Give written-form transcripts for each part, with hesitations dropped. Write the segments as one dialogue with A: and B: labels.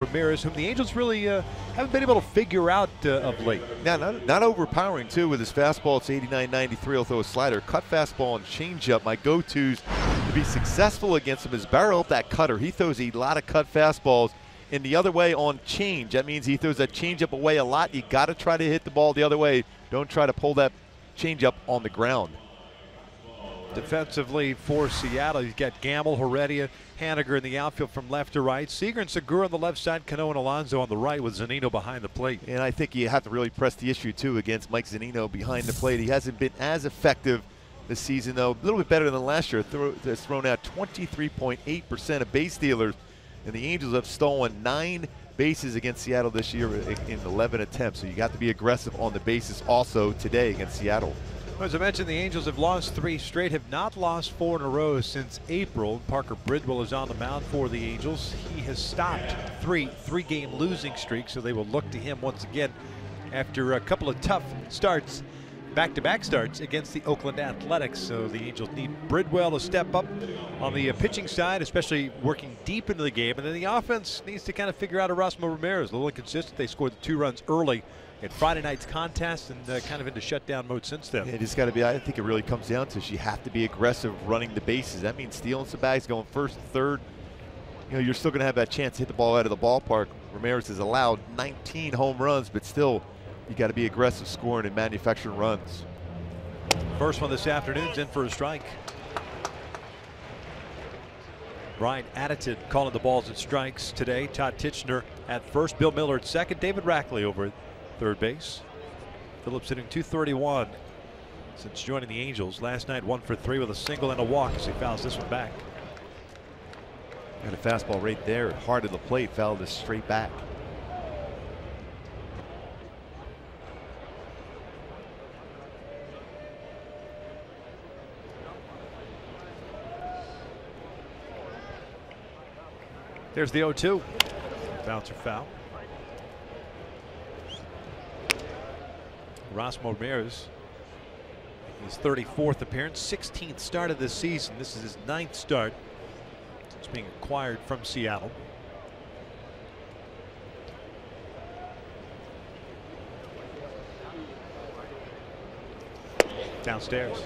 A: Ramirez, whom the Angels really haven't been able to figure out of late.
B: Now, not overpowering, too, with his fastball. It's 89-93. He'll throw a slider. Cut fastball and changeup. My go-tos to be successful against him is barrel up that cutter. He throws a lot of cut fastballs. And the other way on change, that means he throws that changeup away a lot. You got to try to hit the ball the other way. Don't try to pull that changeup on the ground.
A: Defensively for Seattle, you've got Gamble, Heredia, Haniger in the outfield from left to right. Seager and Segura on the left side, Cano and Alonso on the right with Zunino behind the plate.
B: And I think you have to really press the issue, too, against Mike Zunino behind the plate. He hasn't been as effective this season, though. A little bit better than last year. Has thrown out 23.8% of base stealers, and the Angels have stolen 9 bases against Seattle this year in 11 attempts. So you got to be aggressive on the bases also today against Seattle.
A: As I mentioned, the Angels have lost 3 straight, have not lost 4 in a row since April. Parker Bridwell is on the mound for the Angels. He has stopped 3-game losing streaks, so they will look to him once again after a couple of tough starts, back-to-back starts against the Oakland Athletics. So the Angels need Bridwell to step up on the pitching side, especially working deep into the game. And then the offense needs to kind of figure out Erasmo Ramirez. A little inconsistent. They scored the 2 runs early in Friday night's contest and kind of into shutdown mode since then.
B: It just got to be, I think it really comes down to you have to be aggressive running the bases. That means stealing some bags, going first, third. You know, you're still going to have that chance to hit the ball out of the ballpark. Ramirez has allowed 19 home runs, but still, you got to be aggressive scoring and manufacturing runs.
A: First one this afternoon's in for a strike. Brian Additon calling the balls and strikes today. Todd Titchener at first, Bill Miller at second, David Rackley over at third base. Phillips hitting .231 since joining the Angels. Last night 1 for 3 with a single and a walk as he fouls this one back.
B: Got a fastball right there, hard to the plate, fouled this straight back.
A: There's the 0-2. Bouncer foul. Erasmo Ramirez, his 34th appearance, 16th start of this season. This is his 9th start. It's being acquired from Seattle. Downstairs.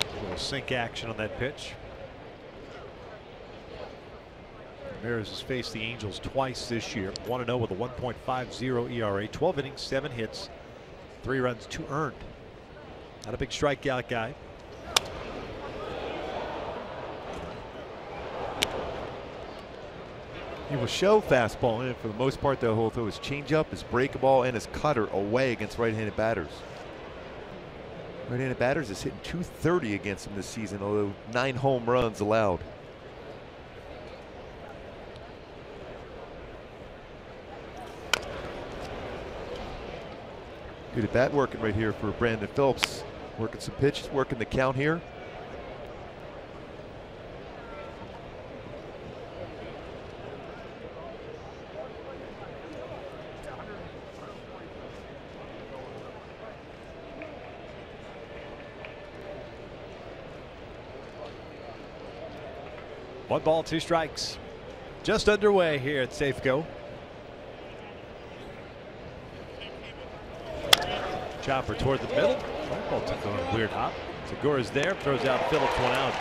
A: A little sink action on that pitch. Ramirez has faced the Angels twice this year. 1-0 with a 1.50 ERA, 12 innings, 7 hits, 3 runs, 2 earned. Not a big strikeout guy.
B: He will show fastball, and for the most part, he'll throw his changeup, his breakable, and his cutter away against right-handed batters. Right-handed batters is hitting .230 against him this season, although 9 home runs allowed. Good at bat working right here for Brandon Phillips. Working some pitches, working the count here.
A: One ball, 2 strikes. Just underway here at Safeco. Chopper toward the middle. Ball took on a weird hop. Segura's there, throws out Phillips, 1 out.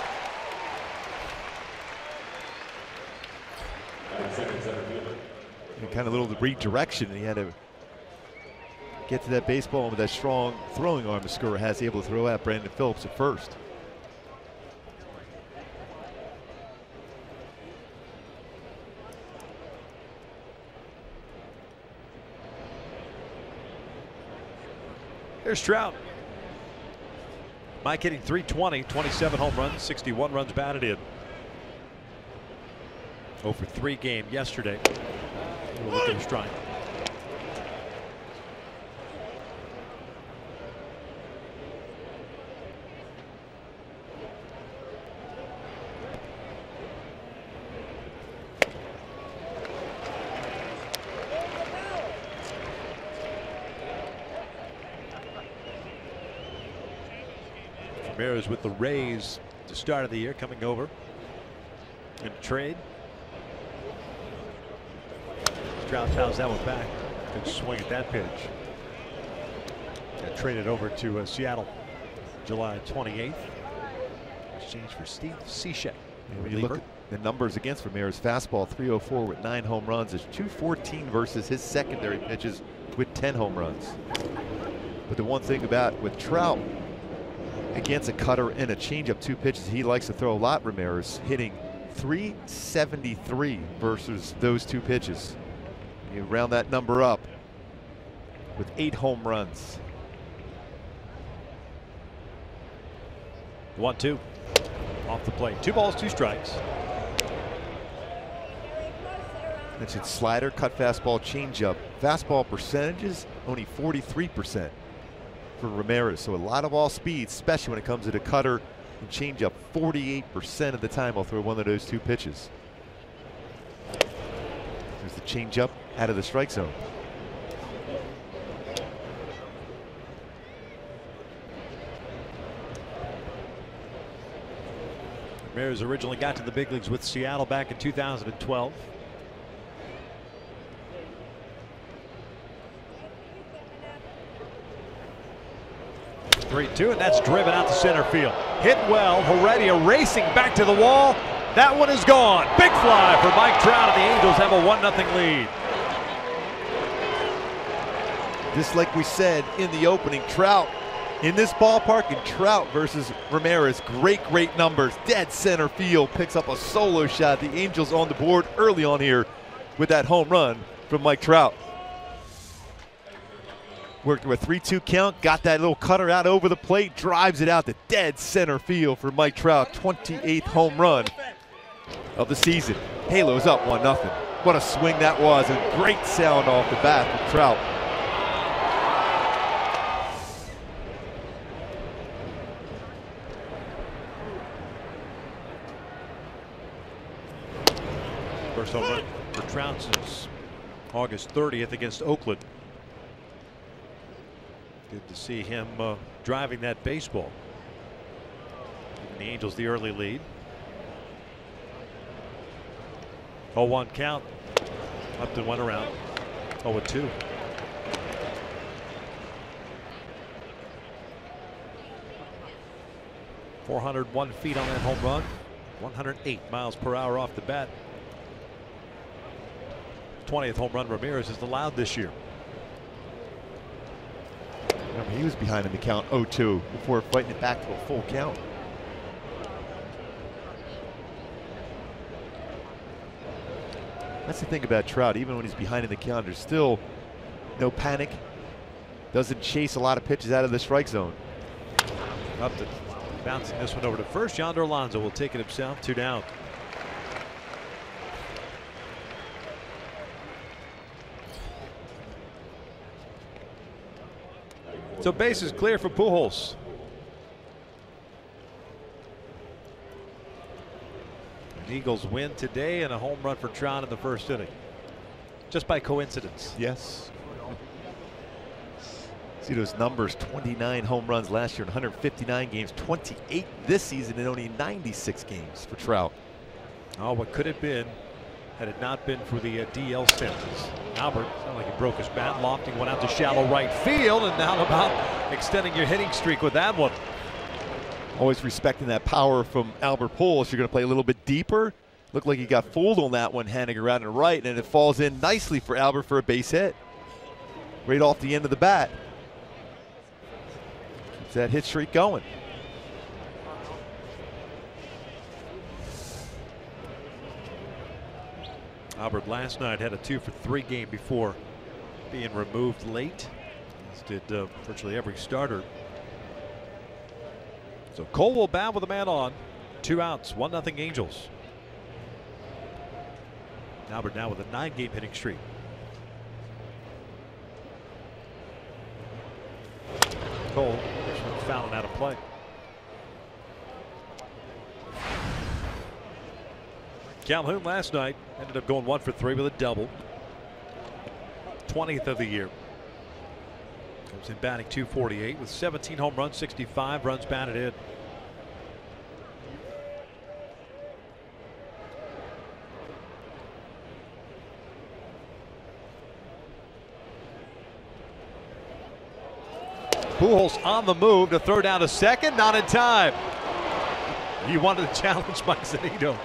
B: And kind of a little redirection, and he had to get to that baseball with that strong throwing arm. Segura has able to throw out Brandon Phillips at first.
A: Here's Trout. Mike hitting .320, 27 home runs, 61 runs batted in. Over 3 game yesterday. We'll look at his strike. Ramirez with the Rays at the start of the year, coming over in trade. Trout fouls that one back. Good swing at that pitch. Got traded over to Seattle July 28th. Exchange for Steve Cishek.
B: When you look at the numbers against Ramirez, fastball 304 with 9 home runs is 214 versus his secondary pitches with 10 home runs. But the one thing about with Trout against a cutter and a changeup, 2 pitches he likes to throw a lot, Ramirez hitting 373 versus those 2 pitches. You round that number up with 8 home runs.
A: 1-2 off the plate. 2 balls, 2 strikes.
B: Mentioned slider, cut fastball, changeup. Fastball percentages only 43% for Ramirez. So a lot of all speeds, especially when it comes to the cutter and changeup. 48% of the time I'll throw one of those 2 pitches. There's the changeup out of the strike zone.
A: Ramirez originally got to the big leagues with Seattle back in 2012. Three-two, and that's driven out to center field. Hit well. Heredia racing back to the wall. That one is gone. Big fly for Mike Trout, and the Angels have a 1-0 lead.
B: Just like we said in the opening, Trout in this ballpark, and Trout versus Ramirez, great numbers. Dead center field, picks up a solo shot. The Angels on the board early on here with that home run from Mike Trout. Worked with a 3-2 count, got that little cutter out over the plate, drives it out to dead center field for Mike Trout. 28th home run of the season. Halos up 1-0. What a swing that was, and great sound off the bat from Trout.
A: First home run for Trout since August 30th against Oakland. Good to see him driving that baseball. Giving the Angels the early lead. 0-1 count. Upton went around. 0-2. .401 feet on that home run. 108 miles per hour off the bat. 20th home run Ramirez has allowed this year.
B: Remember, he was behind in the count 0-2 before fighting it back to a full count. That's the thing about Trout. Even when he's behind in the count, there's still no panic. Doesn't chase a lot of pitches out of the strike zone.
A: Upton bouncing this one over to first. Yonder Alonso will take it himself. 2 down. So base is clear for Pujols. The Eagles win today, and a home run for Trout in the first inning. Just by coincidence.
B: Yes. See those numbers, 29 home runs last year in 159 games, 28 this season in only 96 games for Trout.
A: Oh, what could have been had it not been for the DL stints. Albert, sounded like he broke his bat, lofting one out to shallow right field, and now about extending your hitting streak with that one.
B: Always respecting that power from Albert Pujols. You're going to play a little bit deeper. Looked like he got fooled on that one, handing around to the right, and it falls in nicely for Albert for a base hit. Right off the end of the bat. Keeps that hit streak going.
A: Albert last night had a 2-for-3 game before being removed late, as did virtually every starter. So Cole will bat with a man on. 2 outs, 1-0 Angels. Albert now with a 9-game hitting streak. Cole fouling out of play. Calhoun last night ended up going 1-for-3 with a double. 20th of the year. Comes in batting .248 with 17 home runs, 65 runs batted in. Pujols on the move to throw down to second, not in time. He wanted to challenge Mike Zunino.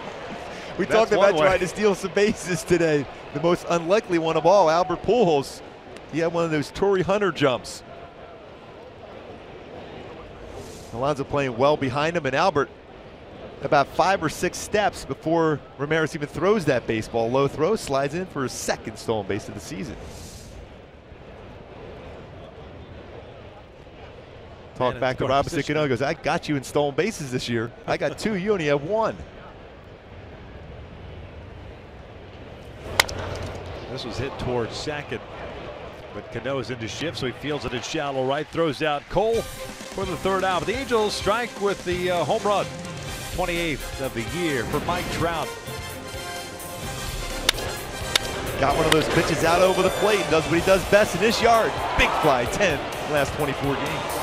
B: We talked about trying to steal some bases today. The most unlikely one of all, Albert Pujols. He had one of those Torrey Hunter jumps. Alonso playing well behind him, and Albert about 5 or 6 steps before Ramirez even throws that baseball. Low throw, slides in for his second stolen base of the season. Talk back to Robinson Cano. He goes, I got you in stolen bases this year. I got 2, you only have 1.
A: This was hit towards second, but Cano is into shift, so he fields it at shallow right, throws out Cole for the 3rd out. But the Angels strike with the home run. 28th of the year for Mike Trout.
B: Got one of those pitches out over the plate and does what he does best in this yard. Big fly, 10 last 24 games.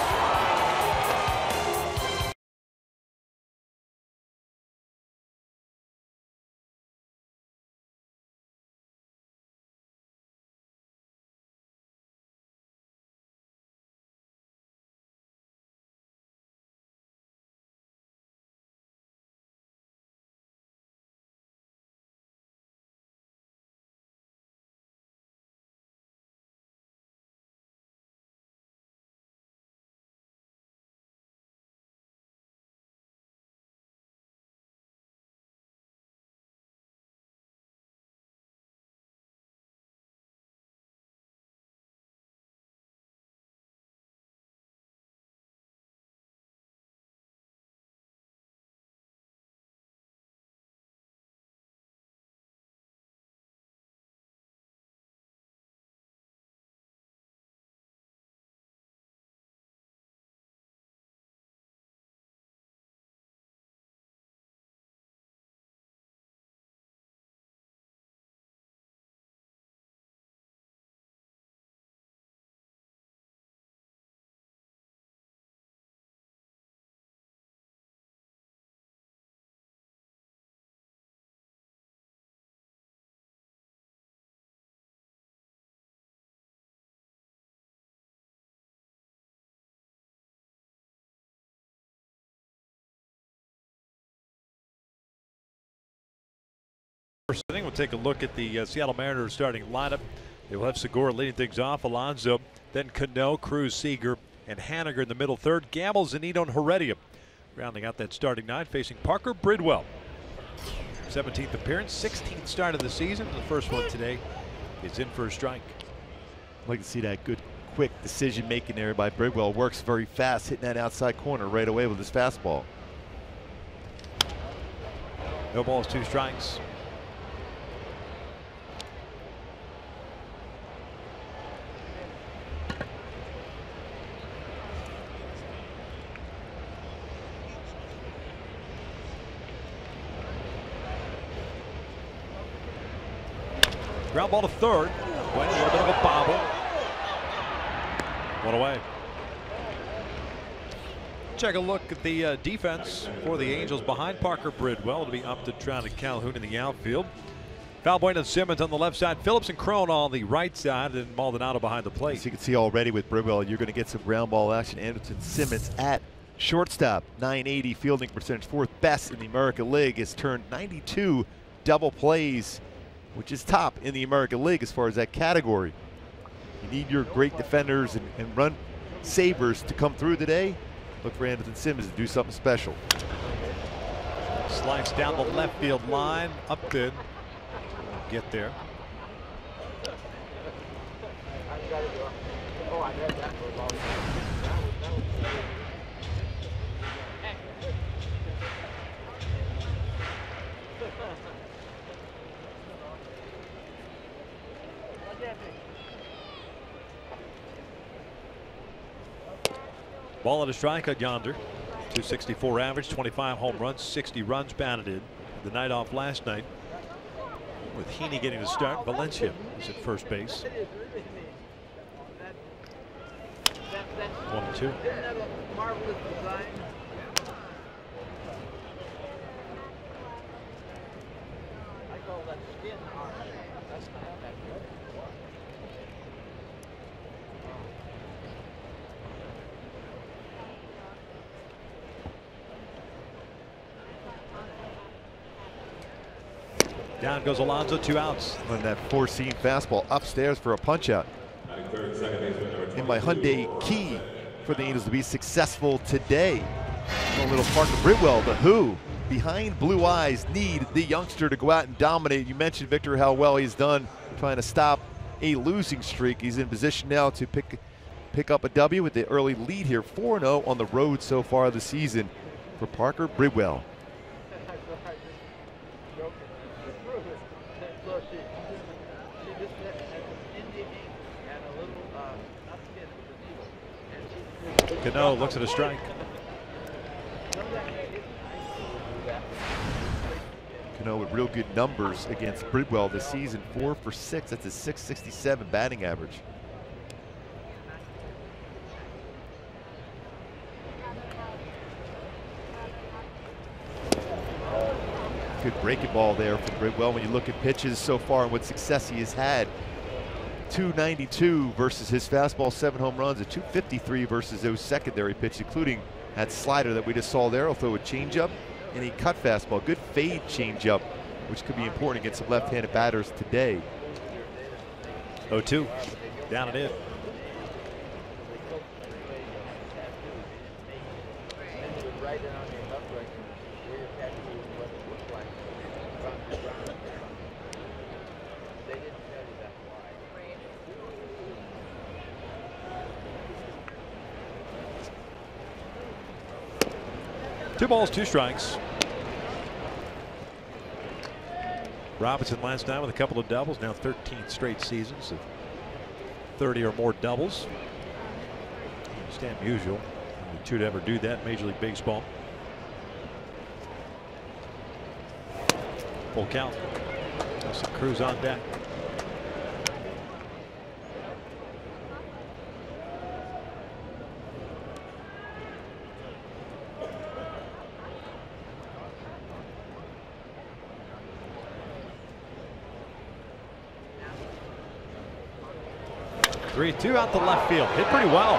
A: First inning, we'll take a look at the Seattle Mariners starting lineup. They will have Segura leading things off, Alonso, then Cano, Cruz, Seager, and Haniger in the middle third. Gamble, Zunino, and Heredia rounding out that starting 9, facing Parker Bridwell. 17th appearance, 16th start of the season. The first one today is in for a strike.
B: I'd like to see that good, quick decision making there by Bridwell. Works very fast, hitting that outside corner right away with his fastball.
A: No balls, 2 strikes. Ground ball to third. Went a little bit of a bobble. 1 away. Check a look at the defense for the Angels behind Parker Bridwell. It'll be Upton, Trout, and Calhoun in the outfield. Valbuena and Simmons on the left side. Phillips and Crone on the right side, and Maldonado behind the plate.
B: As you can see already with Bridwell, you're going to get some ground ball action. Anderson Simmons at shortstop. 980 fielding percentage, 4th best in the American League. Has turned 92 double plays, which is top in the American League as far as that category. You need your great defenders and run savers to come through today. Look for Anderson Simmons to do something special.
A: Slides down the left field line. Upton will get there. Ball at a strike at yonder. 264 average, 25 home runs, 60 runs batted in. The night off last night with Heaney getting the start. Valencia is at first base. 1-2. Down goes Alonso, 2 outs.
B: And that four-seam fastball upstairs for a punch-out. In my Hyundai key for the Angels to be successful today. A little Parker Bridwell, the Who, behind blue eyes, need the youngster to go out and dominate. You mentioned, Victor, how well he's done trying to stop a losing streak. He's in position now to pick up a W with the early lead here. 4-0 on the road so far this season for Parker Bridwell.
A: Cano looks at a strike.
B: Cano with real good numbers against Bridwell this season. 4 for 6. That's a .667 batting average. Good breaking ball there from Bridwell. When you look at pitches so far and what success he has had, 292 versus his fastball, 7 home runs, a 253 versus those secondary pitches, including that slider that we just saw there. He'll throw a changeup and a cut fastball. Good fade changeup, which could be important against some left-handed batters today.
A: 0-2, down and in. Two balls, 2 strikes. Robinson last night with a couple of doubles, now 13 straight seasons of 30 or more doubles. It's damn usual. The 2 to ever do that in Major League Baseball. Full count. Nelson Cruz on deck. Three-2 out the left field. Hit pretty well.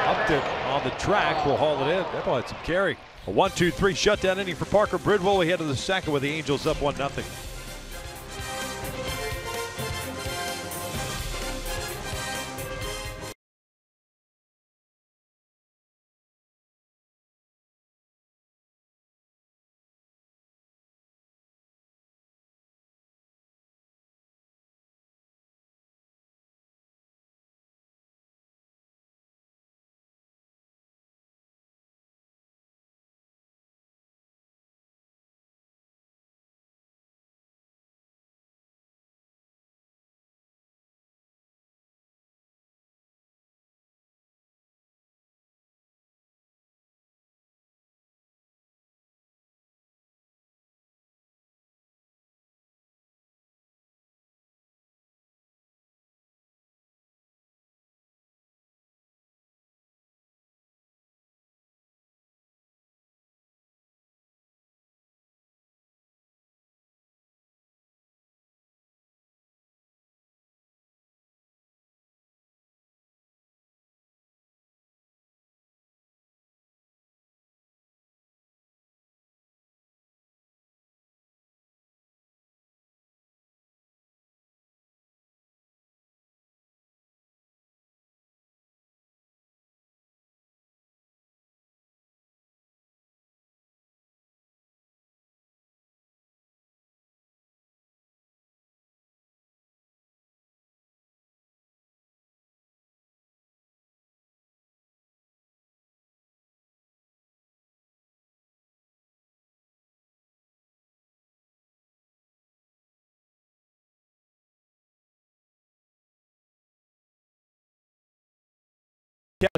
A: Up to on the track. Will haul it in. That ball had some carry. A 1-2-3 shutdown inning for Parker Bridwell. We head to the second with the Angels up 1-0.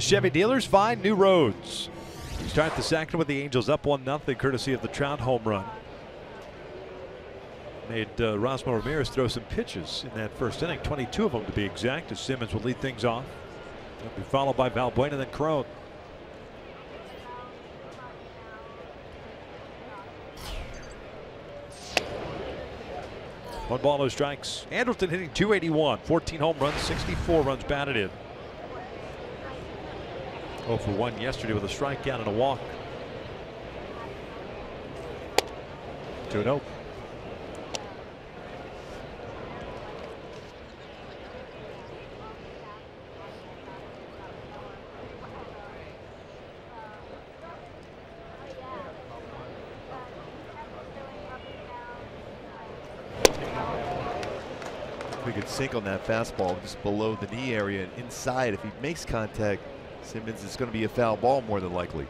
A: Chevy dealers find new roads. We start the second with the Angels up 1-0, courtesy of the Trout home run. Made Rosmo Ramirez throw some pitches in that first inning, 22 of them to be exact, as Simmons will lead things off. That'll be followed by Valbuena, then Crone. One ball, no strikes. Andrelton hitting .281, 14 home runs, 64 runs batted in. 0 for 1 yesterday with a strikeout and a walk. 2-0.
B: Pretty good sink on that fastball, just below the knee area and inside. If he makes contact, Simmons, is going to be a foul ball more than likely.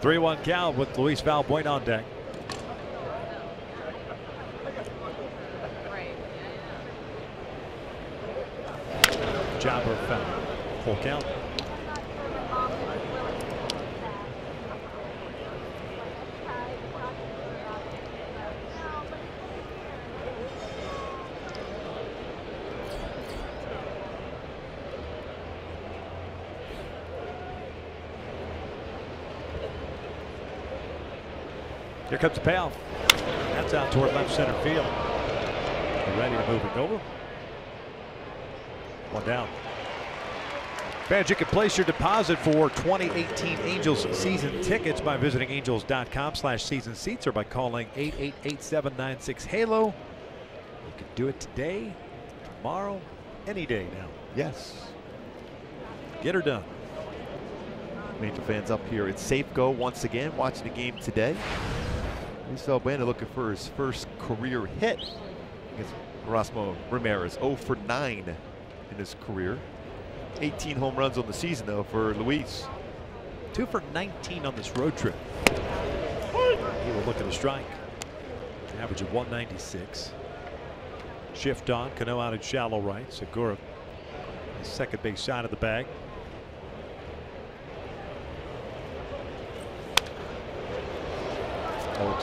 A: Three-one count with Luis Valbuena on deck. Jobber foul. Full count. Here comes the payoff. That's out toward left center field. They're ready to move it over. One down. Fans, you can place your deposit for 2018 Angels season tickets by visiting angels.com/season seats or by calling 888-796-HALO. You can do it today, tomorrow, any day now.
B: Yes.
A: Get her done.
B: Major fans up here at Safeco once again watching the game today. Luis Valbuena looking for his first career hit against Erasmo Ramirez. 0 for 9 in his career. 18 home runs on the season though for Luis.
A: 2 for 19 on this road trip. He will look at a strike. Average of 196. Shift on. Cano out at shallow right. Segura, the second base side of the bag. Oh,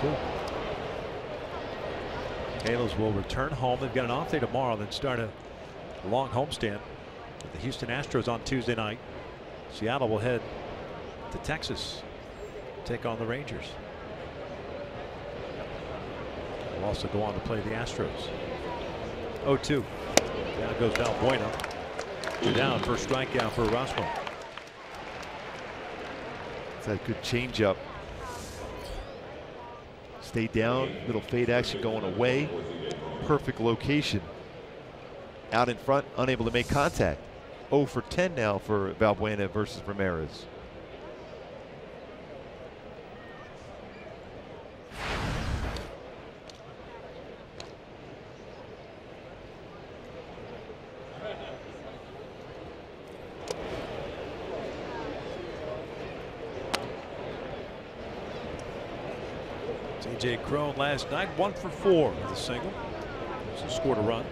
A: 2. Halos will return home. They've got an off day tomorrow, then start a long homestand with the Houston Astros on Tuesday night. Seattle will head to Texas, take on the Rangers. Will also go on to play the Astros. 0-2. Down goes Valbuena. Two down, first strikeout for Erasmo.
B: It's a good changeup. Stay down, little fade action going away. Perfect location. Out in front, unable to make contact. 0 for 10 now for Valbuena versus Ramirez.
A: J. Crone last night 1 for 4 with a single. So scored a run.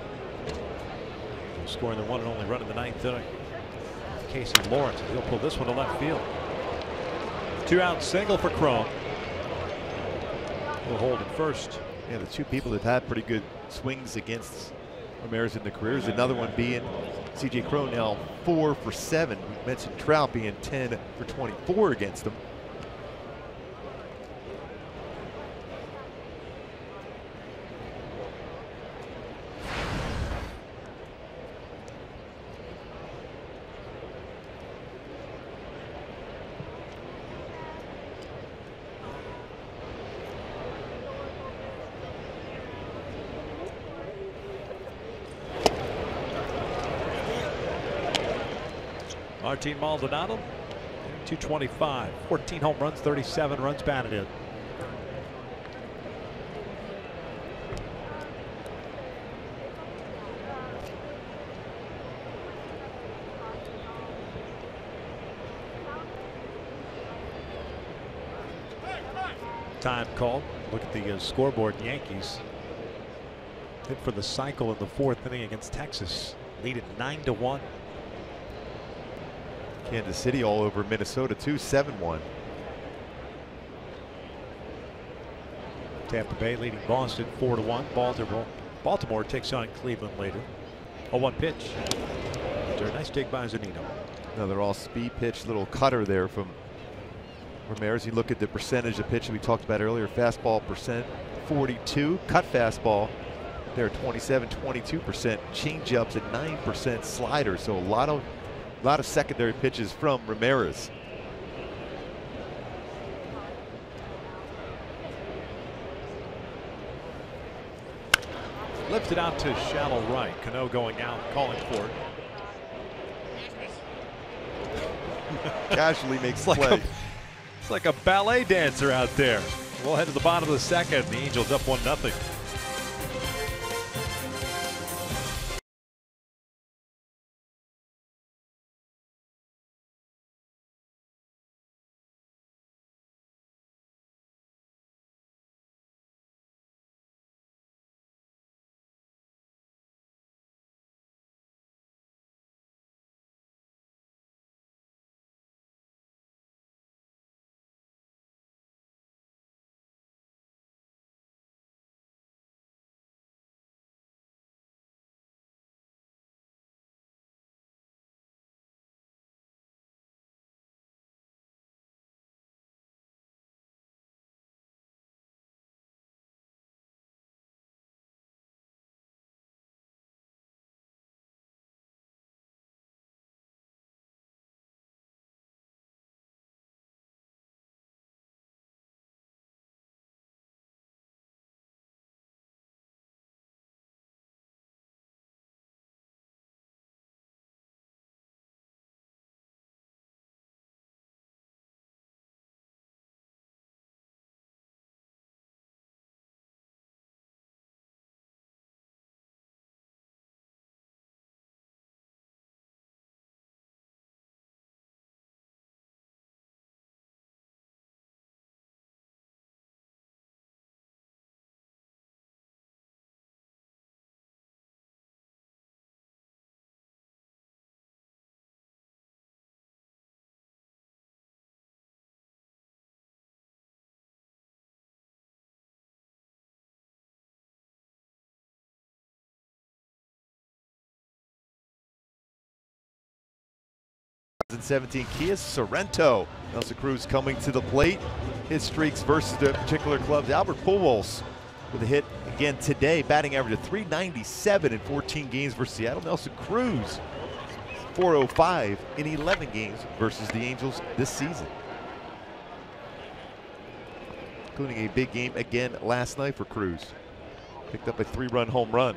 A: Scoring the one and only run in the 9th inning. Casey Lawrence, he'll pull this one to left field. 2-out single for Crone. He'll hold it first.
B: Yeah, the two people that had pretty good swings against Ramirez in the careers. Another one being C.J. Crone, now 4 for 7. We mentioned Trout being 10 for 24 against him.
A: Martin Maldonado, 225, 14 home runs, 37 runs batted in. Time called. Look at the scoreboard. Yankees hit for the cycle in the 4th inning against Texas. Lead it 9-1.
B: Kansas City all over Minnesota too, 7-1.
A: Tampa Bay leading Boston 4-1. Baltimore takes on Cleveland later. 0-1 pitch. After a nice dig by Zunino.
B: Another all-speed pitch, little cutter there from Ramirez. You look at the percentage of pitch we talked about earlier. Fastball percent 42, cut fastball there 27, 22%, changeups at 9%, sliders. So a lot of secondary pitches from Ramirez.
A: Lifted out to shallow right. Cano going out, calling for it.
B: Casually makes
A: It's
B: play.
A: It's like a ballet dancer out there. We'll head to the bottom of the second. The Angels up 1-0.
B: Kia Sorrento. Nelson Cruz coming to the plate. His streaks versus the particular clubs. Albert Pujols with a hit again today, batting average of .397 in 14 games versus Seattle. Nelson Cruz, .405 in 11 games versus the Angels this season, including a big game again last night for Cruz. Picked up a 3-run home run.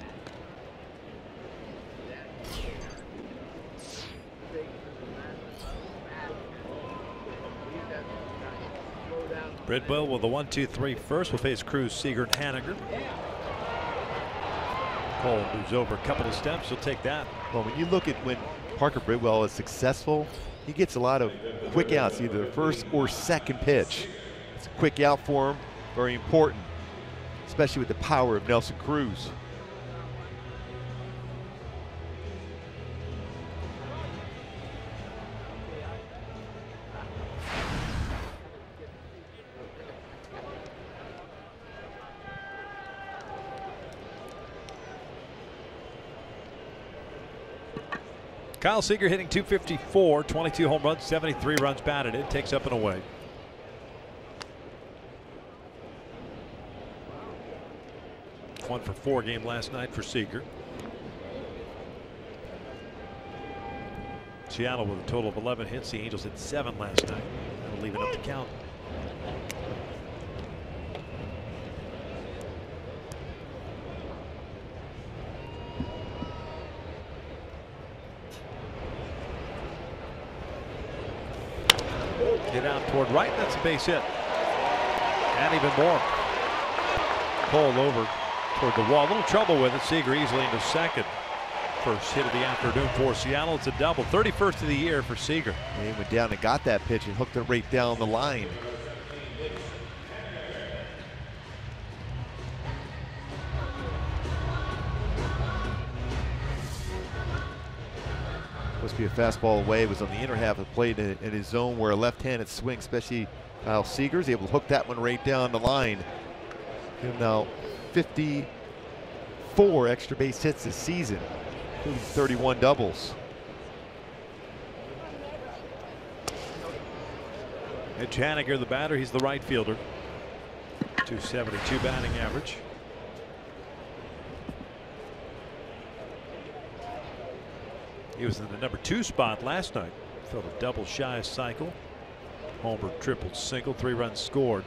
A: Bridwell with the 1-2-3 first will face Cruz, Seager, and Haniger. Cole moves over a couple of steps. He'll take that.
B: Well, when you look at when Parker Bridwell is successful, he gets a lot of quick outs, either the first or second pitch. It's a quick out for him, very important, especially with the power of Nelson Cruz.
A: Kyle Seager hitting .254, 22 home runs, 73 runs batted in, takes up and away. One for 4 game last night for Seager. Seattle with a total of 11 hits. The Angels hit 7 last night. That'll leave it up to count. Get out toward right. That's a base hit. And even more. Cole over toward the wall. A little trouble with it. Seager easily into second. First hit of the afternoon for Seattle. It's a double. 31st of the year for Seager.
B: And he went down and got that pitch and hooked it right down the line. Supposed to be a fastball away. It was on the inner half of the plate in his zone where a left-handed swing, especially Kyle Seager's able to hook that one right down the line. Give him now 54 extra base hits this season, including 31 doubles.
A: Mitch Haniger, the batter, he's the right fielder. .272 batting average. He was in the number 2 spot last night. Filled a double shy cycle. Homer, triple, single, 3 runs scored.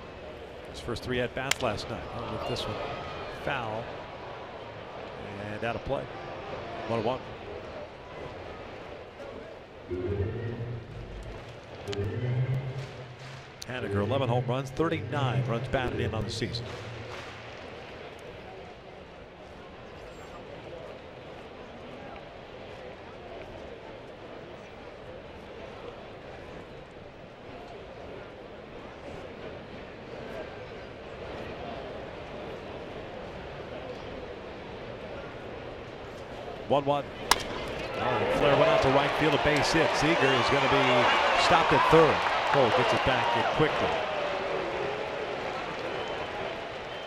A: His first 3 at bats last night. With this one foul. And out of play. 1-1. Haniger, 11 home runs, 39 runs batted in on the season. One. Flair went out to right field, a base hit. Seager is going to be stopped at third. Cole gets it back in quickly.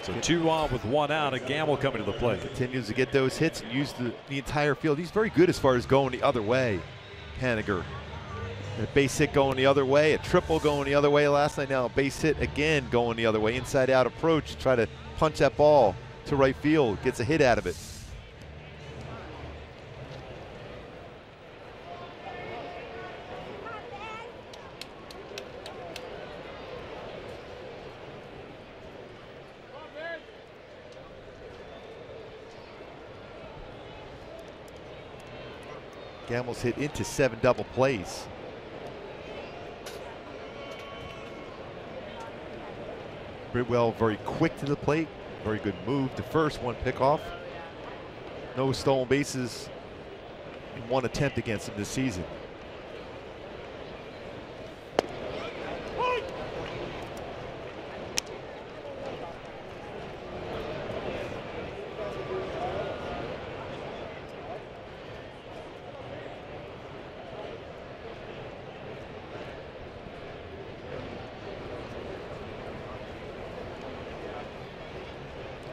A: So 2 on with 1 out, and Gamble coming to the plate.
B: Continues to get those hits and use the entire field. He's very good as far as going the other way. Haniger. A base hit going the other way, a triple going the other way last night. Now a base hit again going the other way. Inside out approach, try to punch that ball to right field. Gets a hit out of it. Gamble's hit into 7 double plays. Bridwell very quick to the plate. Very good move to first, 1 pickoff. No stolen bases in 1 attempt against him this season.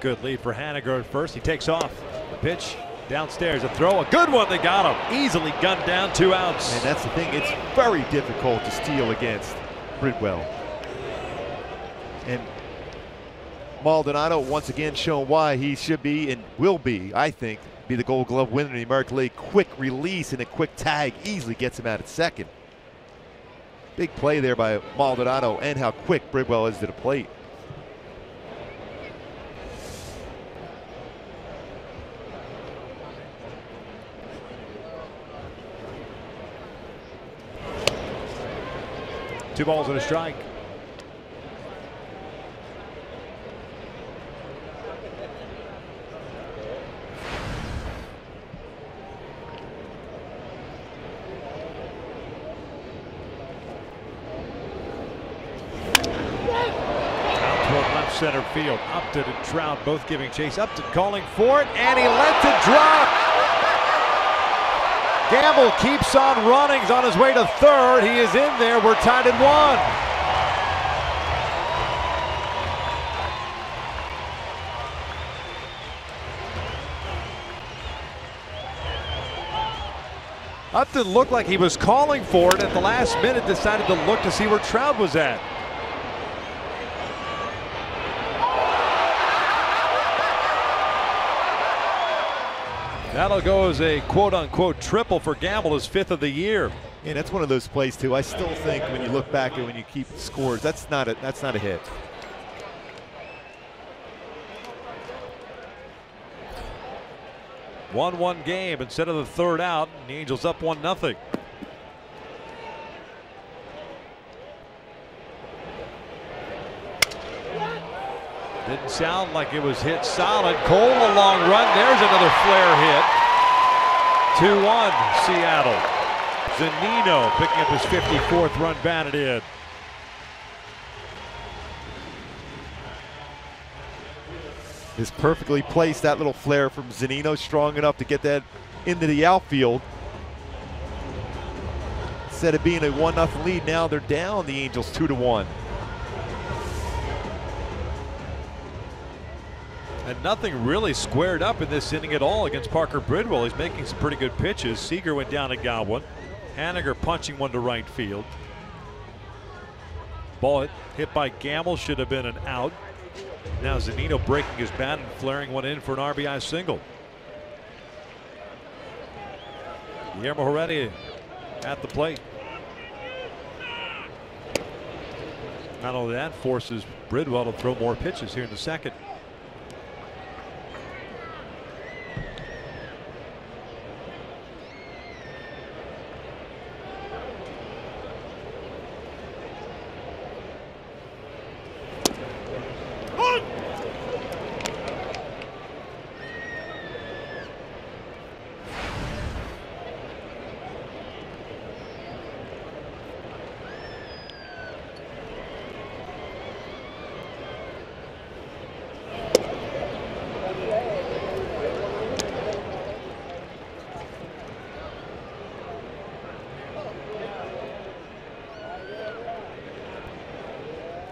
A: Good lead for Haniger at first. He takes off. The pitch downstairs. A throw. A good one. They got him. Easily gunned down. 2 outs.
B: And that's the thing. It's very difficult to steal against Bridwell. And Maldonado once again showing why he should be and will be, I think, be the Gold Glove winner in the American League. Quick release and a quick tag easily gets him out at second. Big play there by Maldonado, and how quick Bridwell is to the plate.
A: Two balls and a strike. Left center field. Upton and Trout both giving chase. Upton calling for it, and he lets it drop. Gamble keeps on running. He's on his way to third. He is in there. We're tied at 1. Upton looked like he was calling for it. At the last minute, decided to look to see where Trout was at. That'll go as a quote-unquote triple for Gamble, his 5th of the year.
B: And that's one of those plays too. I still think when you look back and when you keep scores, that's not a hit.
A: One game instead of the third out. And the Angels up 1-0. Didn't sound like it was hit solid. Cole, a long run. There's another flare hit. 2-1 Seattle. Zunino picking up his 54th run batted in.
B: Is perfectly placed, that little flare from Zunino, strong enough to get that into the outfield. Instead of being a 1-0 lead, now they're down, the Angels 2-1.
A: And nothing really squared up in this inning at all against Parker Bridwell. He's making some pretty good pitches. Seager went down and got one. Haniger punching one to right field. Ball hit by Gamble, should have been an out. Now Zunino breaking his bat and flaring one in for an RBI single. Guillermo Heredia at the plate. Not only that, forces Bridwell to throw more pitches here in the second.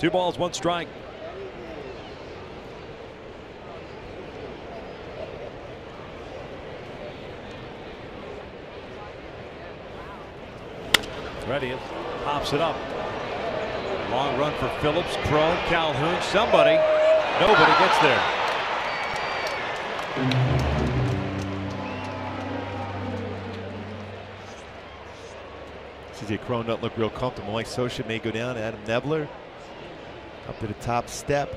A: 2 balls, 1 strike. Ready, pops it up. Long run for Phillips, Crone, Calhoun, somebody. Nobody gets there.
B: CJ Crone doesn't look real comfortable. Mike Scioscia may go down. Adam Nebler up to the top step.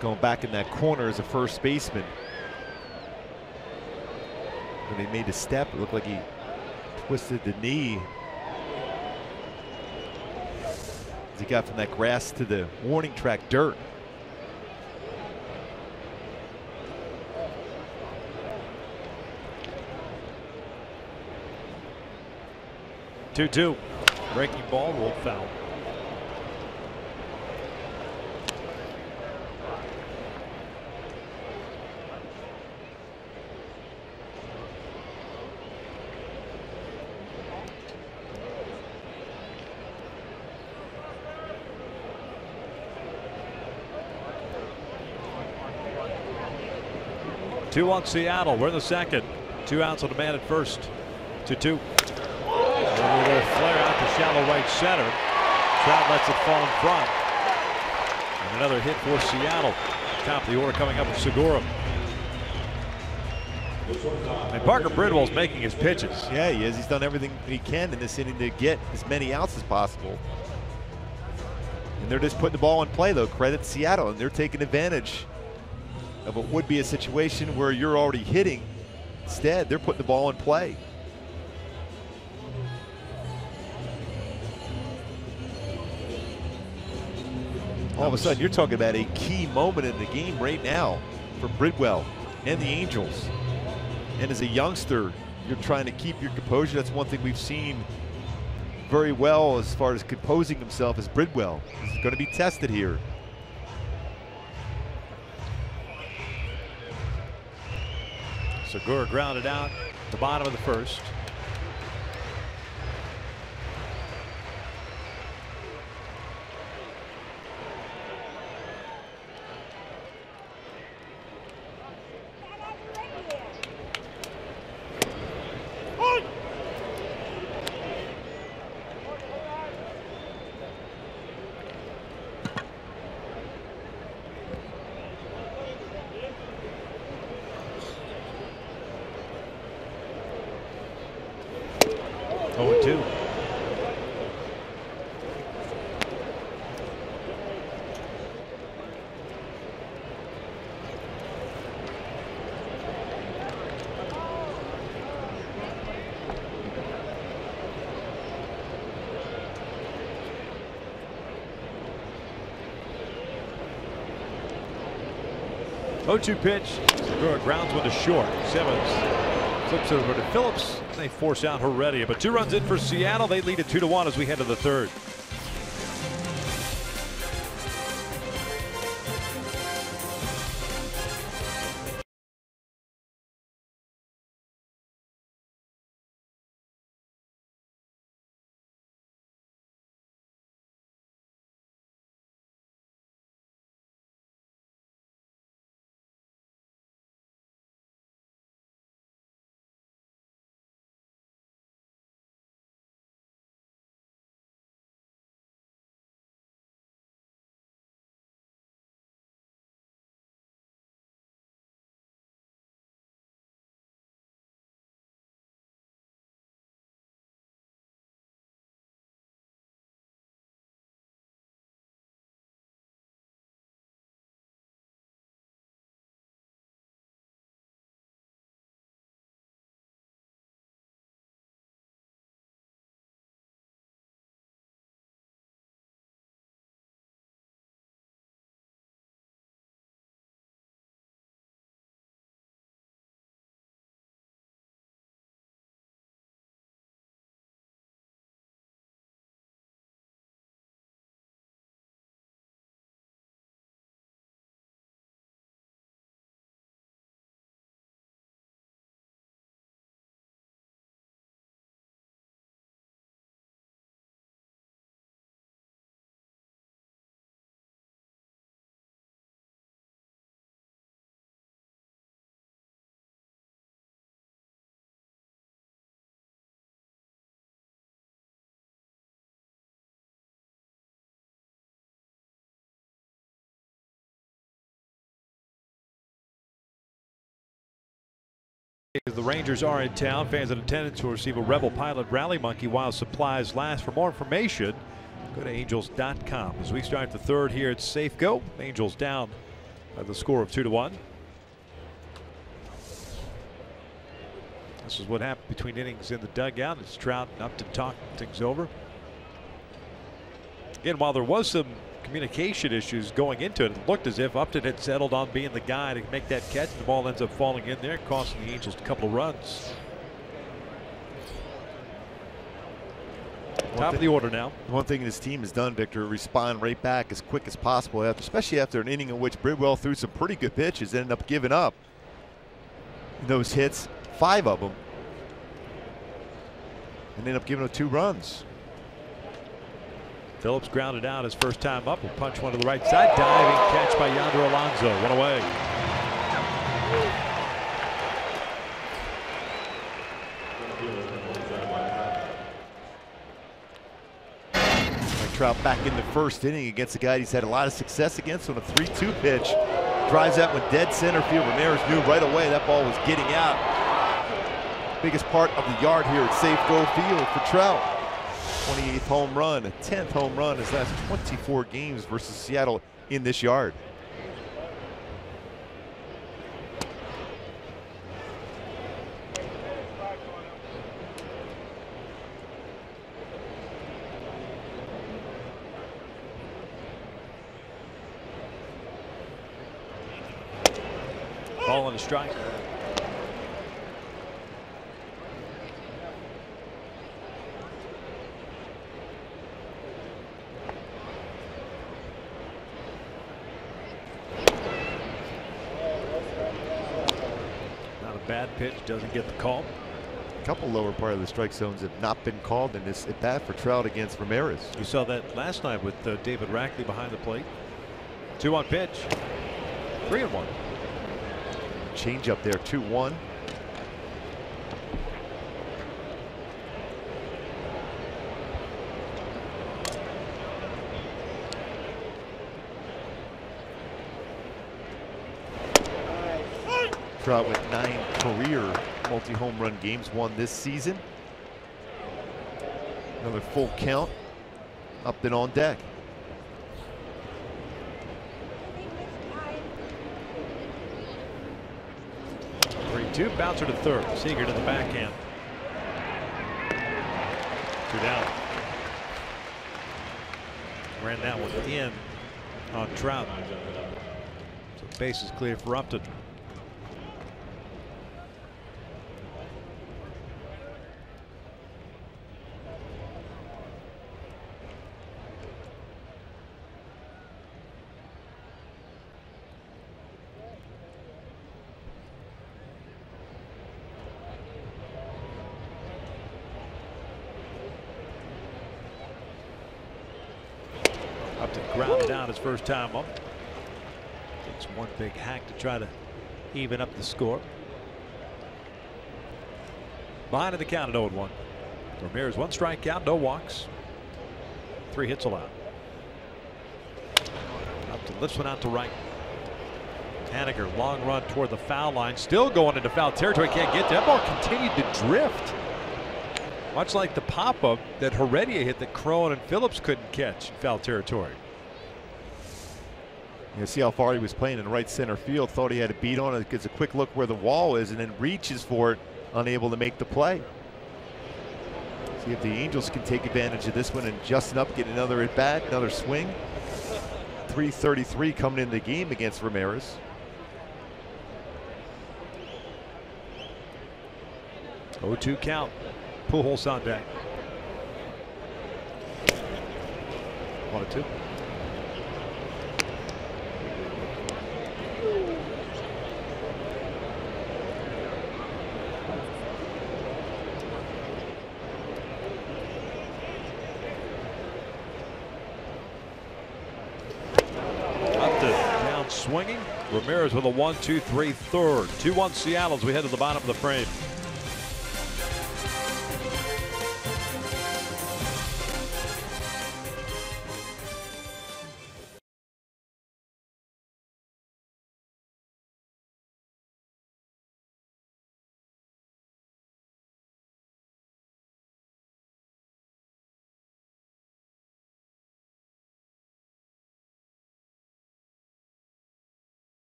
B: Going back in that corner as a first baseman. When he made the step, it looked like he twisted the knee as he got from that grass to the warning track dirt.
A: Two-two. Breaking ball, rolled foul. Two on Seattle. We're in the second. 2 outs on the man at first. 2-2. Flare out to shallow right center. Trout lets it fall in front. And another hit for Seattle. Top of the order coming up with Segura. And Parker Bridwell's making his pitches.
B: Yeah, he is. He's done everything he can in this inning to get as many outs as possible. And they're just putting the ball in play, though. Credit Seattle, and they're taking advantage of what would be a situation where you're already hitting. Instead, they're putting the ball in play. All of a sudden, you're talking about a key moment in the game right now for Bridwell and the Angels. And as a youngster, you're trying to keep your composure. That's one thing we've seen very well as far as composing himself as Bridwell. He's going to be tested here.
A: Segura grounded out at the bottom of the first. Oh, 2. Oh-2 pitch. Segura grounds one to short. Simmons flips it over to Phillips. They force out Heredia, but 2 runs in for Seattle. They lead it 2-1 as we head to the third. The Rangers are in town. Fans in attendance will receive a Rebel Pilot Rally Monkey while supplies last. For more information, go to angels.com. As we start the third here at Safeco, Angels down by the score of 2-1. This is what happened between innings in the dugout. It's Trout and Upton talking things over. Again, while there was some communication issues going into it, it looked as if Upton had settled on being the guy to make that catch. The ball ends up falling in there, costing the Angels a couple of runs. Top of the order now.
B: One thing this team has done, Victor, respond right back as quick as possible, especially after an inning in which Bridwell threw some pretty good pitches, ended up giving up those hits, 5 of them, and ended up giving up 2 runs.
A: Phillips grounded out his first time up. Will punch one to the right side. Diving catch by Yonder Alonso. One away.
B: Trout back in the first inning against a guy he's had a lot of success against on a 3-2 pitch. Drives that one dead center field. Ramirez knew right away that ball was getting out. Biggest part of the yard here at Safeco Field for Trout. 28th home run, 10th home run his last 24 games versus Seattle in this yard.
A: Ball on a strike. Bad pitch, doesn't get the call.
B: A couple lower part of the strike zones have not been called in this at bat for Trout against Ramirez.
A: You saw that last night with David Rackley behind the plate. 2-1 pitch. 3-1.
B: Change up there, 2-1. Trout with 9 career multi-home run games won this season. Another full count. Upton on deck.
A: Two bouncer to third. Seager to the backhand. 2 down. Ran that one in on Trout. So base is clear for Upton. Upton grounded out his first time up. Takes one big hack to try to even up the score. Behind in the count at 0-1. Ramirez 1 strikeout, no walks. 3 hits allowed. Upton lifts one out to right. Haniger, long run toward the foul line, still going into foul territory, can't get there. That ball continued to drift. Much like the pop-up that Heredia hit that Cron and Phillips couldn't catch in foul territory.
B: You see how far he was playing in right center field. Thought he had a beat on it. Gets a quick look where the wall is and then reaches for it, unable to make the play. See if the Angels can take advantage of this one and Justin up, get another at bat, another swing. 3:33 coming in the game against Ramirez.
A: Oh, 2 count. Pujols on deck. 1-2. Upton down swinging. Ramirez with a 1-2-3 third. 2-1 Seattle as we head to the bottom of the frame.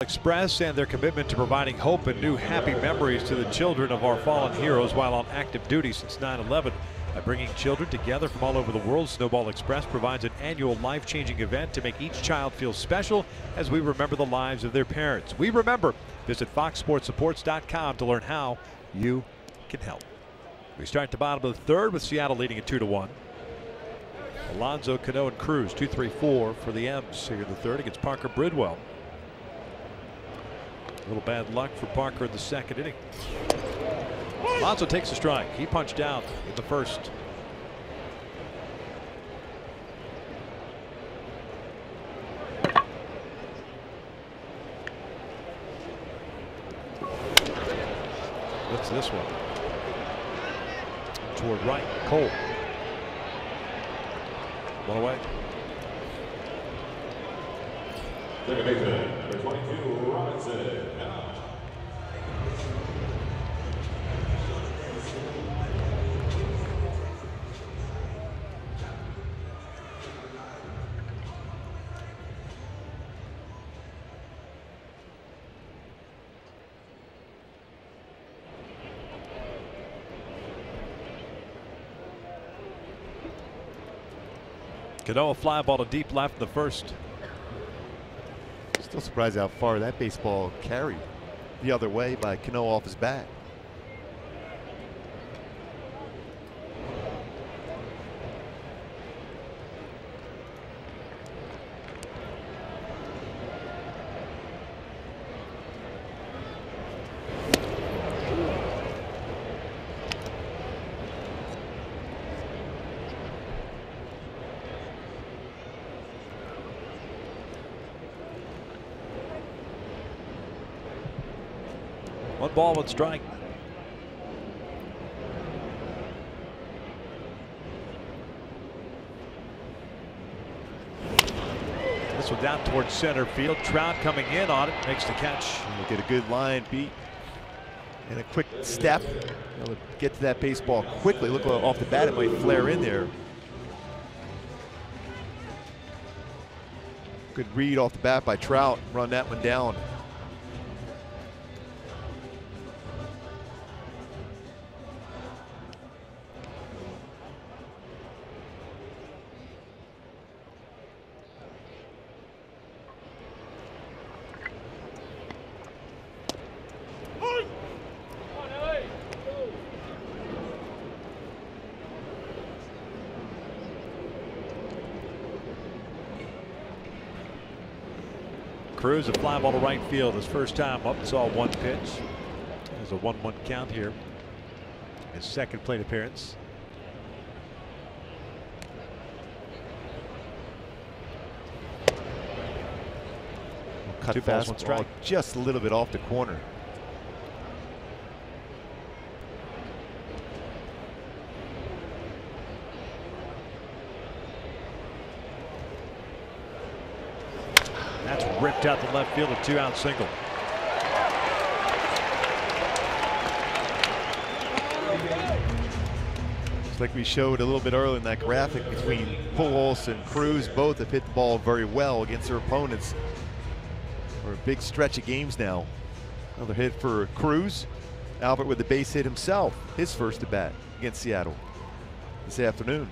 A: Express and their commitment to providing hope and new happy memories to the children of our fallen heroes while on active duty since 9/11. By bringing children together from all over the world, Snowball Express provides an annual life-changing event to make each child feel special as we remember the lives of their parents. We remember. Visit foxsportsupports.com to learn how you can help. We start at the bottom of the third with Seattle leading at 2-1. Alonso, Cano, and Cruz 2-3-4 for the M's here in the third against Parker Bridwell. A little bad luck for Parker in the second inning. Alonso takes a strike. He punched out in the first. What's this one? Toward right. Cole. One away.
C: Second baseman, number 22, Robinson.
A: Cano, a fly ball to deep left in the first.
B: Still surprised how far that baseball carried the other way by Cano off his bat.
A: One ball, one strike. This one down towards center field. Trout coming in on it, makes the catch.
B: We'll get a good line beat and a quick step. They'll get to that baseball quickly. Look off the bat, it might flare in there. Good read off the bat by Trout. Run that one down.
A: Cruz, a fly ball to right field. His first time up, saw one pitch. There's a 1-1 count here. His second plate appearance.
B: Cut
A: Two balls, one
B: fastball
A: strike.
B: just a little bit off the corner.
A: That's ripped out the left field, a 2-out single.
B: It's like we showed a little bit earlier in that graphic between Pujols and Cruz. Both have hit the ball very well against their opponents for a big stretch of games now. Another hit for Cruz. Albert with the base hit himself, his first at bat against Seattle this afternoon.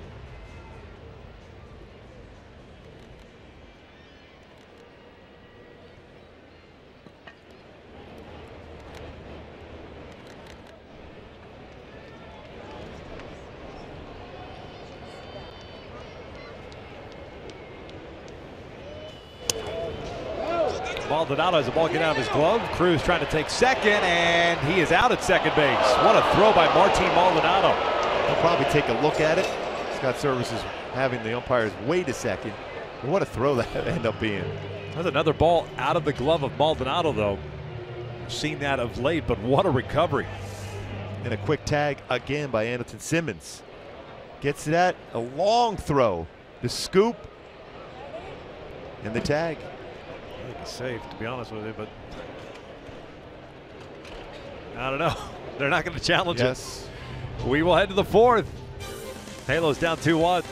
A: Maldonado has the ball get out of his glove. Cruz trying to take second, and he is out at second base. What a throw by Martin Maldonado.
B: He'll probably take a look at it. Scott Service is having the umpires wait a second. But what a throw that ended up being.
A: That's another ball out of the glove of Maldonado, though. Seen that of late, but what a recovery.
B: And a quick tag again by Anderson Simmons. Gets to that, a long throw. The scoop and the tag.
A: I think it's safe, to be honest with you, but I don't know. They're not going to challenge it. We will head to the fourth. Halos down 2-1.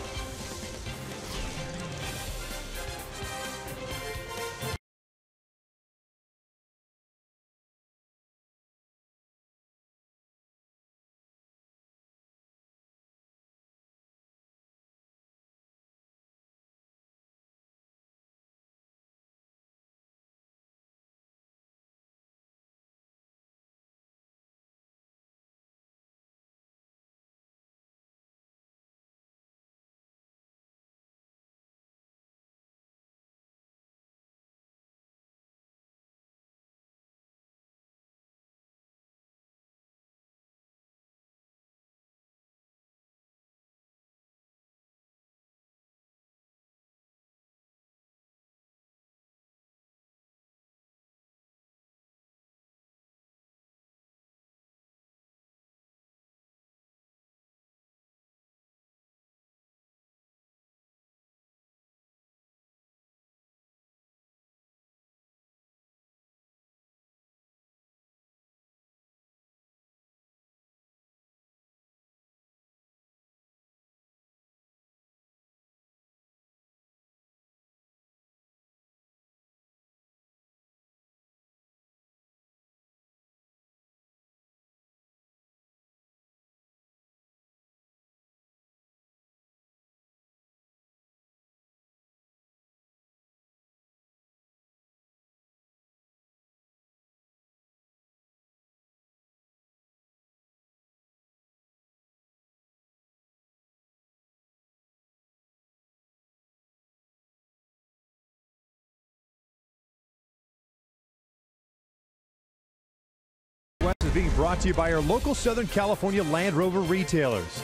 D: is being brought to you by our local Southern California Land Rover retailers.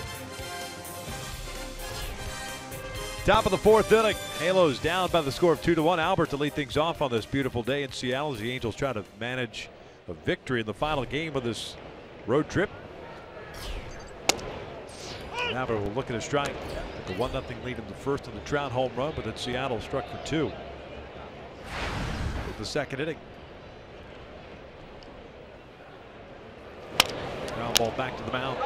A: Top of the 4th inning. Halos down by the score of 2-1. Albert to lead things off on this beautiful day in Seattle as the Angels try to manage a victory in the final game of this road trip. Albert will look at a strike. The 1-0 lead in the first and the Trout home run, but then Seattle struck for 2. With the 2nd inning. Ground ball back to the mound.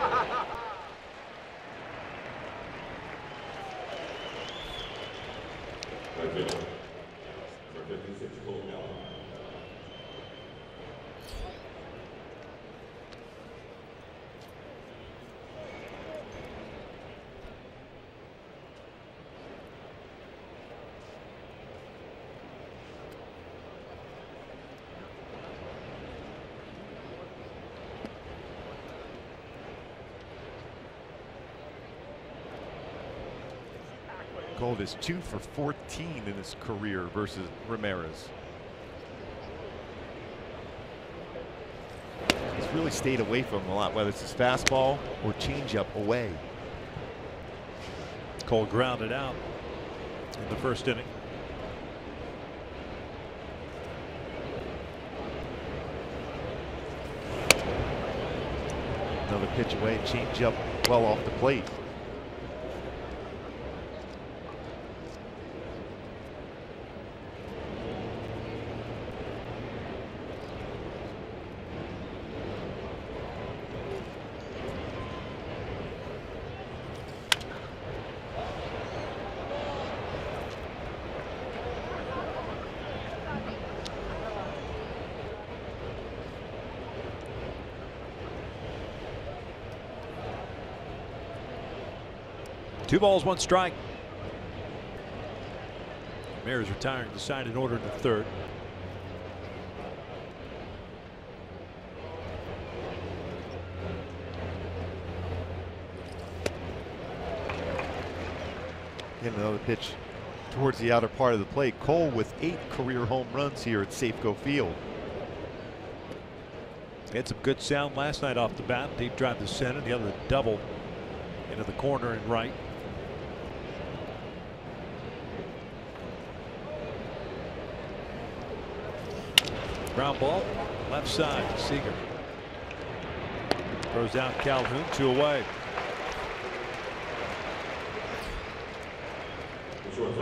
B: Gold is 2 for 14 in his career versus Ramirez. He's really stayed away from him a lot, whether it's his fastball or changeup away.
A: Cole grounded out in the 1st inning.
B: Another pitch away, changeup well off the plate.
A: Two balls, 1 strike. Ramirez retiring the side in order in the 3rd.
B: And another pitch towards the outer part of the plate. Cole with 8 career home runs here at Safeco Field.
A: Had some good sound last night off the bat. Deep drive to center. The other double into the corner and right. Ground ball, left side, Seager. Throws out Calhoun, 2 away.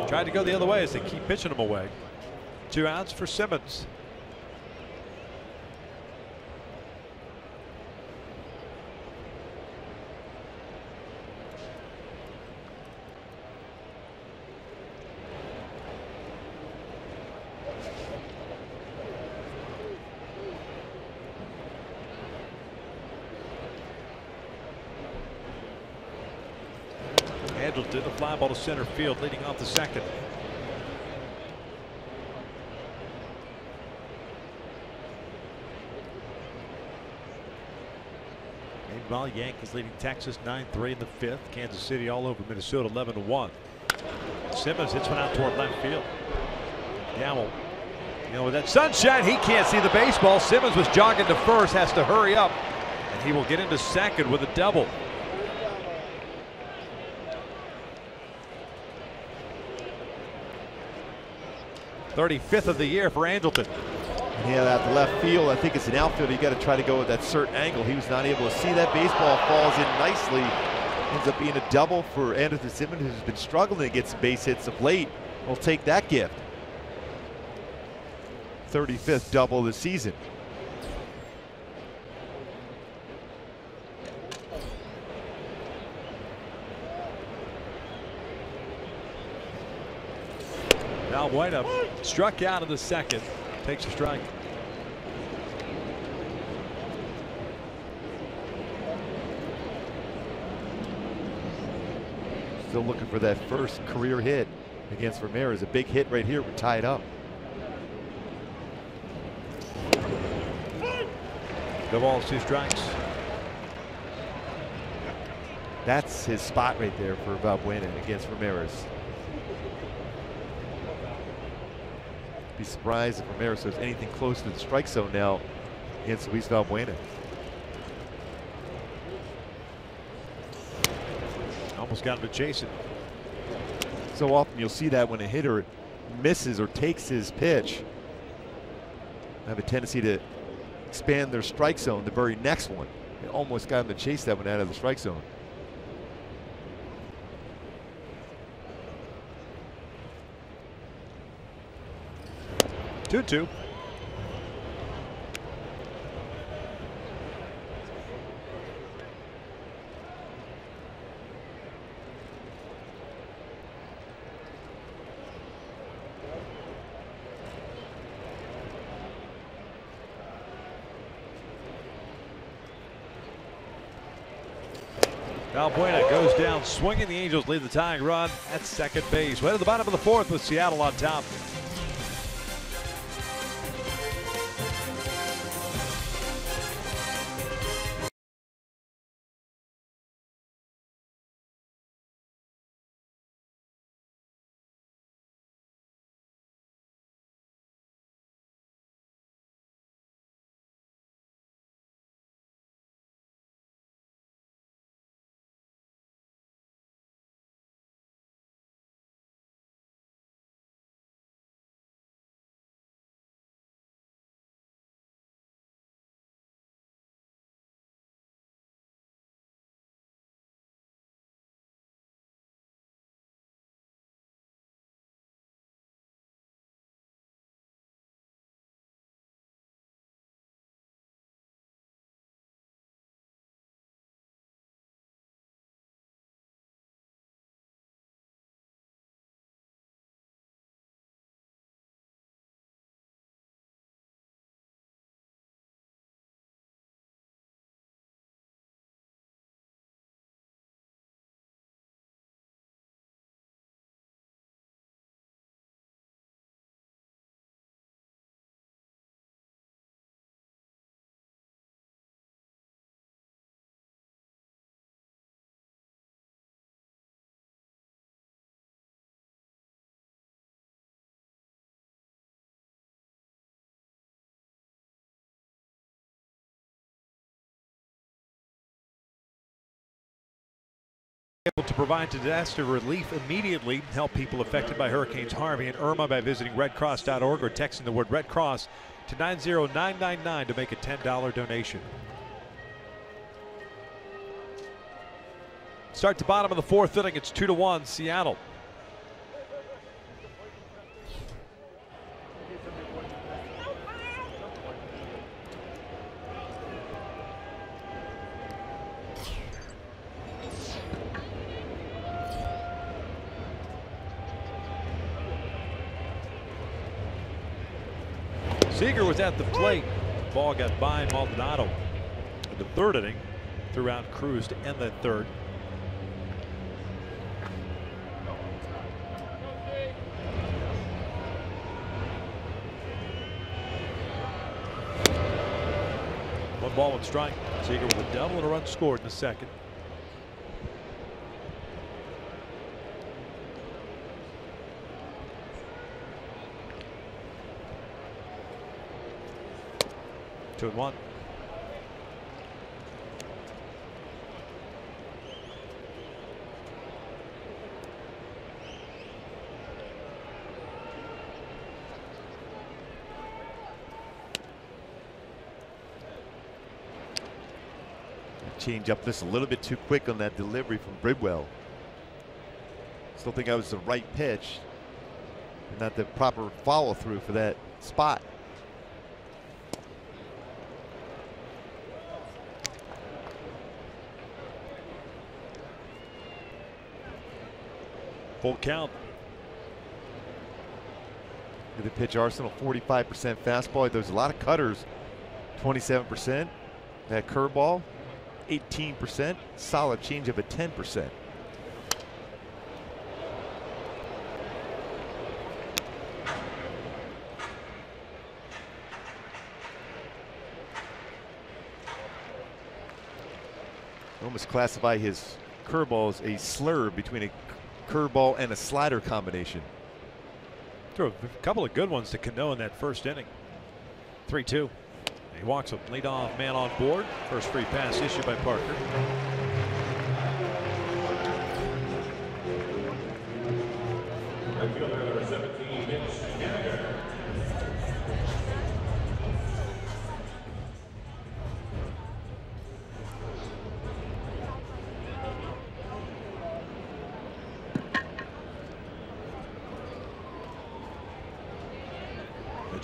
A: Tried to go the other way as they keep pitching him away. 2 outs for Simmons. Did a fly ball to center field, leading off the 2nd. Meanwhile, Yankees leading Texas 9-3 in the 5th. Kansas City all over Minnesota 11-1. Simmons hits one out toward left field. Gamble, with that sunshine, he can't see the baseball. Simmons was jogging to first, has to hurry up, and he will get into 2nd with a double. 35th of the year for Angelton.
B: Yeah, at the left field, I think it's an outfielder. You got to try to go with that certain angle. He was not able to see that. Baseball falls in nicely. Ends up being a double for Anderson Simmons, who's been struggling to get some base hits of late. We'll take that gift. 35th double of the season.
A: Valbuena struck out in the 2nd. Takes a strike.
B: Still looking for that first career hit against Ramirez. A big hit right here. We're tied up.
A: No balls, 2 strikes.
B: That's his spot right there for Valbuena against Ramirez. Be surprised if Ramirez does anything close to the strike zone now against Luis Valbuena.
A: Almost got him to chase it.
B: So often you'll see that when a hitter misses or takes his pitch, they have a tendency to expand their strike zone the very next one. They almost got him to chase that one out of the strike zone.
A: Two. Valbuena goes down swinging. The Angels lead the tying run at second base. Way to the bottom of the fourth with Seattle on top. Able to provide disaster relief immediately, help people affected by Hurricanes Harvey and Irma by visiting redcross.org or texting the word Red Cross to 90999 to make a $10 donation. Start to bottom of the fourth inning. It's 2-1 Seattle. Seager was at the plate. The ball got by Maldonado in the third inning. Threw out Cruz to end that third. One ball, one strike. Seager with a double and a run scored in the second. Two and one.
B: Change up this a little bit too quick on that delivery from Bridwell. Still think that was the right pitch, and not the proper follow through for that spot.
A: Full count.
B: Look at the pitch arsenal, 45% fastball. There's a lot of cutters, 27%. That curveball, 18%. Solid changeup at 10%. Almost classify his curveball as a slur between a curveball and a slider combination.
A: Threw a couple of good ones to Cano in that first inning. 3-2. He walks a leadoff man on board. First free pass issued by Parker.
C: fielder, number 17, Mitch Haniger.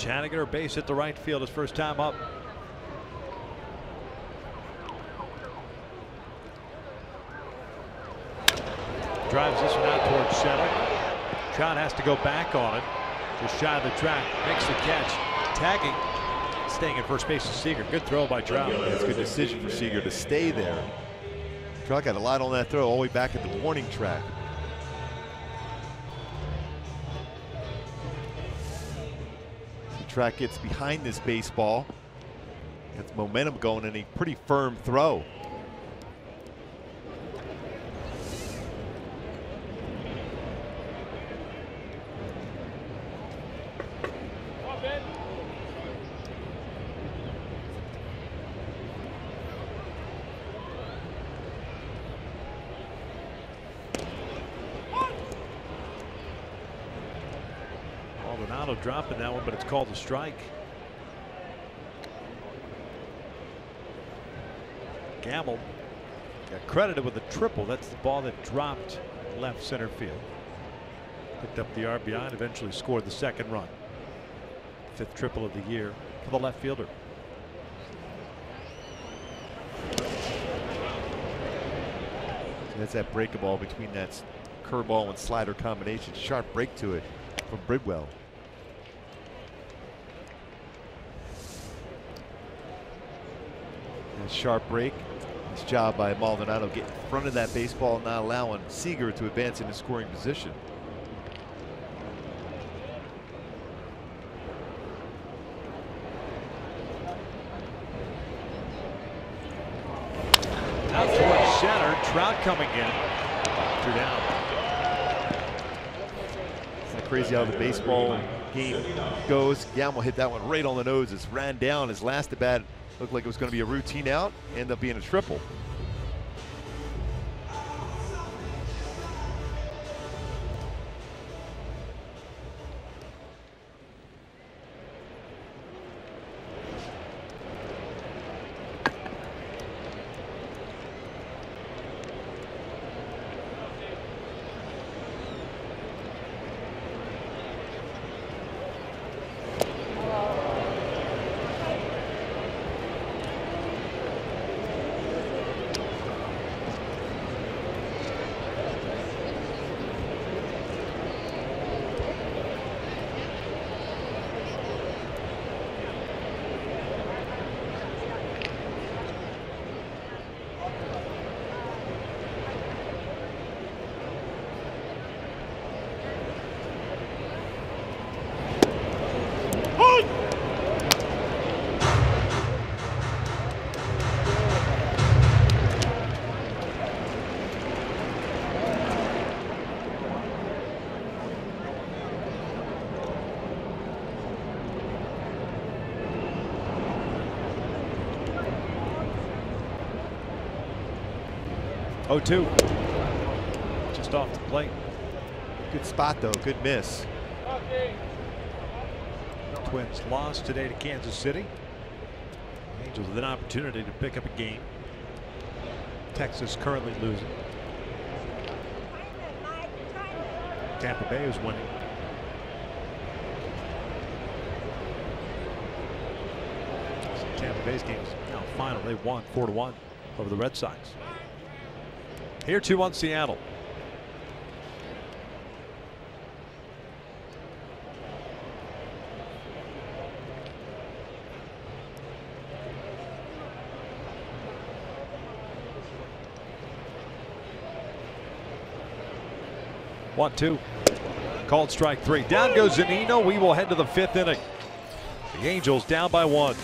A: Haniger, base hit the right field his first time up. Drives this one out towards center. Trout has to go back on it. Just shy of the track. Makes the catch. Tagging. Staying at first base is Seager. Good throw by Trout.
B: That's a good decision for Seager to stay there. Trout got a lot on that throw all the way back at the warning track. Track gets behind this baseball, gets momentum going, and a pretty firm throw.
A: Maldonado dropping that one, but it's called a strike. Gamble got credited with a triple. That's the ball that dropped left center field. Picked up the RBI and eventually scored the second run. Fifth triple of the year for the left fielder.
B: That's that breaking ball between that curveball and slider combination. Sharp break to it from Bridwell. And sharp break. Nice job by Maldonado getting in front of that baseball and not allowing Seager to advance into scoring position.
A: Out towards center. Trout coming in. 2 down.
B: It's crazy how the baseball game goes. Gamble hit that one right on the nose. It's ran down. His last at bat looked like it was going to be a routine out. Ended up being a triple.
A: Oh, 2. Just off the plate.
B: Good spot though. Good miss.
A: Twins lost today to Kansas City. Angels with an opportunity to pick up a game. Texas currently losing. Tampa Bay is winning. So Tampa Bay's game is now final. They won 4-1 over the Red Sox. Here 2-1 Seattle. One, 2. Called strike 3. Down goes Zunino. We will head to the 5th inning. The Angels down by 1.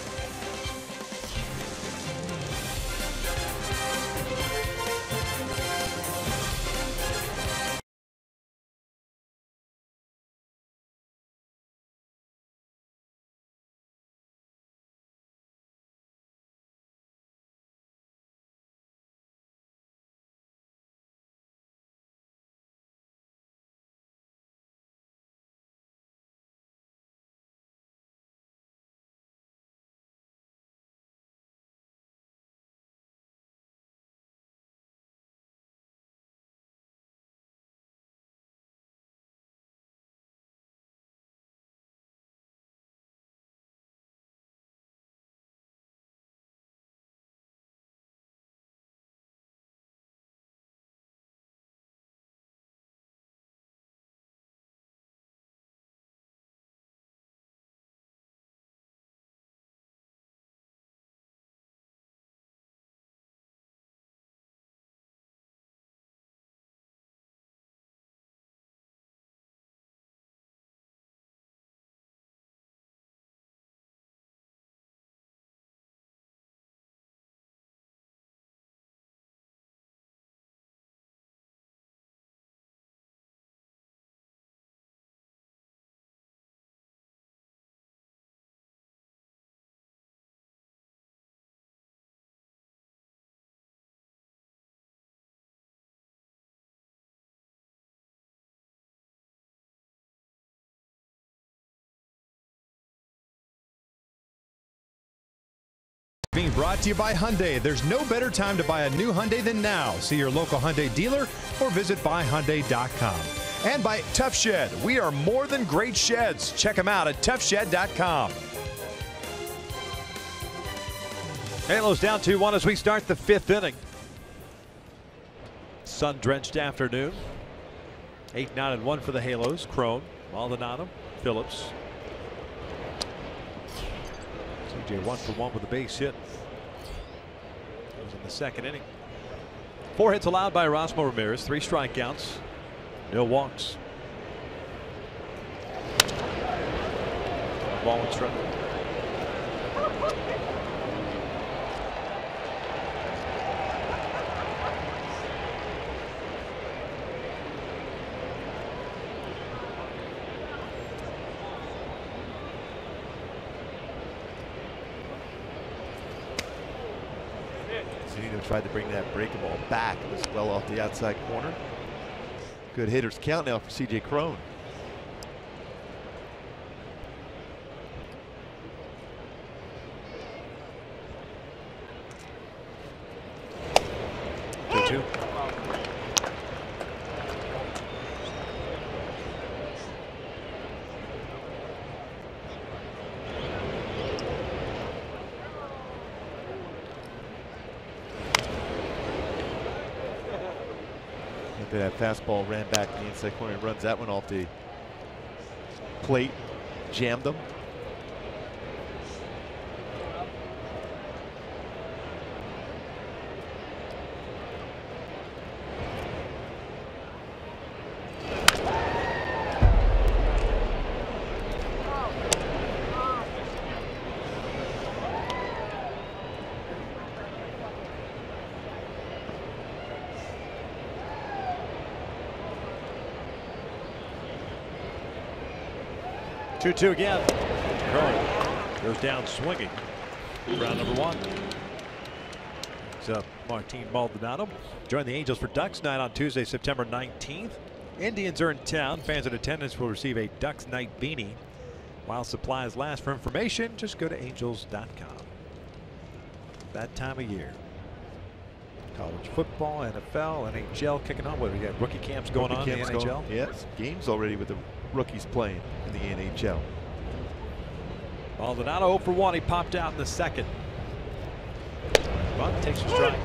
D: team brought to you by Hyundai. There's no better time to buy a new Hyundai than now. See your local Hyundai dealer or visit buyhyundai.com. And by Tough Shed. We are more than great sheds. Check them out at toughshed.com.
A: Halos down 2-1 as we start the 5th inning. Sun-drenched afternoon. 8-9-1 for the Halos. Crone, Maldonado, Phillips. CJ 1 for 1 with a base hit. That was in the 2nd inning. 4 hits allowed by Erasmo Ramirez. 3 strikeouts. No walks. Ball and strike.
B: Zunino tried to bring that breaking ball back. It was well off the outside corner. Good hitters count now for CJ Crone.
A: Two.
B: That fastball ran back to the inside corner and runs that one off the plate, jammed them.
A: Two again. Crone goes down swinging. Round number 1. It's up Martin Maldonado. Join the Angels for Ducks night on Tuesday, September 19th. Indians are in town. Fans in attendance will receive a Ducks night beanie. While supplies last. For information, just go to angels.com. That time of year. College football, NFL, NHL kicking on. What do we got? Rookie camps going on in the NHL?
B: Yes, games already with the rookies playing in the NHL.
A: Maldonado 0 for 1. He popped out in the 2nd. Bunt takes a strike.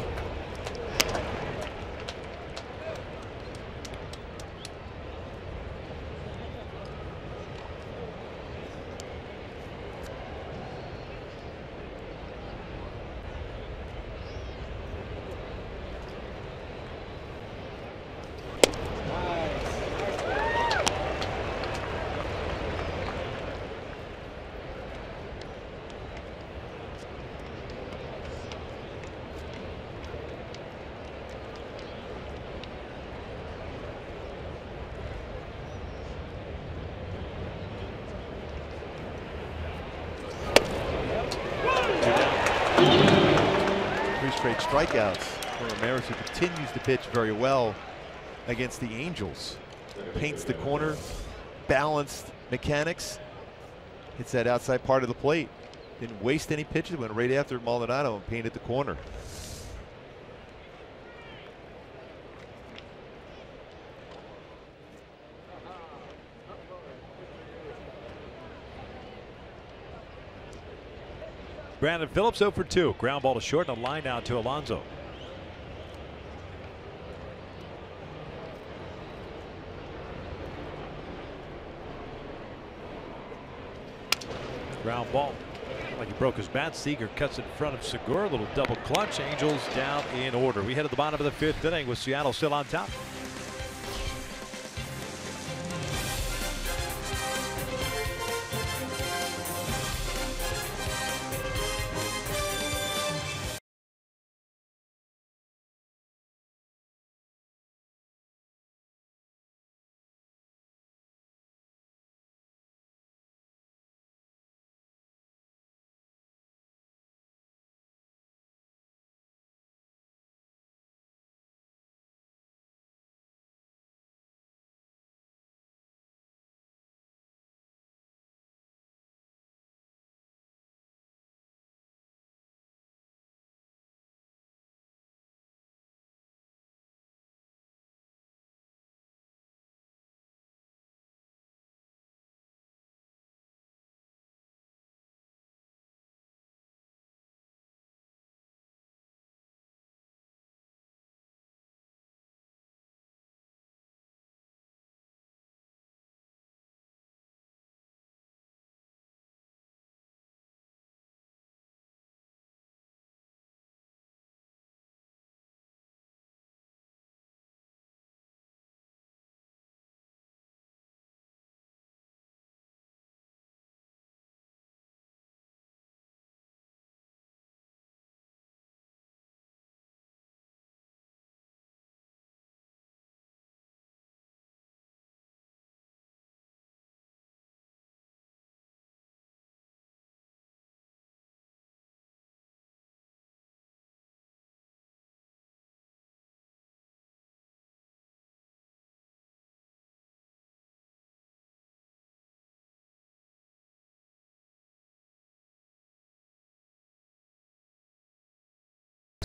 B: Straight strikeouts for Ramirez, who continues to pitch very well against the Angels. Paints the corner, balanced mechanics, hits that outside part of the plate. Didn't waste any pitches, went right after Maldonado and painted the corner.
A: Brandon Phillips 0 for 2. Ground ball to short and a line out to Alonso. Ground ball. Like he broke his bat. Seager cuts in front of Segura. A little double clutch. Angels down in order. We head to the bottom of the 5th inning with Seattle still on top.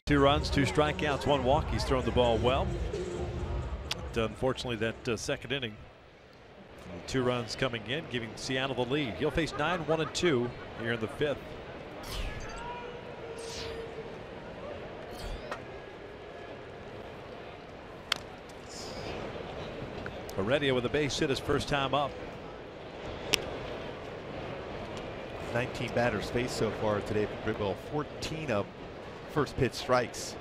A: 2 runs, 2 strikeouts, 1 walk. He's thrown the ball well. But unfortunately, that second inning, 2 runs coming in, giving Seattle the lead. He'll face 9, 1, and 2 here in the 5th. Heredia with a base hit his first time up.
B: 19 batters faced so far today for Bridwell. 14 of first pitch strikes.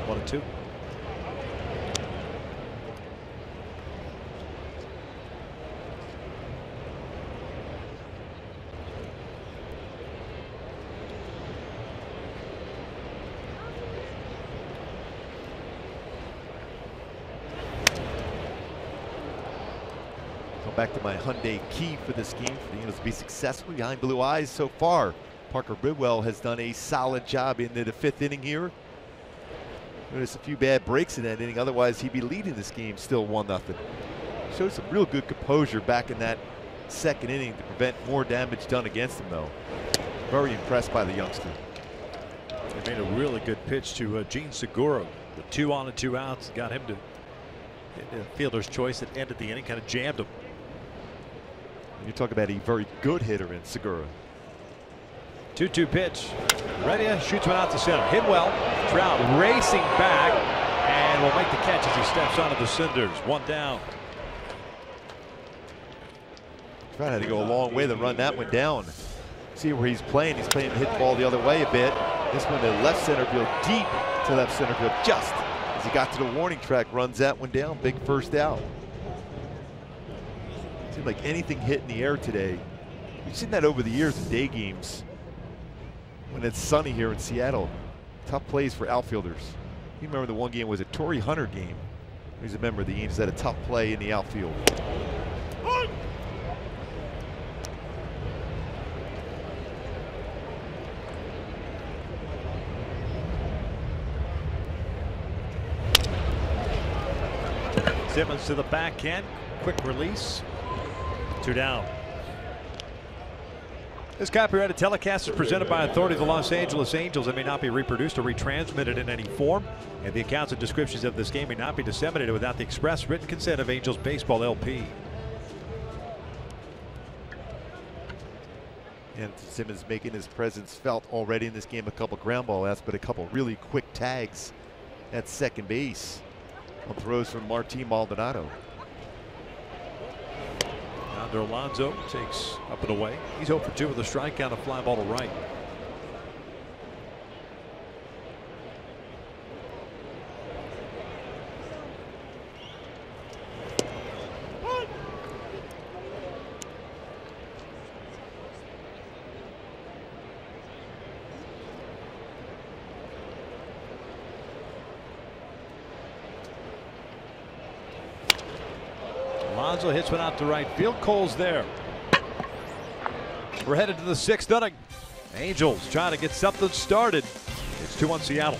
A: One and two.
B: Back to my Hyundai key for this game for the Angels to be successful behind blue eyes so far. Parker Bridwell has done a solid job into the 5th inning here. There's a few bad breaks in that inning, otherwise he'd be leading this game still 1-0. Showed some real good composure back in that 2nd inning to prevent more damage done against him though. Very impressed by the youngster.
A: They made a really good pitch to Gene Segura. The 2 on and 2 outs got him to fielder's choice that ended the inning, kind of jammed him.
B: You talk about a very good hitter in Segura.
A: 2-2 pitch. Heredia shoots one out to center. Hit well. Trout racing back and will make the catch as he steps onto the cinders. 1 down.
B: Trout had to go a long way to run that one down. See where he's playing. He's playing to hit the ball the other way a bit. This one to left center field, deep to left center field, just as he got to the warning track, runs that one down. Big first out. Seemed like anything hit in the air today. We've seen that over the years in day games when it's sunny here in Seattle. Tough plays for outfielders. You remember the one game was a Torrey Hunter game. He's a member of the Angels had a tough play in the outfield.
A: Simmons to the backhand. Quick release. 2 down. This copyrighted telecast is presented by authority of the Los Angeles Angels and may not be reproduced or retransmitted in any form. And the accounts and descriptions of this game may not be disseminated without the express written consent of Angels Baseball LP.
B: And Simmons making his presence felt already in this game. A couple ground ball outs, but a couple really quick tags at second base on throws from Martin Maldonado.
A: Yonder Alonso takes up and away. He's 0 for 2 with a strikeout, a fly ball to right. Alonso hits one out to right field. Cole's there. We're headed to the 6th inning. Angels trying to get something started. It's 2-1 Seattle.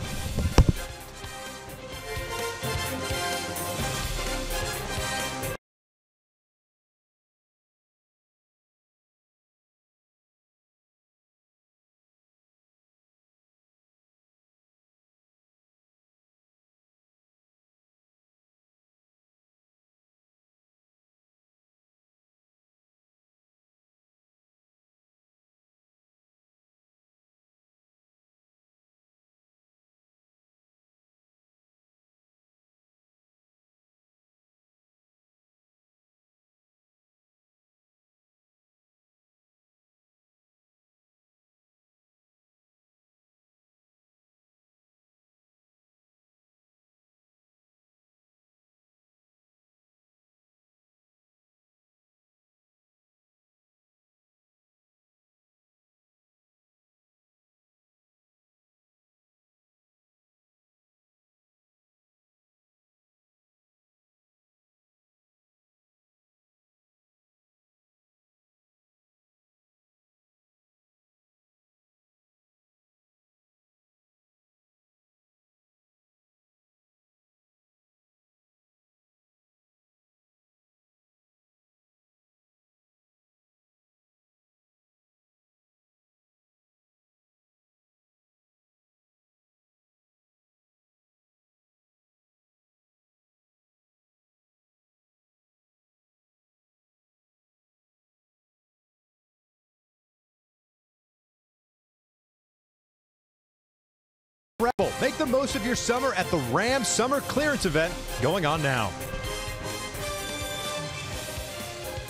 D: Rebel. Make the most of your summer at the Ram Summer Clearance event going on now.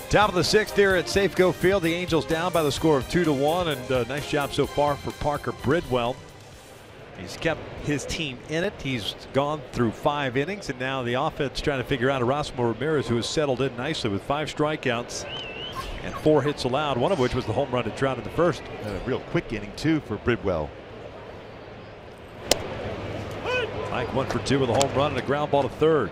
A: Top of the 6th here at Safeco Field. The Angels down by the score of 2-1, and nice job so far for Parker Bridwell. He's kept his team in it. He's gone through 5 innings, and now the offense trying to figure out Erasmo Ramirez, who has settled in nicely with 5 strikeouts and 4 hits allowed, one of which was the home run to Trout in the first.
B: And a real quick inning too for Bridwell.
A: Mike 1 for 2 with a home run and a ground ball to third.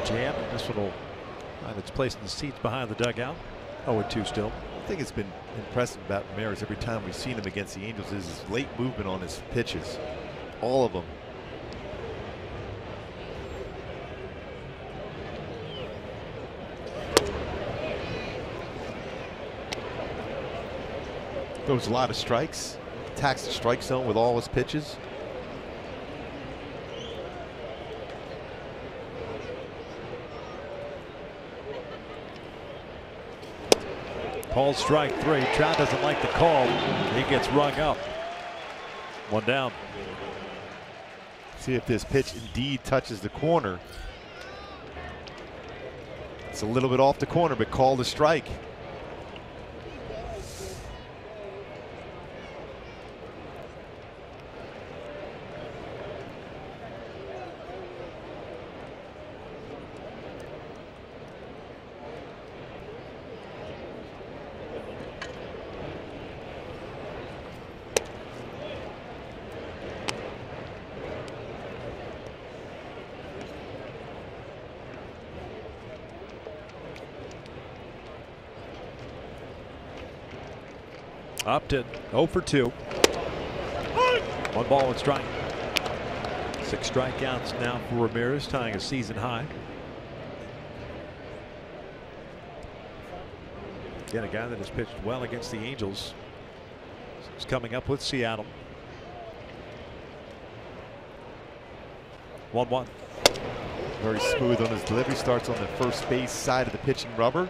A: Jam, and this one will find its place in the seats behind the dugout. 0-2 still.
B: I think it's been impressive about Ramirez every time we've seen him against the Angels is his late movement on his pitches. All of them. Throws a lot of strikes. Attacks the strike zone with all his pitches.
A: Paul strike 3. Trout doesn't like the call. He gets rung up. 1 down.
B: See if this pitch indeed touches the corner. It's a little bit off the corner, but called a strike.
A: Upton 0 for 2. 1 ball, 1 strike. 6 strikeouts now for Ramirez, tying a season high. Again, a guy that has pitched well against the Angels. He's coming up with Seattle. 1-1.
B: Very smooth on his delivery. Starts on the first base side of the pitching rubber.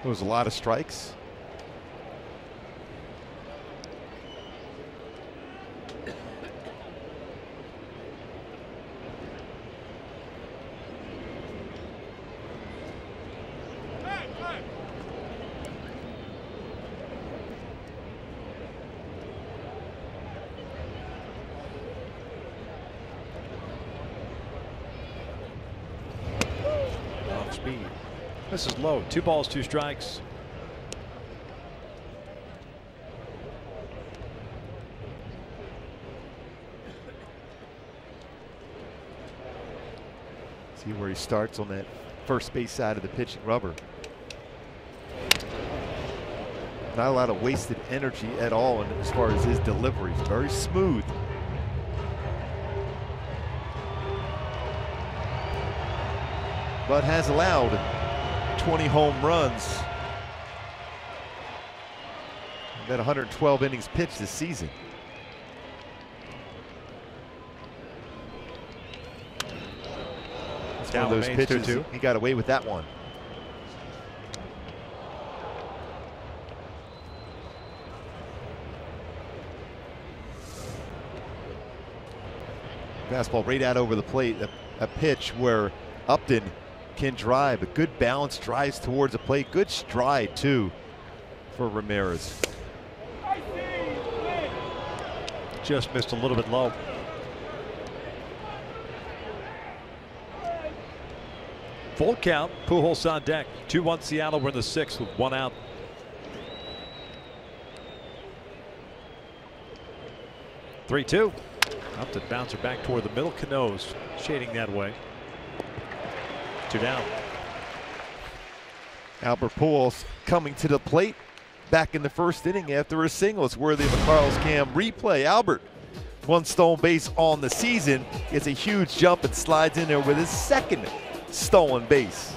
B: There was a lot of strikes.
A: Off speed. This is low. 2 balls, 2 strikes.
B: See where he starts on that first base side of the pitching rubber. Not a lot of wasted energy at all as far as his delivery. Very smooth. But has allowed 20 home runs. Got 112 innings pitched this season. It's one of those pitches. He got away with that one. Fastball right out over the plate. A pitch where Upton can drive. A good balance, drives towards the plate. Good stride too for Ramirez.
A: Just missed a little bit low. Full count. Pujols on deck. 2-1 Seattle. We're in the 6th with 1 out. 3-2. Upton bouncer back toward the middle. Cano's shading that way. 2 down.
B: Albert Pujols coming to the plate back in the first inning after a single. It's worthy of a Carlos Cam replay. Albert, 1 stolen base on the season, gets a huge jump and slides in there with his 2nd stolen base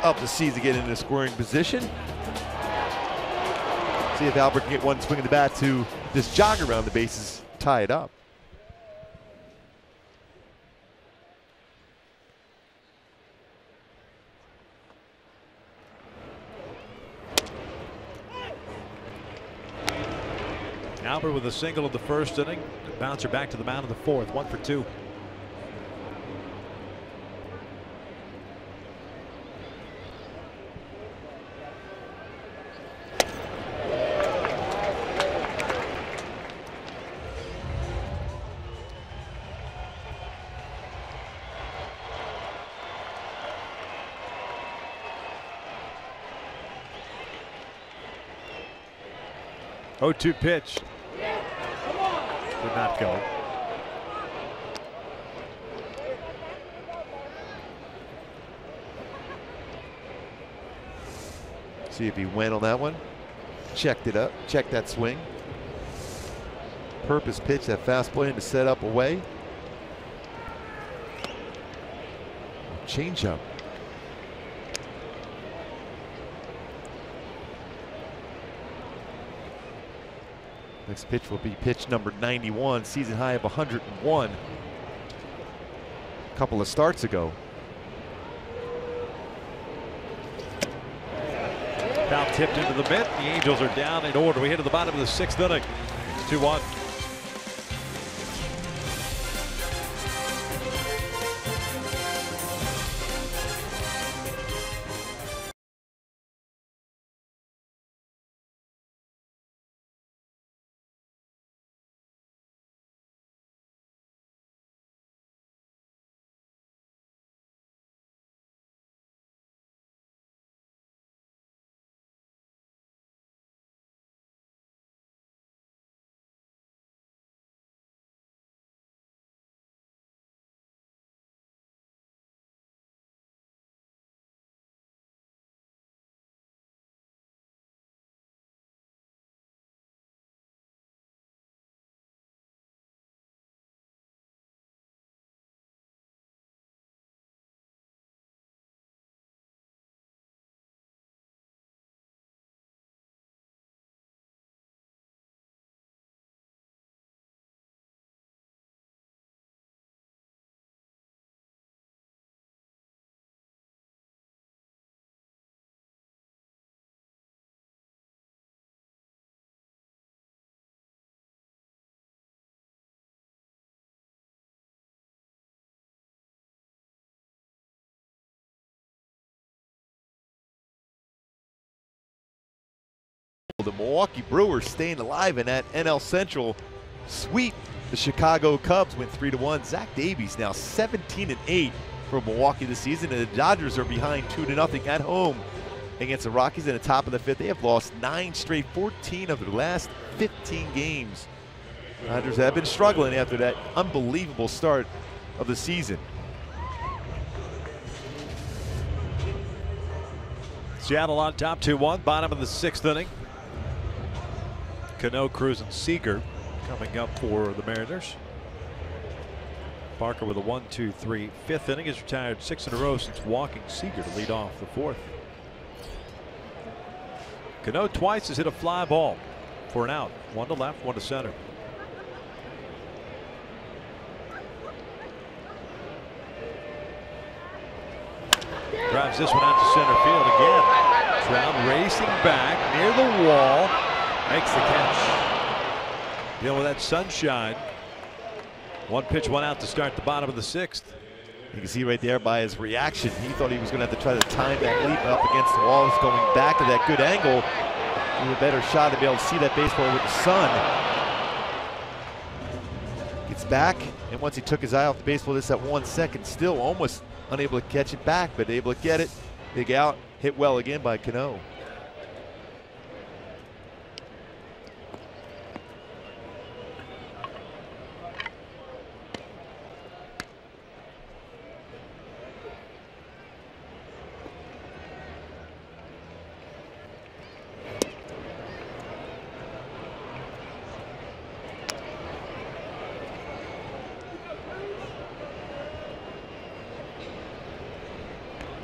B: of the season, getting into scoring position. See if Albert can get 1 swing of the bat to just jog around the bases, tie it up.
A: Albert with a single of the first inning. Bouncer back to the mound in the 4th. 1 for 2. Oh, 2 pitch. Did not go.
B: See if he went on that one. Checked it up. Checked that swing. Purpose pitch, that fastball in to set up away. Changeup. Next pitch will be pitch number 91, season high of 101 a couple of starts ago.
A: Foul tipped into the mitt. The Angels are down in order. We hit to the bottom of the 6th inning. It's 2-1.
B: The Milwaukee Brewers staying alive in that NL Central sweep. The Chicago Cubs went 3-1. Zach Davies now 17-8 for Milwaukee this season, and the Dodgers are behind 2-0 at home against the Rockies in the top of the 5th. They have lost 9 straight, 14 of their last 15 games. Dodgers have been struggling after that unbelievable start of the season.
A: Seattle on top 2-1. Bottom of the 6th inning. Cano, Cruz, and Seager coming up for the Mariners. Parker with a 1-2-3. 5th inning. Has retired 6 in a row since walking Seager to lead off the 4th. Cano twice has hit a fly ball for an out. 1 to left, 1 to center. Drives this one out to center field again. Trout racing back near the wall. Makes the catch. Dealing with that sunshine. 1 pitch, 1 out to start the bottom of the 6th.
B: You can see right there by his reaction, he thought he was going to have to try to time that leap up against the wall. He's going back to that good angle. With a better shot to be able to see that baseball with the sun. Gets back, and once he took his eye off the baseball just that 1 second, still almost unable to catch it back, but able to get it. Big out, hit well again by Cano.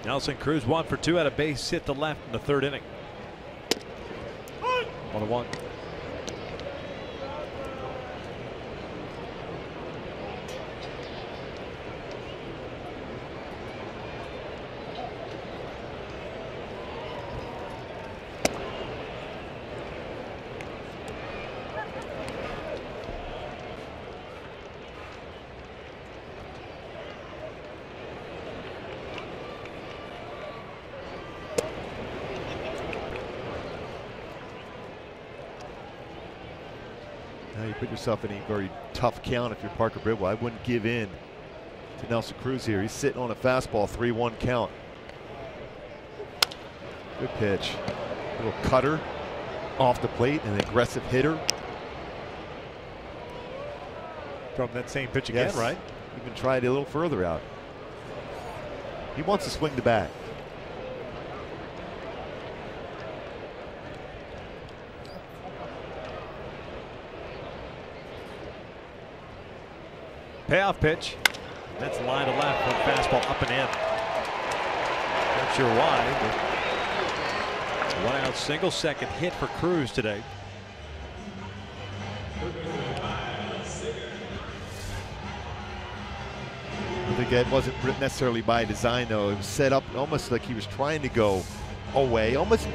A: Nelson Cruz 1 for 2 at a base hit to left in the third inning. 1-1.
B: Now you put yourself in a very tough count if you're Parker Bridwell. I wouldn't give in to Nelson Cruz here. He's sitting on a fastball, 3-1 count. Good pitch. Little cutter off the plate, an aggressive hitter.
A: From that same pitch again, right?
B: Even tried a little further out. He wants to swing the bat.
A: Payoff pitch. That's line to left. One fastball up and in. Not sure why, but 1 out single, second hit for Cruz today.
B: I think that wasn't necessarily by design, though. It was set up almost like he was trying to go away. It almost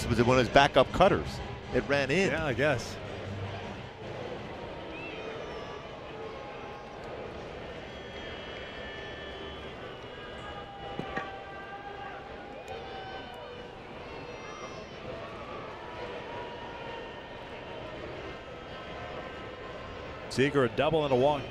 B: was one of his backup cutters. It ran in.
A: Yeah, I guess. Seager a double and a walk.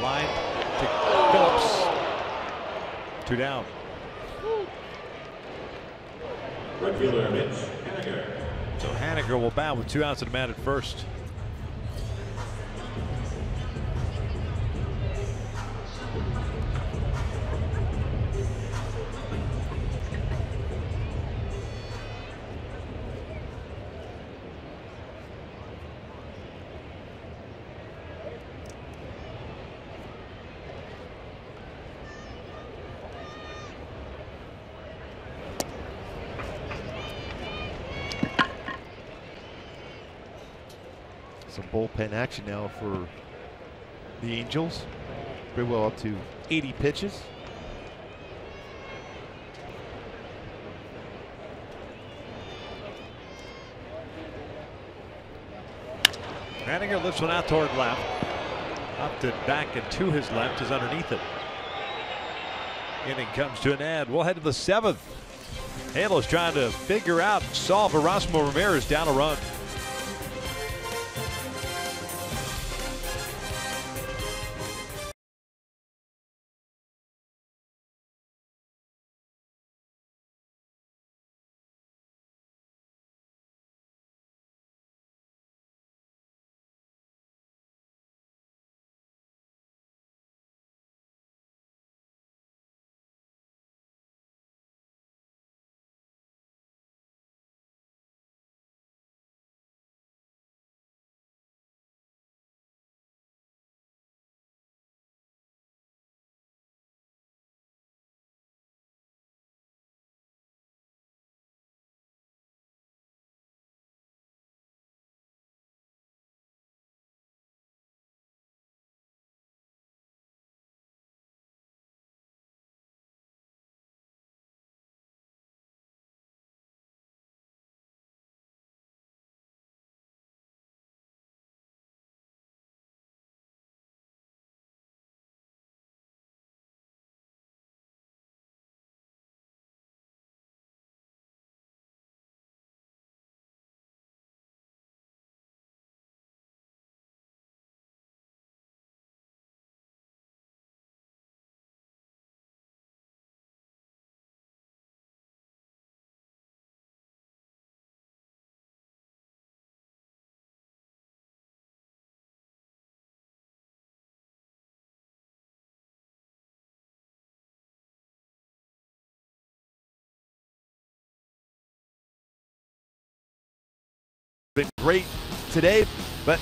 A: Line to Phillips. 2 down.
C: Regular Mitch Haniger.
A: So Haniger will bat with 2 outs and a man at first.
B: Some bullpen action now for the Angels. Bridwell up to 80 pitches.
A: Haniger lifts one out toward left. Up and back and to his left is underneath it. Inning comes to an end. We'll head to the 7th. Halo's trying to figure out, solve Erasmo Ramirez down a run.
B: been great today, but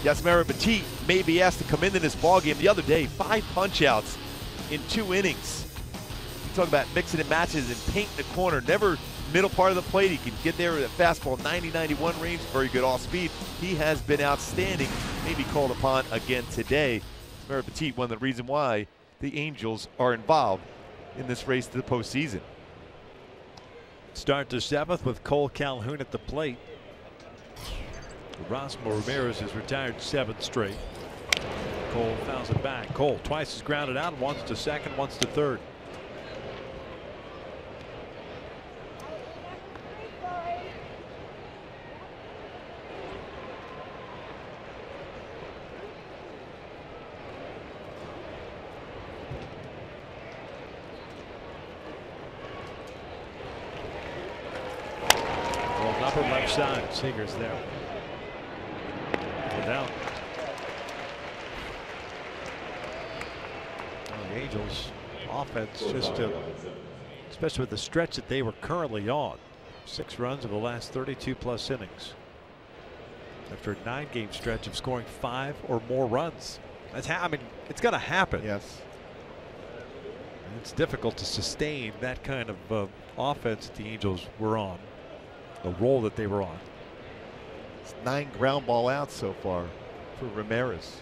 B: Yasmera Petit may be asked to come into this ballgame. The other day, 5 punch-outs in 2 innings. You talk about mixing and matches and painting the corner. Never middle part of the plate. He can get there with a fastball, 90-91 range, very good off speed. He has been outstanding, maybe called upon again today. Yasmera Petit, one of the reasons why the Angels are involved in this race to the postseason.
A: Start the 7th with Cole Calhoun at the plate. Erasmo Ramirez has retired 7 straight. Cole fouls it back. Cole twice has grounded out, once to second, once to third. Upper left side. Seager's there. Down. Well, the Angels offense just especially with the stretch that they were currently on. 6 runs of the last 32 plus innings. After a 9-game stretch of scoring 5 or more runs. That's I mean, it's going to happen.
B: Yes.
A: And it's difficult to sustain that kind of offense that the Angels were on. The role that they were on.
B: It's 9 ground ball outs so far for Ramirez.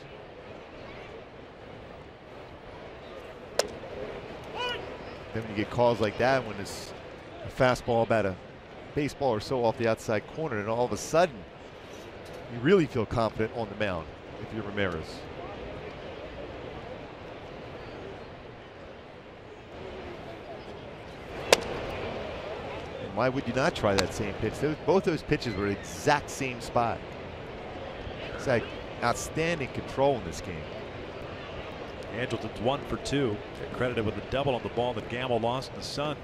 B: Then when you get calls like that, when it's a fastball about a baseball or so off the outside corner, and all of a sudden you really feel confident on the mound if you're Ramirez. Why would you not try that same pitch? Both those pitches were the exact same spot. It's like outstanding control in this game.
A: Angelton's 1 for 2. They're credited with a double on the ball that Gamble lost in the sun.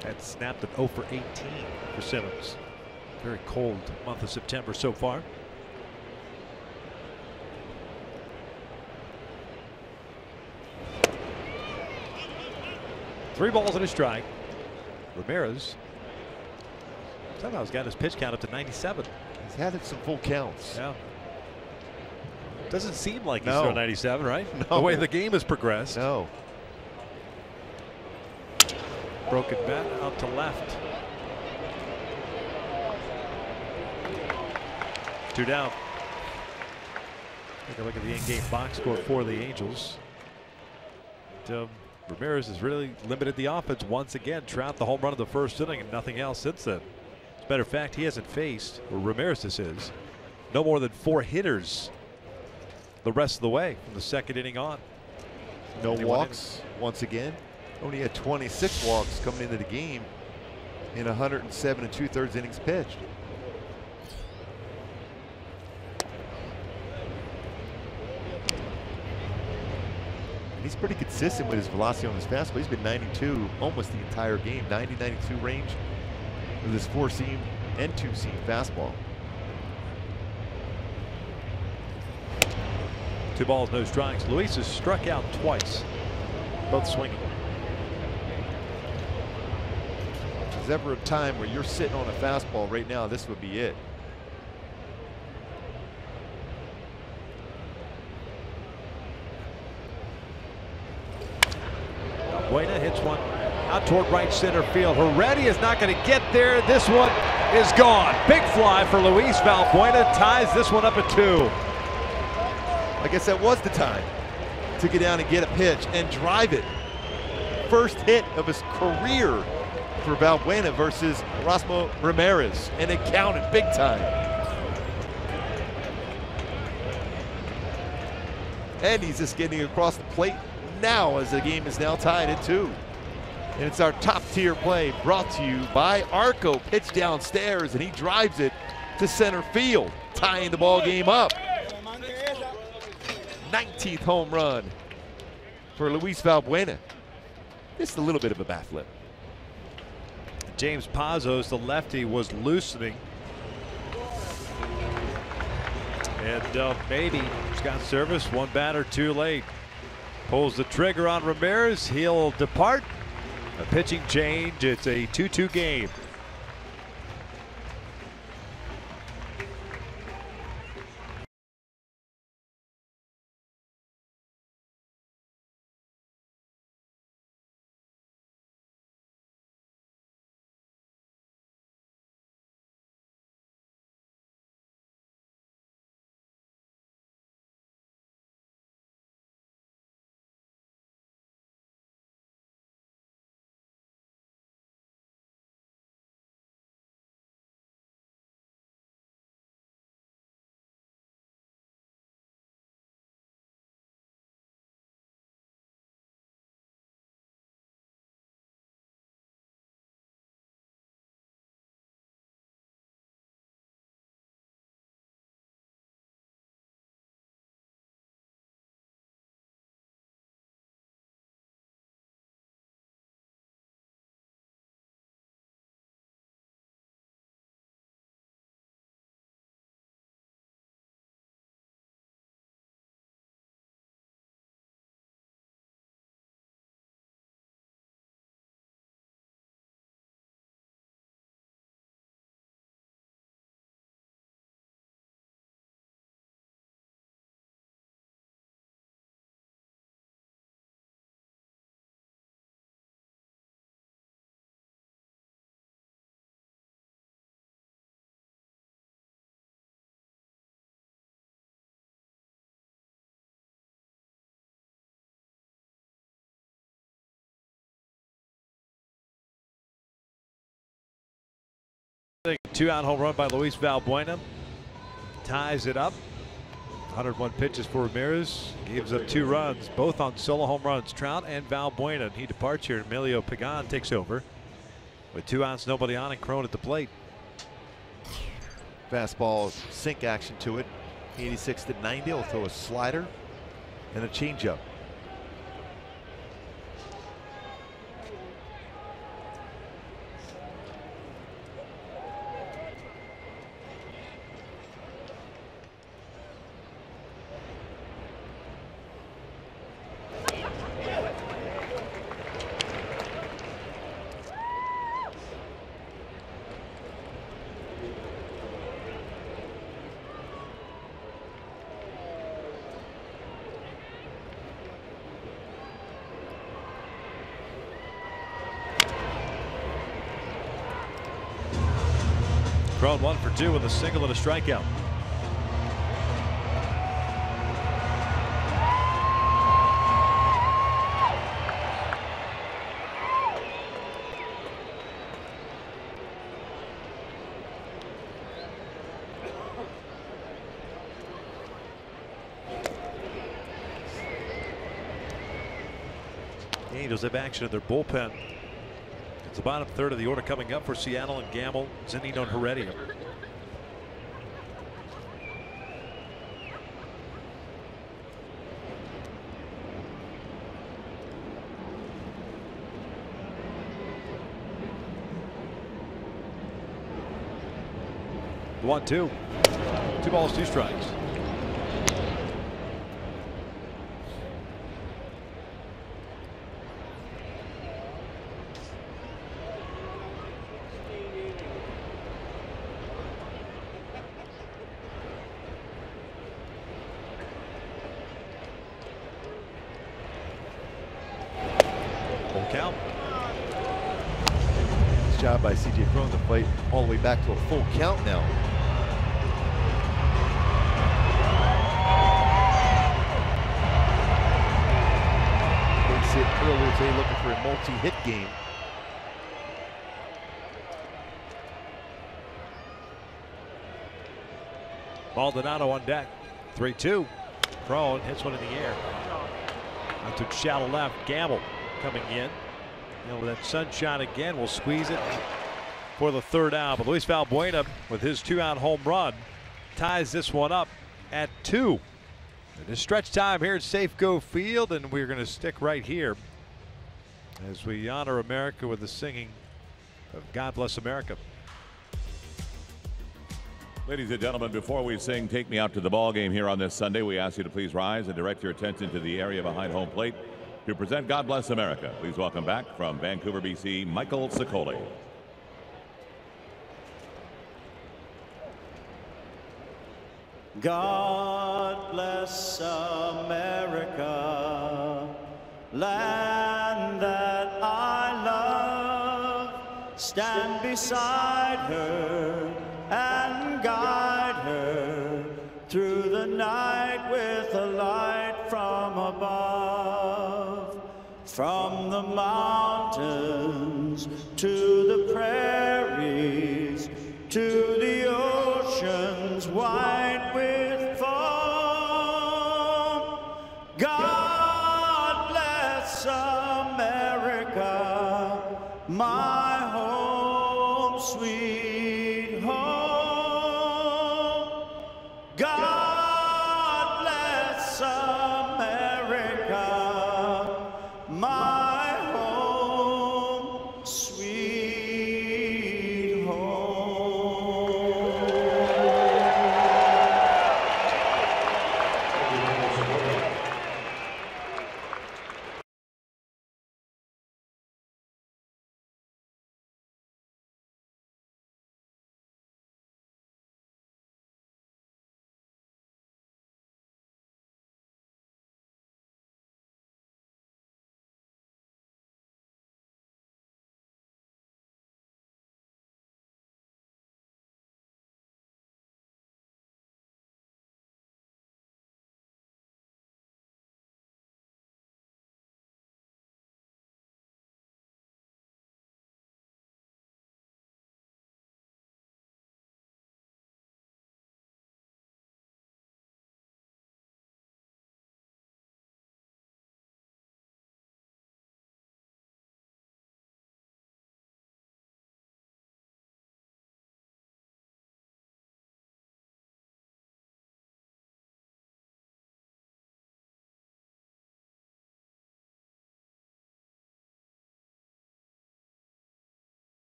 A: That snapped an 0 for 18 for Simmons. Very cold month of September so far. Three balls and a strike. Ramirez somehow has got his pitch count up to 97.
B: He's had some full counts.
A: Yeah. Doesn't seem like he's thrown 97, right?
B: No.
A: The way the game has progressed.
B: No.
A: Broken bat out to left. 2 down. Take a look at the in-game box score for the Angels. Ramirez has really limited the offense once again. Trout the home run of the first inning and nothing else since then. As a matter of fact, he hasn't faced, or Ramirez this is, no more than 4 hitters the rest of the way from the 2nd inning on.
B: No walks once again. Only had 26 walks coming into the game in 107 2/3 innings pitched. He's pretty consistent with his velocity on his fastball. He's been 92 almost the entire game, 90-92 range with his 4-seam and 2-seam fastball.
A: 2 balls, no strikes. Luis has struck out twice, both swinging.
B: If there's ever a time where you're sitting on a fastball right now, this would be it.
A: Buena hits one out toward right center field. Heredia is not going to get there. This one is gone. Big fly for Luis Valbuena, ties this one up at 2.
B: I guess that was the time to get down and get a pitch and drive it. First hit of his career for Valbuena versus Erasmo Ramirez, and it counted big time. And he's just getting across the plate now as the game is now tied at 2. And it's our top tier play brought to you by Arco. Pitch downstairs and he drives it to center field, tying the ball game up. 19th home run for Luis Valbuena. Just a little bit of a bat flip.
A: James Pazos, the lefty, was loosening. And maybe Scott Service, 1 batter too late. Pulls the trigger on Ramirez. He'll depart. A pitching change. It's a 2-2 game. Two-out home run by Luis Valbuena ties it up. 101 pitches for Ramirez. Gives up 2 runs, both on solo home runs. Trout and Valbuena. And he departs here. Emilio Pagan takes over with 2 outs, nobody on, and Cron at the plate.
B: Fastball sink action to it. 86 to 90. He'll throw a slider and a changeup.
A: Cron 1 for 2 with a single and a strikeout. The Angels have action in their bullpen. It's the bottom third of the order coming up for Seattle and Gamble, Zunino, and Heredia. The 1-2. 2 balls, 2 strikes. Count.
B: Nice job by C.J. Cron to play all the way back to a full count now. They sit earlier today looking for a multi-hit game.
A: Maldonado on deck. 3-2. Cron hits one in the air. Out to shallow left. Gamble coming in. With that sunshine again, will squeeze it for the 3rd out. But Luis Valbuena, with his 2-out home run, ties this one up at 2. It is stretch time here at Safeco Field, and we're going to stick right here as we honor America with the singing of God Bless America.
C: Ladies and gentlemen, before we sing Take Me Out to the Ball Game here on this Sunday, we ask you to please rise and direct your attention to the area behind home plate to present God Bless America. Please welcome back from Vancouver, BC, Michael Sicoli.
E: God bless America, land that I love. Stand beside her and guide her through the night with a light from above. From the mountains to the prairies to the oceans white with foam. God bless America, my home, sweet home. God bless America, my home, sweet home.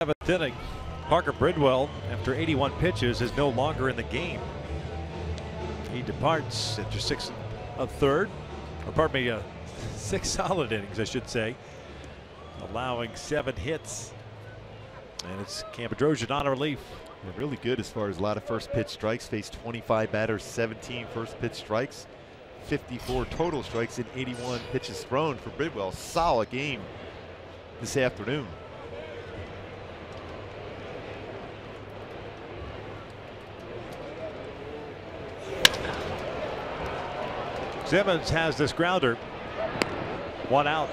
A: Seventh inning. Parker Bridwell, after 81 pitches, is no longer in the game. He departs after 6 1/3, or pardon me, 6 solid innings, I should say, allowing 7 hits. And it's Campodrosian on relief.
B: Yeah, really good as far as a lot of first pitch strikes. Faced 25 batters, 17 first pitch strikes, 54 total strikes, and 81 pitches thrown for Bridwell. Solid game this afternoon.
A: Simmons has this grounder. 1 out.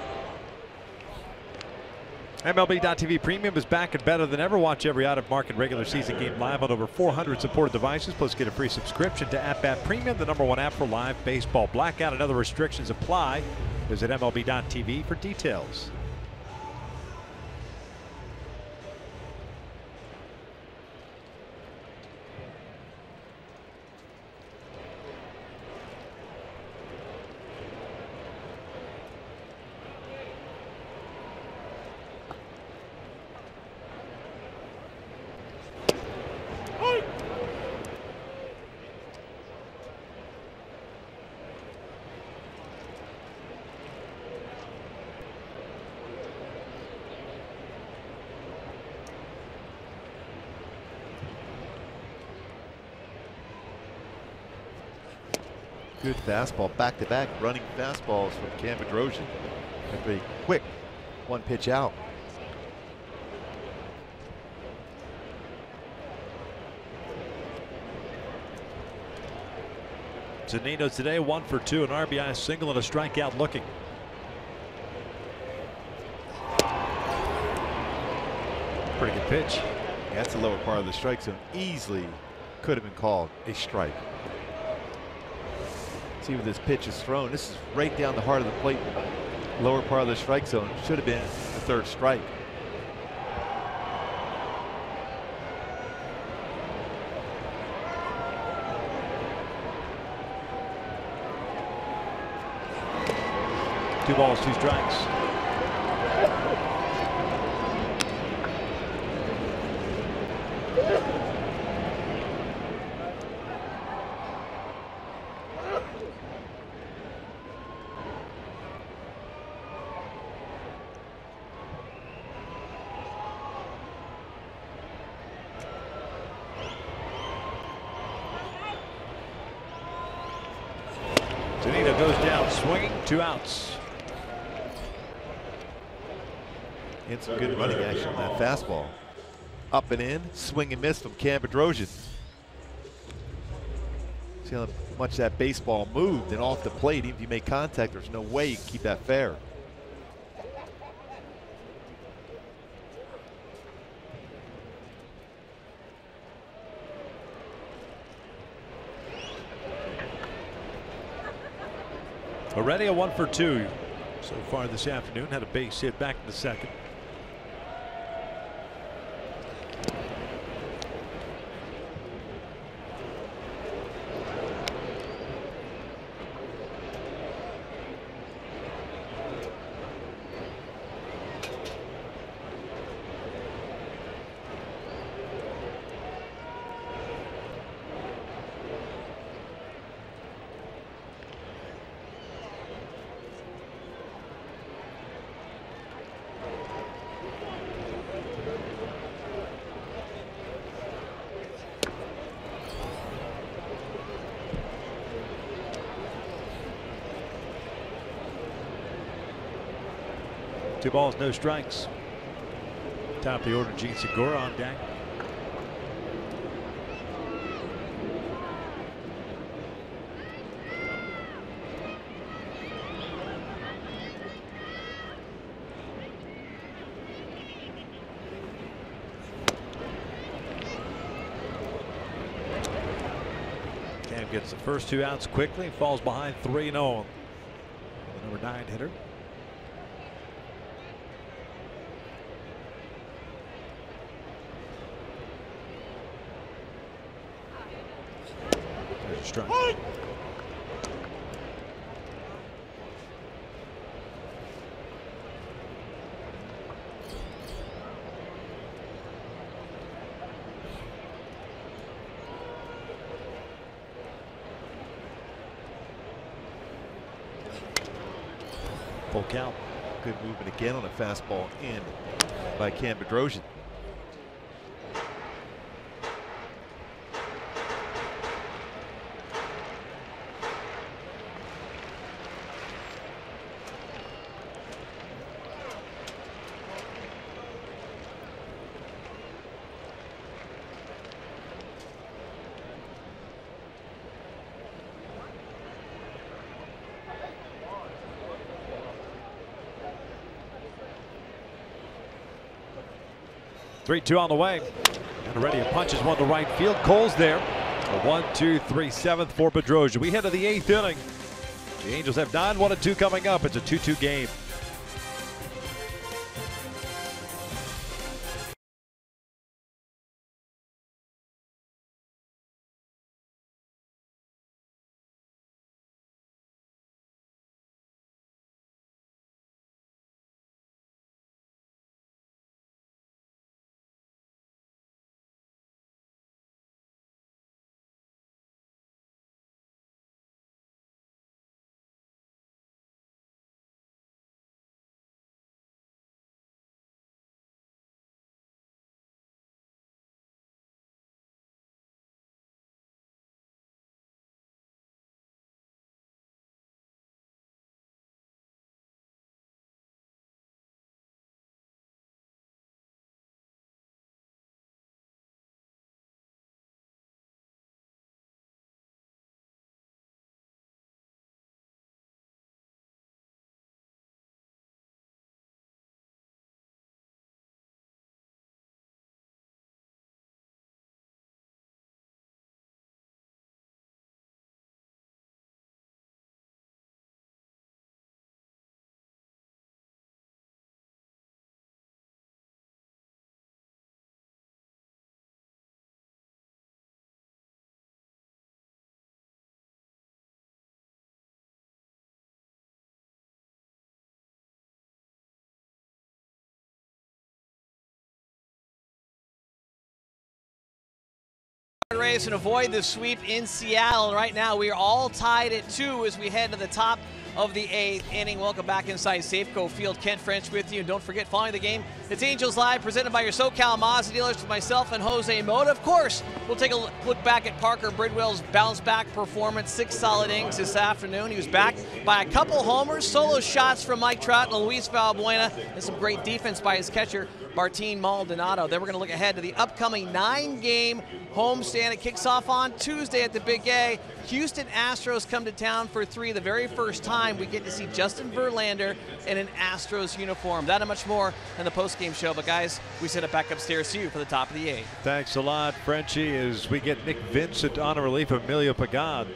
A: MLB.TV Premium is back and better than ever. Watch every out-of-market regular season game live on over 400 supported devices. Plus, get a free subscription to AppBat Premium, the #1 app for live baseball. Blackout and other restrictions apply. Visit MLB.TV for details.
B: Good fastball, back-to-back running fastballs from Campodrosian. A very quick 1 pitch out.
A: Zunino today 1 for 2, an RBI single and a strikeout looking. Pretty good pitch.
B: Yeah, that's the lower part of the strike zone. Easily could have been called a strike. See where this pitch is thrown. This is right down the heart of the plate. Lower part of the strike zone. Should have been the third strike.
A: Two balls, two strikes. Zunino goes down swinging, 2 outs.
B: And some good running action on that fastball. Up and in, swing and miss from Cam Bedrosian. See how much that baseball moved and off the plate. Even if you make contact, there's no way you can keep that fair.
A: Already a 1 for 2 so far this afternoon. Had a base hit back in the second. Two balls, no strikes. Top of the order, Gene Segura on deck. Cam gets the first 2 outs quickly, falls behind 3-0. The number 9 hitter. Strike.
B: Full count. Good movement again on a fastball in by Cam Bedrosian.
A: Three-two on the way. And already a punches one to right field. Cole's there. A 1-2-3 7th for Bedrosian. We head to the 8th inning. The Angels have 9-1-2 coming up. It's a 2-2 game.
F: Rays and avoid the sweep in Seattle. And right now we are all tied at 2 as we head to the top of the 8th inning. Welcome back inside Safeco Field. Kent French with you. And don't forget, following the game, it's Angels Live, presented by your SoCal Mazda dealers with myself and Jose Mota. Of course, we'll take a look back at Parker Bridwell's bounce-back performance. 6 solid innings this afternoon. He was backed by a couple homers, solo shots from Mike Trout and Luis Valbuena, and some great defense by his catcher, Martin Maldonado. Then we're going to look ahead to the upcoming 9-game homestand. It kicks off on Tuesday at the Big A. Houston Astros come to town for 3. The very first time we get to see Justin Verlander in an Astros uniform. That and much more in the postgame show. But guys, we send it back upstairs to you for the top of the 8th.
A: Thanks a lot, Frenchie, as we get Nick Vincent on a relief of Emilio Pagan.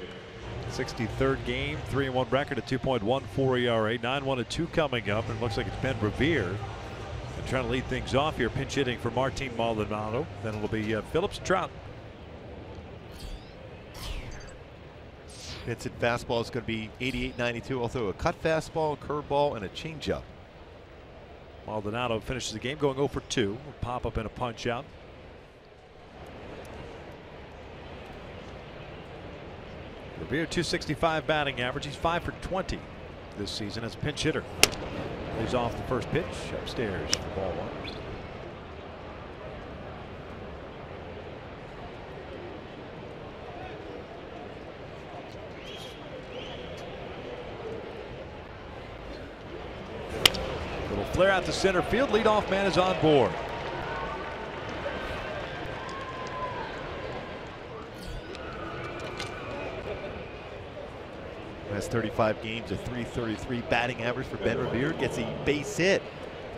A: 63rd game, 3-1 record, a 2.14 ERA, 9-1-2 coming up, and it looks like it's Ben Revere trying to lead things off here, pinch hitting for Martin Maldonado. Then it'll be Phillips, Trout.
B: Vincent fastball is going to be 88-92. Also a cut fastball, a curveball, and a changeup.
A: Maldonado finishes the game going 0 for 2. Will pop up in a punch out. Revere, 265 batting average. He's 5 for 20 this season as a pinch hitter. He's off the first pitch, upstairs for ball 1. Little flare out to center field. Leadoff man is on board.
B: Has 35 games, a .333 batting average for Ben Revere. Gets a base hit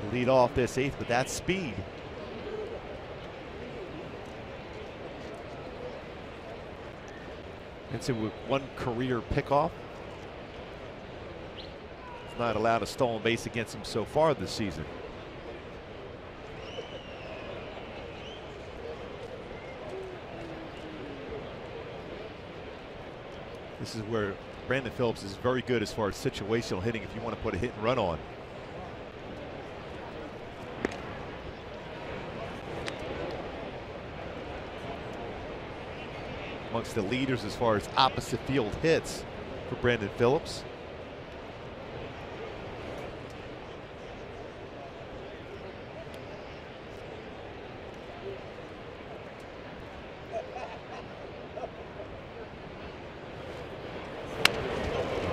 B: to lead off this 8th with that speed. Vincent with 1 career pickoff. He's not allowed a stolen base against him so far this season. This is where Brandon Phillips is very good as far as situational hitting if you want to put a hit and run on. Amongst the leaders as far as opposite field hits for Brandon Phillips.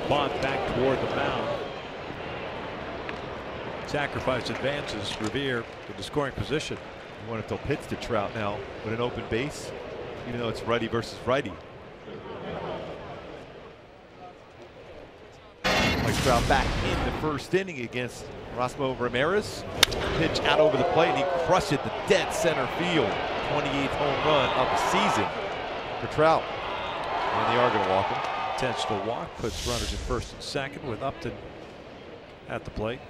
A: Bond back toward the mound. Sacrifice advances Revere to the scoring position.
B: You want to throw pitch to Trout now with an open base, even though it's righty versus righty. Mike Trout back in the first inning against Rosmo Ramirez. Pitch out over the plate, and he crushed it to dead center field. 28th home run of the season for Trout. And they are going to walk him.
A: Intentional walk puts runners at first and second with Upton at the plate.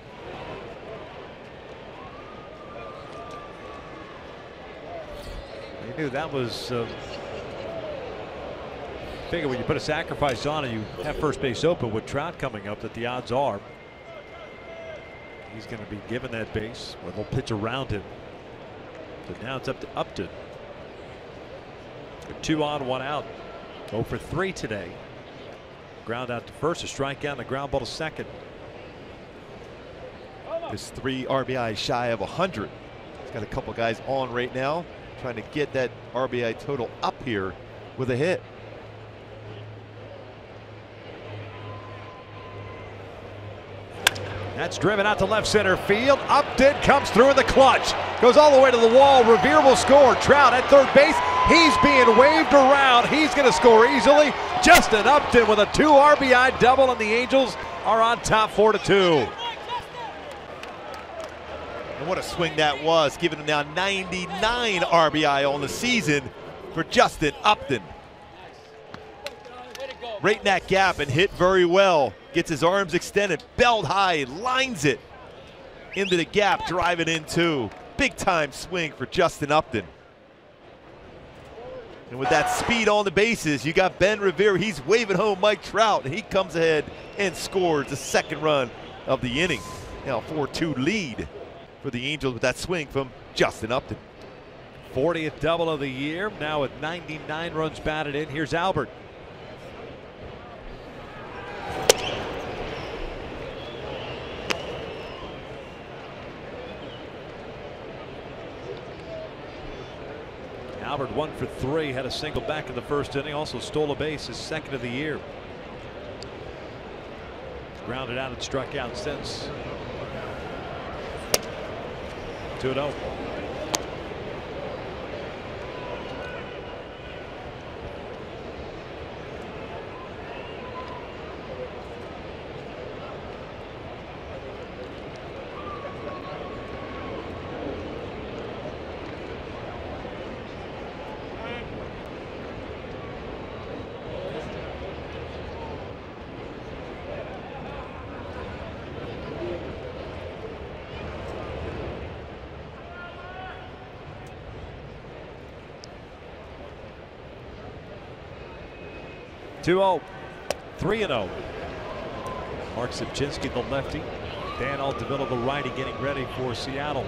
A: You knew that was figure when you put a sacrifice on and you have first base open with Trout coming up that the odds are he's going to be given that base or they'll pitch around him. So now it's up to Upton. 2 on, 1 out. 0 for 3 today. Ground out to first, a strikeout, and a ground ball to second.
B: Is 3 RBI shy of 100. He's got a couple guys on right now, trying to get that RBI total up here with a hit.
A: That's driven out to left center field. Upton comes through in the clutch. Goes all the way to the wall. Revere will score. Trout at third base. He's being waved around. He's going to score easily. Justin Upton with a 2 RBI double, and the Angels are on top 4-2.
B: And what a swing that was, giving him now 99 RBI on the season for Justin Upton. Right in that gap and hit very well. Gets his arms extended, belt high, lines it into the gap, driving in 2. Big time swing for Justin Upton. And with that speed on the bases, you got Ben Revere. He's waving home Mike Trout, and he comes ahead and scores the second run of the inning. Now 4-2 lead for the Angels with that swing from Justin Upton.
A: 40th double of the year. Now with 99 runs batted in. Here's Albert. Albert 1 for 3, had a single back in the first inning, also stole a base, his second of the year. Grounded out and struck out since. 2-0. Two-0, 3-0. Mark Sipchinski, the lefty. Dan Altavilla, the righty, getting ready for Seattle.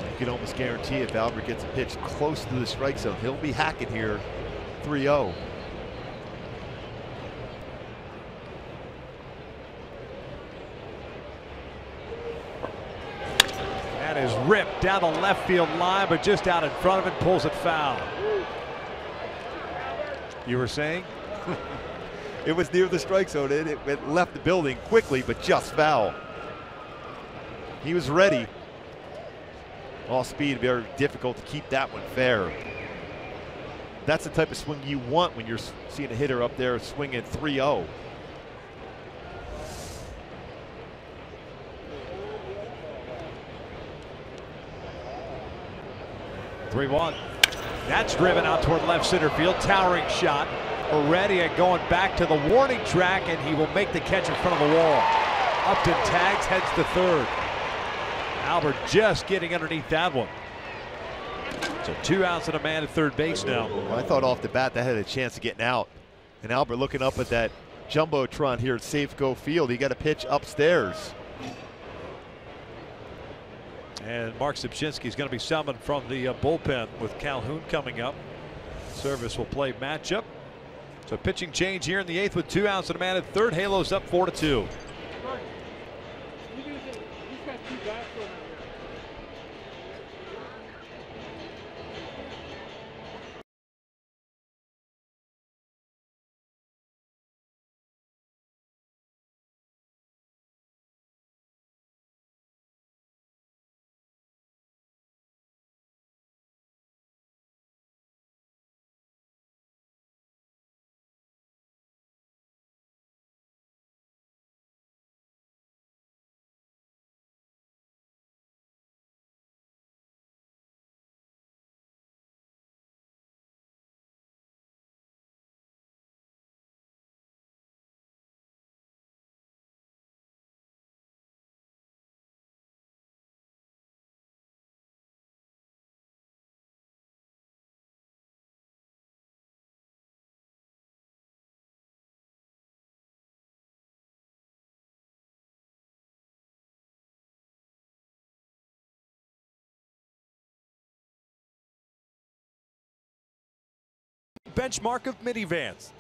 B: You can almost guarantee if Albert gets a pitch close to the strike zone, he'll be hacking here. 3-0.
A: That is ripped down the left field line, but just out in front of it, pulls it foul. You were saying?
B: It was near the strike zone. It left the building quickly, but just foul. He was ready. Off speed, very difficult to keep that one fair. That's the type of swing you want when you're seeing a hitter up there swinging 3-0.
A: That's driven out toward left center field. Towering shot. Heredia going back to the warning track, and he will make the catch in front of the wall. Upton tags, heads to third. Albert just getting underneath that one. So 2 outs and a man at third base now.
B: Well, I thought off the bat that had a chance of getting out. And Albert looking up at that jumbotron here at Safeco Field. He got a pitch upstairs.
A: And Mark Sipchinski is going to be summoned from the bullpen with Calhoun coming up. Service will play matchup. So pitching change here in the 8th with 2 outs and a man at third. Halos up 4-2. Benchmark of minivans.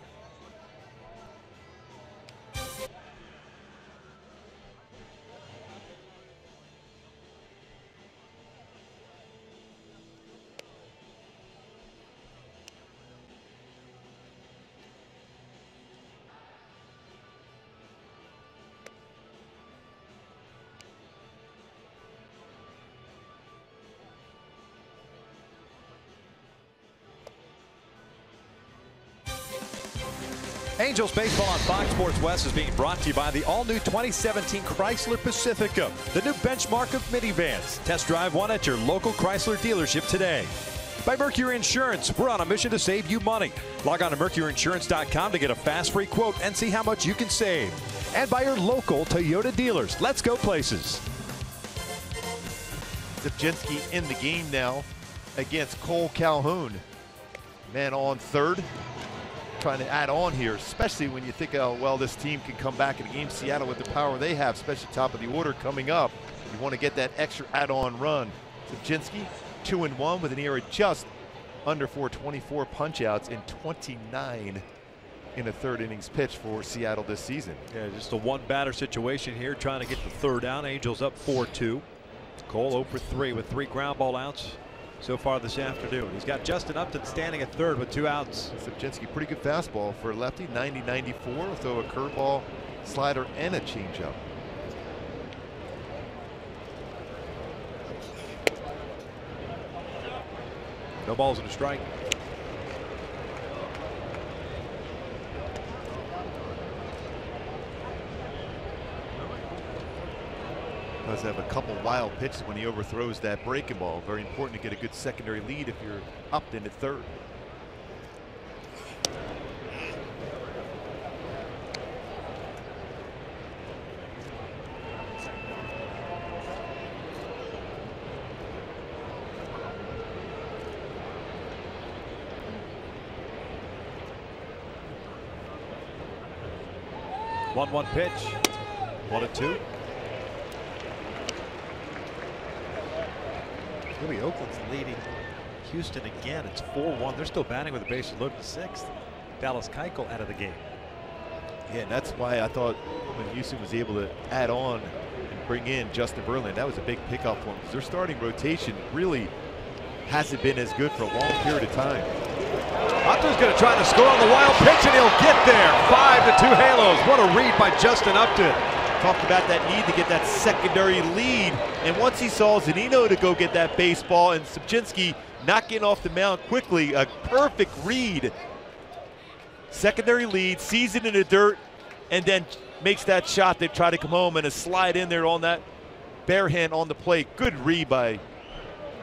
A: Angels baseball on Fox Sports West is being brought to you by the all-new 2017 Chrysler Pacifica, the new benchmark of minivans. Test drive one at your local Chrysler dealership today. By Mercury Insurance, we're on a mission to save you money. Log on to mercuryinsurance.com to get a fast free quote and see how much you can save. And by your local Toyota dealers. Let's go places.
B: Sipchinski in the game now against Cole Calhoun. Man on third. Trying to add on here, especially when you think how well this team can come back in the game. Seattle with the power they have, especially top of the order coming up. You want to get that extra add-on run. Sipchinski 2-1 with an ERA just under 4.24 punch-outs in 29 in the third innings pitch for Seattle this season.
A: Yeah, just a one-batter situation here, trying to get the third down. Angels up 4-2. Cole 0 for 3 with 3 ground ball outs so far this afternoon. He's got Justin Upton standing at third with 2 outs.
B: Subchinski, pretty good fastball for a lefty, 90-94. Throw a curveball, slider, and a changeup.
A: No balls and a strike.
B: Does have a couple wild pitches when he overthrows that breaking ball. Very important to get a good secondary lead if you're up in at third.
A: One pitch. 1-2. Really, Oakland's leading Houston again. It's 4-1. They're still batting with the bases loaded in the 6th. Dallas Keuchel out of the game.
B: Yeah, and that's why I thought when Houston was able to add on and bring in Justin Verlander, that was a big pickup for them, because their starting rotation really hasn't been as good for a long period of time.
A: Upton's going to try to score on the wild pitch, and he'll get there. 5-2 Halos. What a read by Justin Upton.
B: Talked about that need to get that secondary lead, and once he saw Zunino to go get that baseball and Subchinski not getting off the mound quickly, a perfect read. Secondary lead, sees it in the dirt, and then makes that shot to try to come home and a slide in there on that bare hand on the plate. Good read by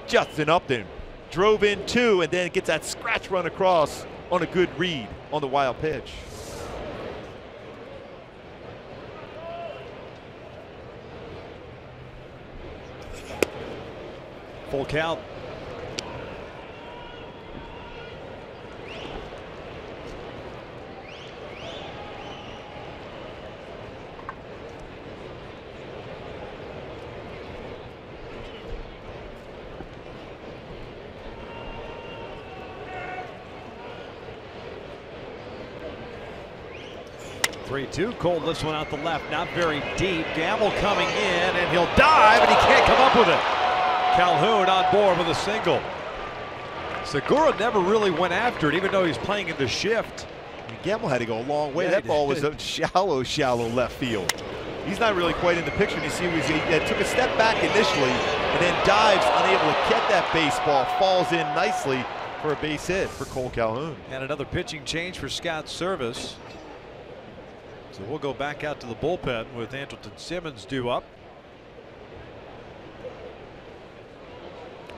B: Justin Upton. Drove in 2 and then gets that scratch run across on a good read on the wild pitch.
A: Full count. Three-two. Cole lifts one out the left, not very deep. Gamble coming in, and he'll dive, and he can't come up with it. Calhoun on board with a single. Segura never really went after it, even though he's playing in the shift.
B: And Gamble had to go a long way.
A: Yeah,
B: That ball was a shallow left field. He's not really quite in the picture. You see, he took a step back initially and then dives, unable to get that baseball, falls in nicely for a base hit for Cole Calhoun.
A: And another pitching change for Scott Service. So we'll go back out to the bullpen with Andrelton Simmons due up.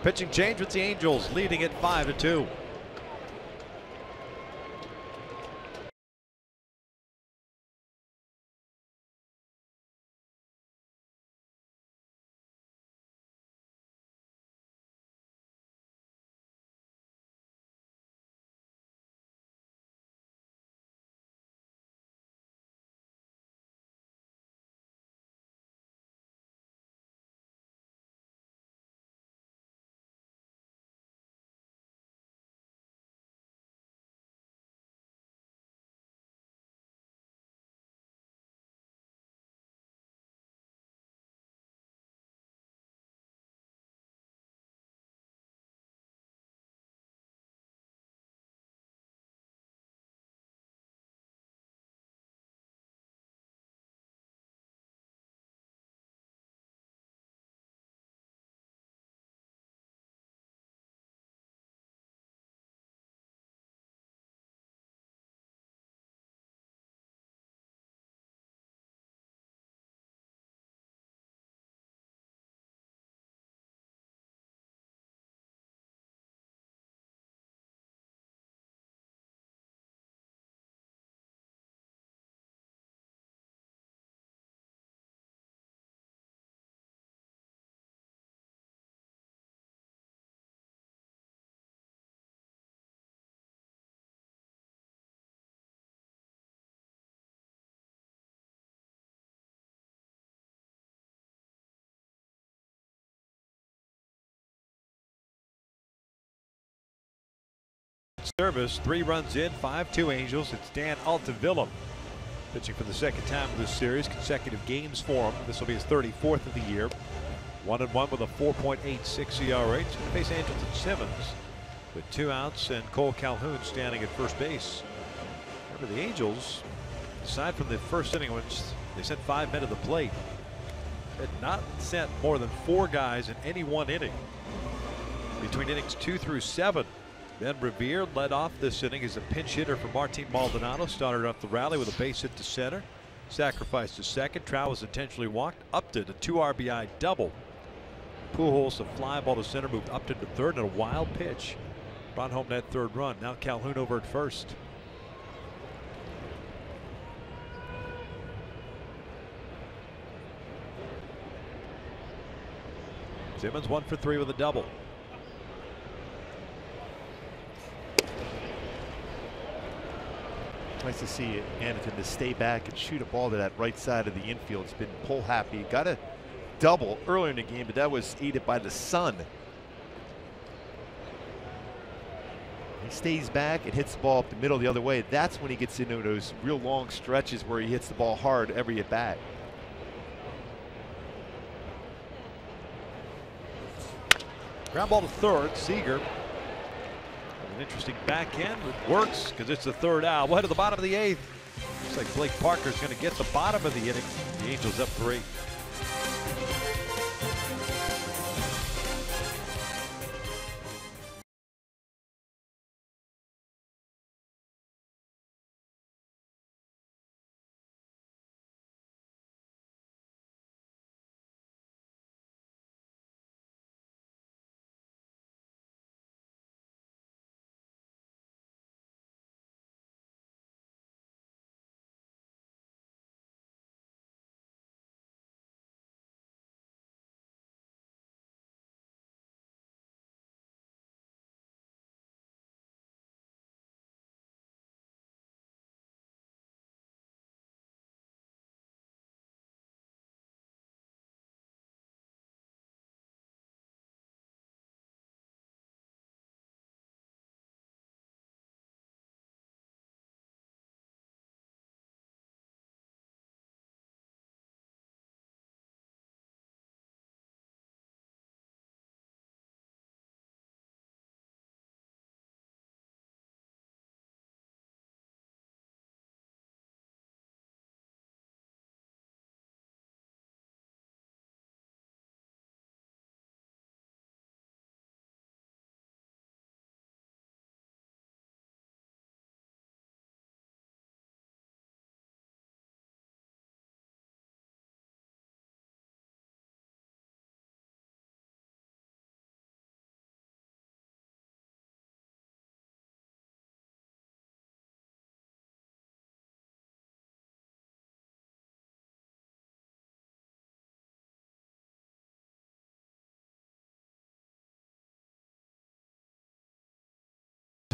A: Pitching change with the Angels leading it 5-2. service. 3 runs in, 5-2 Angels. It's Dan Altavilla pitching for the second time in this series. Consecutive games for him. This will be his 34th of the year. 1-1 with a 4.86 ERA. He's going to face Andrelton Simmons with 2 outs and Cole Calhoun standing at first base. Remember, the Angels, aside from the first inning, which they sent 5 men to the plate, had not sent more than 4 guys in any one inning. Between innings 2 through 7, Ben Revere led off this inning as a pinch hitter for Martin Maldonado. Started off the rally with a base hit to center. Sacrificed to second. Trout was intentionally walked. Upton a 2 RBI double. Pujols a fly ball to center, moved Upton to third, and a wild pitch brought home that 3rd run. Now Calhoun over at first. Simmons 1 for 3 with a double.
B: Nice to see Anderton to stay back and shoot a ball to that right side of the infield. It's been pull happy. Got a double earlier in the game, but that was aided by the sun. He stays back and hits the ball up the middle the other way. That's when he gets into those real long stretches where he hits the ball hard every at bat.
A: Ground ball to third. Seager. An interesting back end. It works because it's the 3rd out. We'll head to the bottom of the 8th. Looks like Blake Parker's going to get the bottom of the inning. The Angels up 3.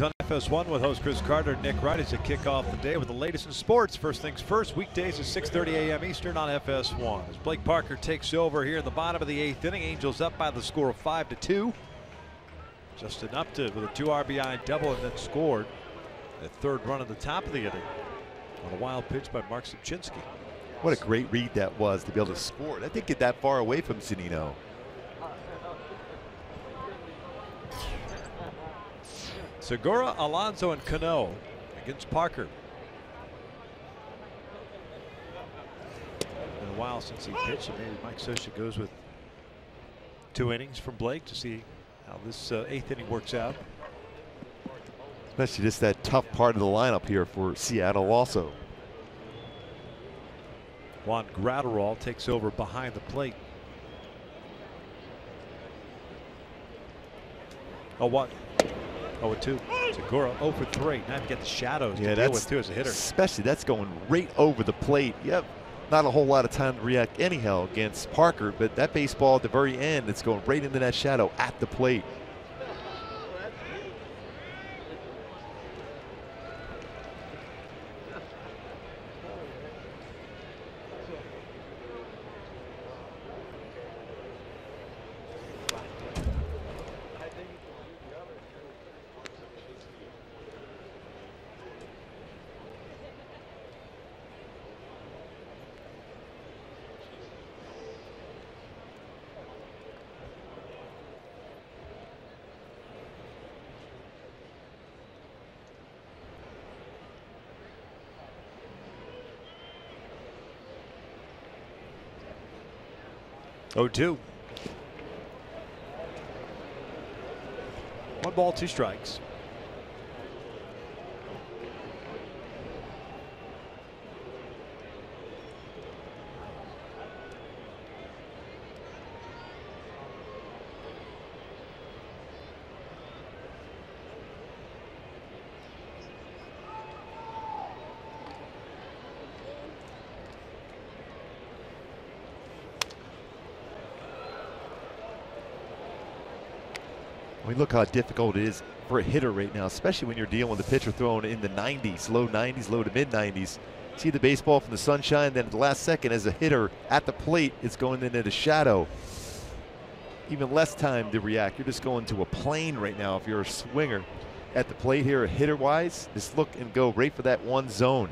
A: On FS1 with host Chris Carter and Nick Wright as they kick off the day with the latest in sports. First things first, weekdays at 6:30 a.m. Eastern on FS1. As Blake Parker takes over here in the bottom of the 8th inning, Angels up by the score of 5-2. Justin Upton with a 2 RBI double and then scored the 3rd run at the top of the inning on a wild pitch by Mark Subchinski.
B: What a great read that was to be able to score. That didn't get that far away from Zunino.
A: Segura, Alonso, and Cano against Parker. Been a while since he pitched, and maybe Mike Scioscia goes with 2 innings from Blake to see how this 8th inning works out.
B: Especially just that tough part of the lineup here for Seattle also.
A: Juan Gratterall takes over behind the plate. Oh, what? 0-2. Segura 0 for 3. Now you get the shadows to deal with too as a hitter.
B: Especially that's going right over the plate. Yep. Not a whole lot of time to react anyhow against Parker, but that baseball at the very end, it's going right into that shadow at the plate.
A: 0-2. 1 ball, 2 strikes.
B: We look how difficult it is for a hitter right now, especially when you're dealing with a pitcher throwing in the 90s, low 90s, low to mid 90s. See the baseball from the sunshine, then at the last second as a hitter at the plate, it's going into the shadow. Even less time to react. You're just going to a plane right now if you're a swinger. At the plate here, hitter-wise, just look and go right for that one zone.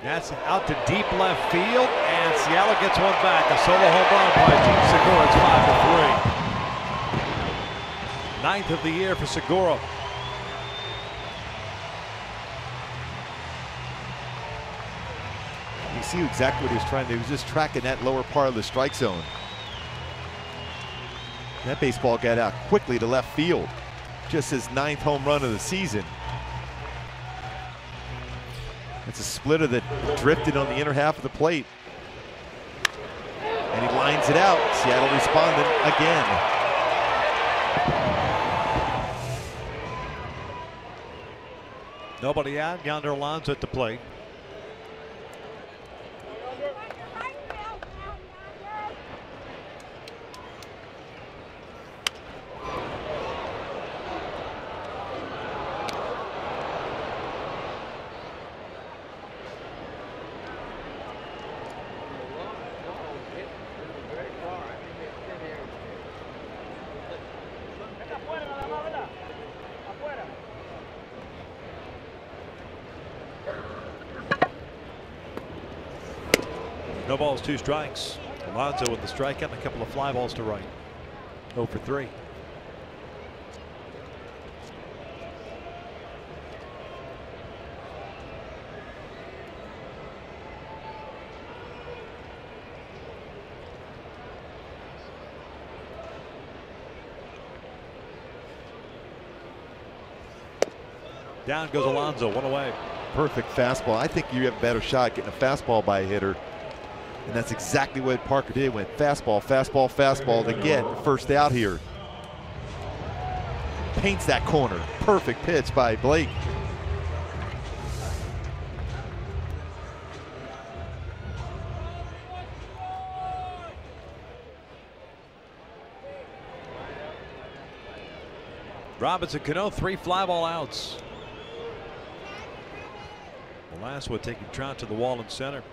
A: That's out to deep left field, and Seattle gets one back. A solo home run by Gene Segura. It's 5-3. 9th of the year for Segura.
B: You see exactly what he was trying to do. He was just tracking that lower part of the strike zone. That baseball got out quickly to left field. Just his 9th home run of the season. It's a splitter that drifted on the inner half of the plate. And he lines it out. Seattle responded again.
A: Nobody out. Yonder Alonso at the plate. No balls, 2 strikes. Alonso with the strikeout and a couple of fly balls to right. 0 for 3. Down goes Alonso, 1 away.
B: Perfect fastball. I think you have a better shot getting a fastball by a hitter. And that's exactly what Parker did. Went fastball, fastball, fastball to get the first out here. Paints that corner. Perfect pitch by Blake.
A: Robinson Cano, 3 fly ball outs. The last one taking Trout to the wall in center.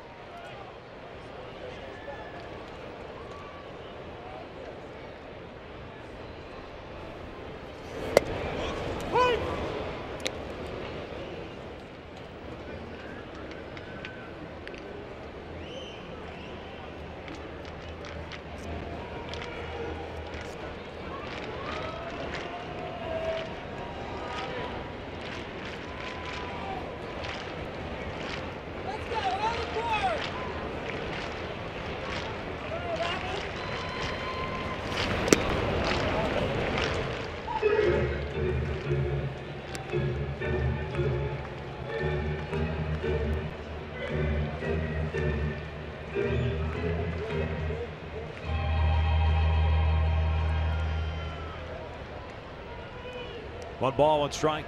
A: One ball, 1 strike.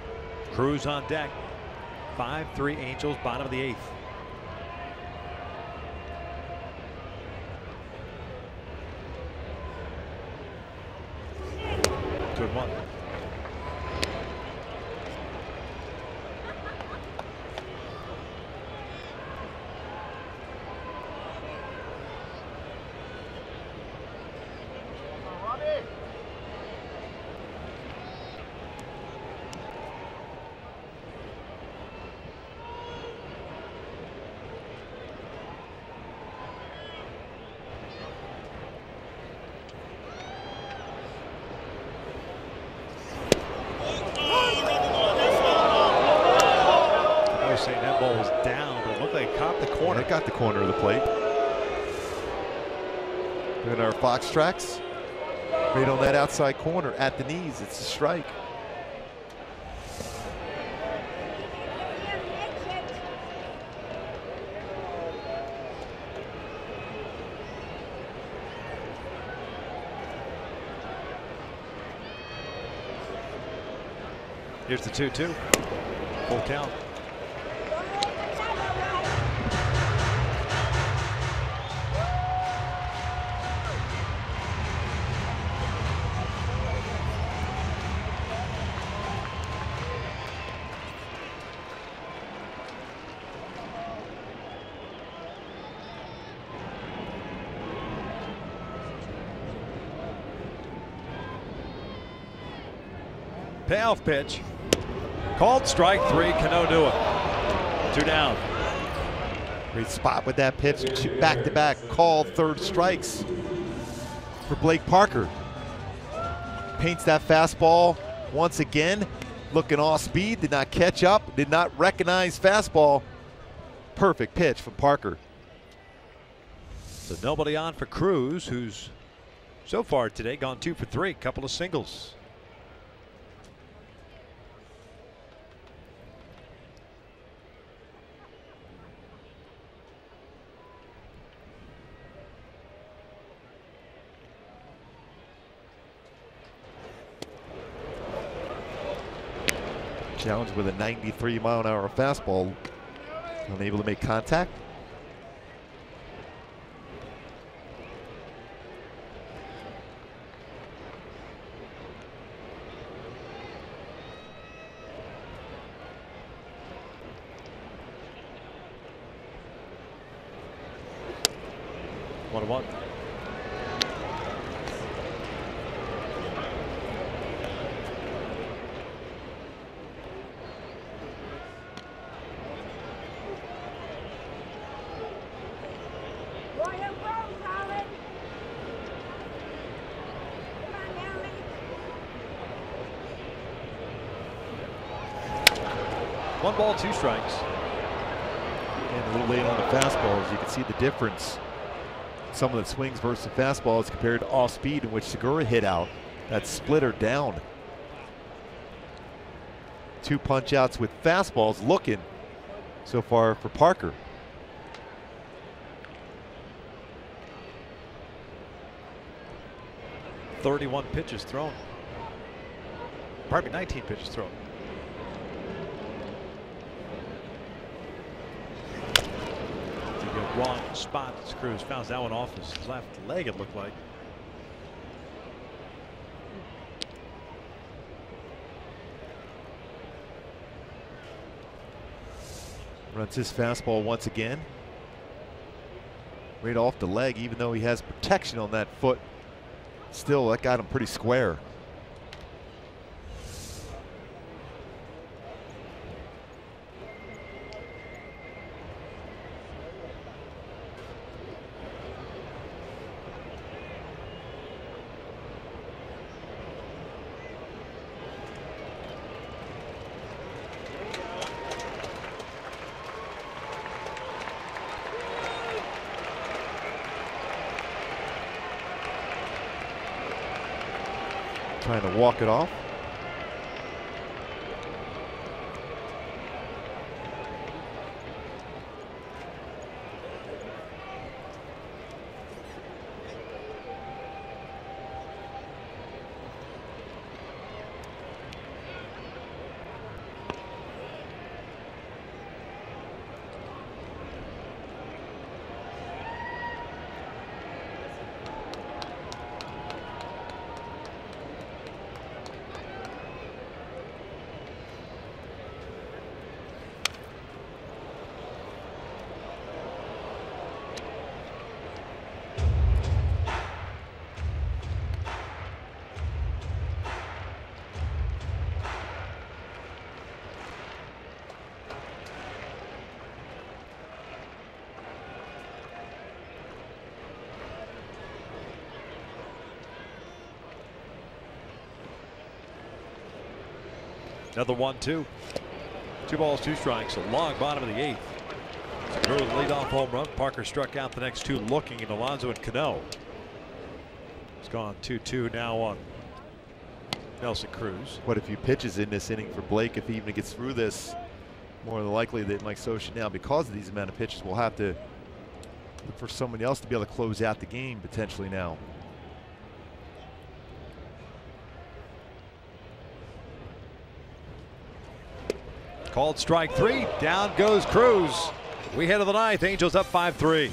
A: Cruz on deck. 5-3 Angels, bottom of the 8th. Good one.
B: the corner of the plate. In our Fox tracks, right on that outside corner at the knees. It's a strike.
A: Here's the 2-2. Full count. Payoff pitch. Called strike 3. Cano do it. 2 down.
B: Great spot with that pitch. Back-to-back called third strikes for Blake Parker. Paints that fastball once again. Looking off speed. Did not catch up. Did not recognize fastball. Perfect pitch from Parker.
A: So nobody on for Cruz, who's so far today gone 2 for 3. Couple of singles.
B: Challenge with a 93-mile-an-hour fastball. Unable to make contact.
A: One to one. One ball, 2 strikes.
B: And a little late on the fastballs. You can see the difference. Some of the swings versus fastballs compared to off speed, in which Segura hit out. That splitter down. 2 punch outs with fastballs looking so far for Parker.
A: "31 pitches thrown. Pardon me, 19 pitches thrown. The wrong spot. Cruz found that one off his left leg, it looked like.
B: Runs his fastball once again. Right off the leg, even though he has protection on that foot. Still, that got him pretty square. Trying to walk it off. Another 1-2. 2 balls, 2 strikes. A long bottom of the 8th.
A: Drew with a leadoff home run. Parker struck out the next two looking at Alonso and Cano. It's gone 2-2 now on Nelson Cruz.
B: What if he pitches in this inning for Blake? If he even gets through this, more than likely that Mike Scioscia now, because of these amount of pitches, will have to look for somebody else to be able to close out the game potentially now.
A: Called strike three. Down goes Cruz. We head to the ninth. Angels up 5-3.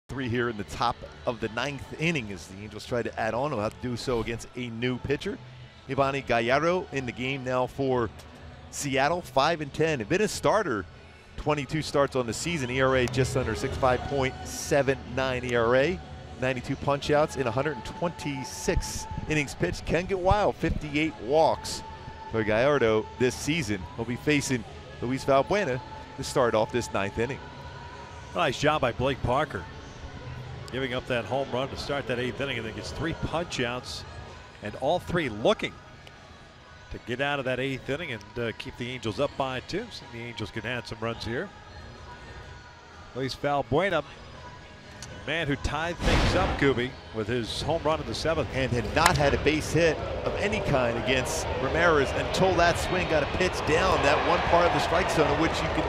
B: Three here in the top of the ninth inning as the Angels try to add on. Will have to do so against a new pitcher. Yovani Gallardo in the game now for Seattle, 5-10. Been a starter, 22 starts on the season. ERA just under 6.5.79 ERA. 92 punch-outs in 126 innings pitched. Can get wild, 58 walks for Gallardo this season. He'll be facing Luis Valbuena to start off this ninth inning.
A: Nice job by Blake Parker, giving up that home run to start that eighth inning, and then gets 3 punch-outs, and all 3 looking to get out of that eighth inning and keep the Angels up by 2. So the Angels can add some runs here. Luis Valbuena, man who tied things up, Gooby, with his home run in the 7th.
B: And had not had a base hit of any kind against Ramirez until that swing got a pitch down that one part of the strike zone in which you can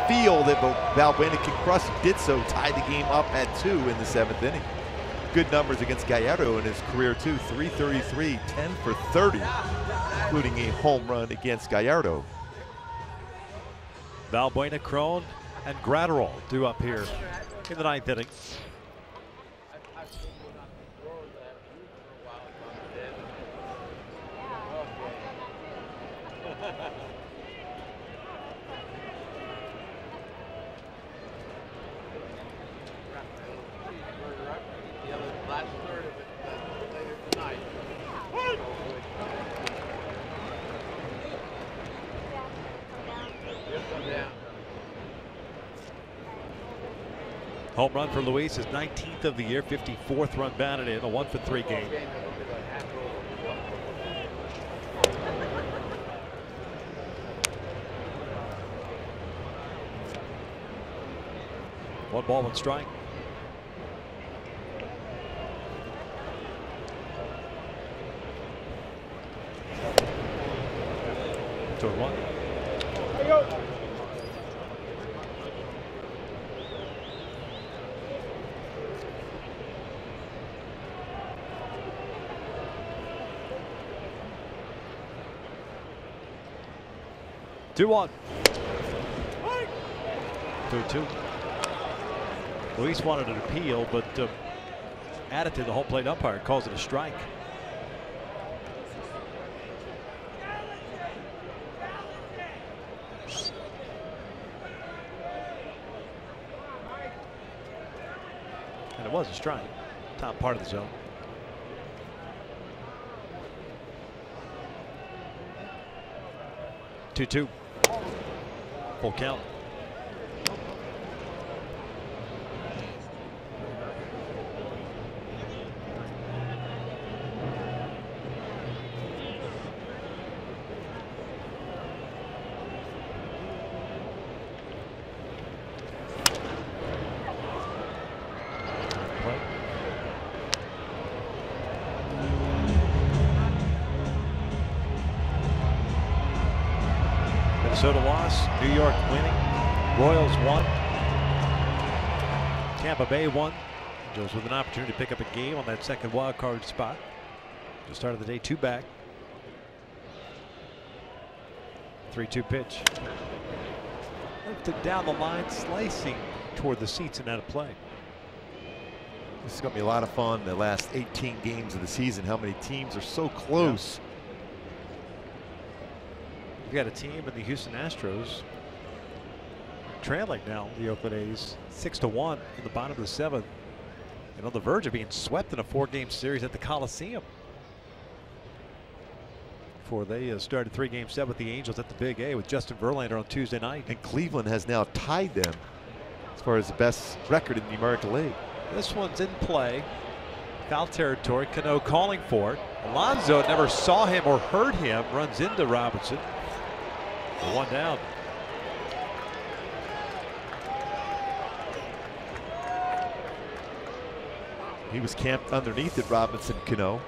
B: feel that Valbuena could cross. He did so, tied the game up at 2 in the 7th inning. Good numbers against Gallardo in his career too. 333, 10 for 30, including a home run against Gallardo.
A: Valbuena, Crone, and Gratterall due up here in the 9th inning. Home run for Luis, his 19th of the year, 54th run batted in, a 1-for-3 game. One ball, one strike. Two and one. There you go. Two-one. 2-2. Luis wanted an appeal, but added to the home plate umpire, calls it a strike. And it was a strike, top part of the zone. 2-2. Full count. Minnesota lost. New York winning. Royals won. Tampa Bay won. Angels with an opportunity to pick up a game on that second wild card spot. The start of the day, 2 back. 3-2 pitch. Lifted down the line, slicing toward the seats and out of play.
B: This is going to be a lot of fun. The last 18 games of the season. How many teams are so close?
A: Yeah. We've got a team in the Houston Astros trailing now the Oakland A's 6-1 in the bottom of the 7th, and on the verge of being swept in a 4-game series at the Coliseum before they started 3-game set with the Angels at the Big A with Justin Verlander on Tuesday night.
B: And Cleveland has now tied them as far as the best record in the American League.
A: This one's in play. Foul territory. Cano calling for it. Alonso never saw him or heard him. Runs into Robinson. 1 down.
B: He was camped underneath it, Robinson, Cano.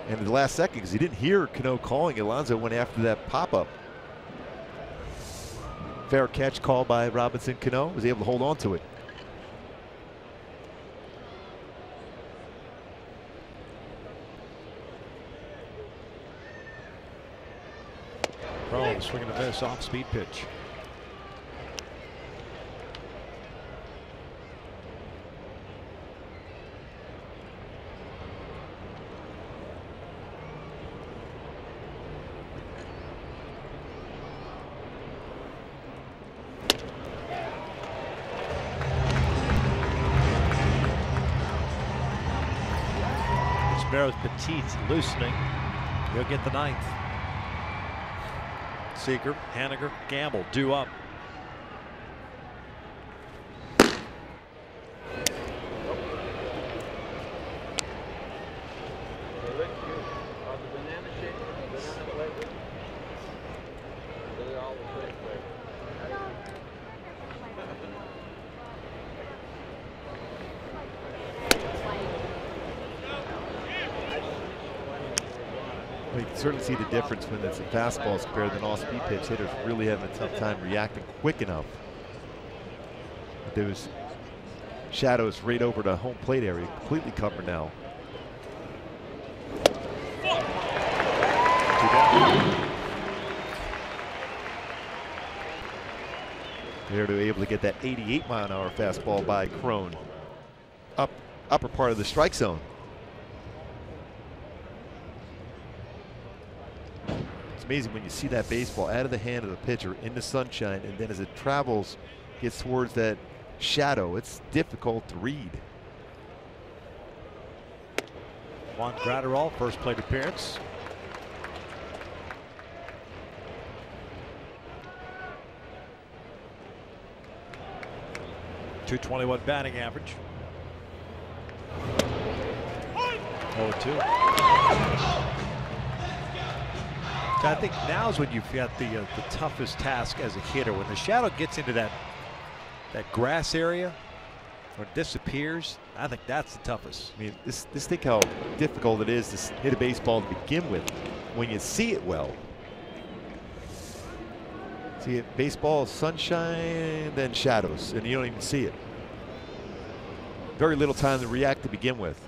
B: And in the last second, because he didn't hear Cano calling, Alonso went after that pop-up. Fair catch call by Robinson. Cano was able to hold on to it.
A: Pro swinging a miss, off speed pitch. Petit loosening. He'll get the 9th. Seager, Haniger, Gamble due up.
B: You can certainly see the difference when it's a fastball compared to an off-speed pitch. Hitters really having a tough time reacting quick enough. Those shadows right over the home plate area, completely covered now. They're able to get that 88-mile-an-hour fastball by Crone. Upper part of the strike zone. Amazing when you see that baseball out of the hand of the pitcher in the sunshine, and then as it travels, gets towards that shadow. It's difficult to read.
A: Juan Gratterall, first plate appearance. .221 batting average. 0-2. I think now is when you've got the toughest task as a hitter. When the shadow gets into that grass area or disappears, I think that's the toughest.
B: I mean, this think how difficult it is to hit a baseball to begin with when you see it well. See it, baseball, sunshine, then shadows, and you don't even see it. Very little time to react to begin with.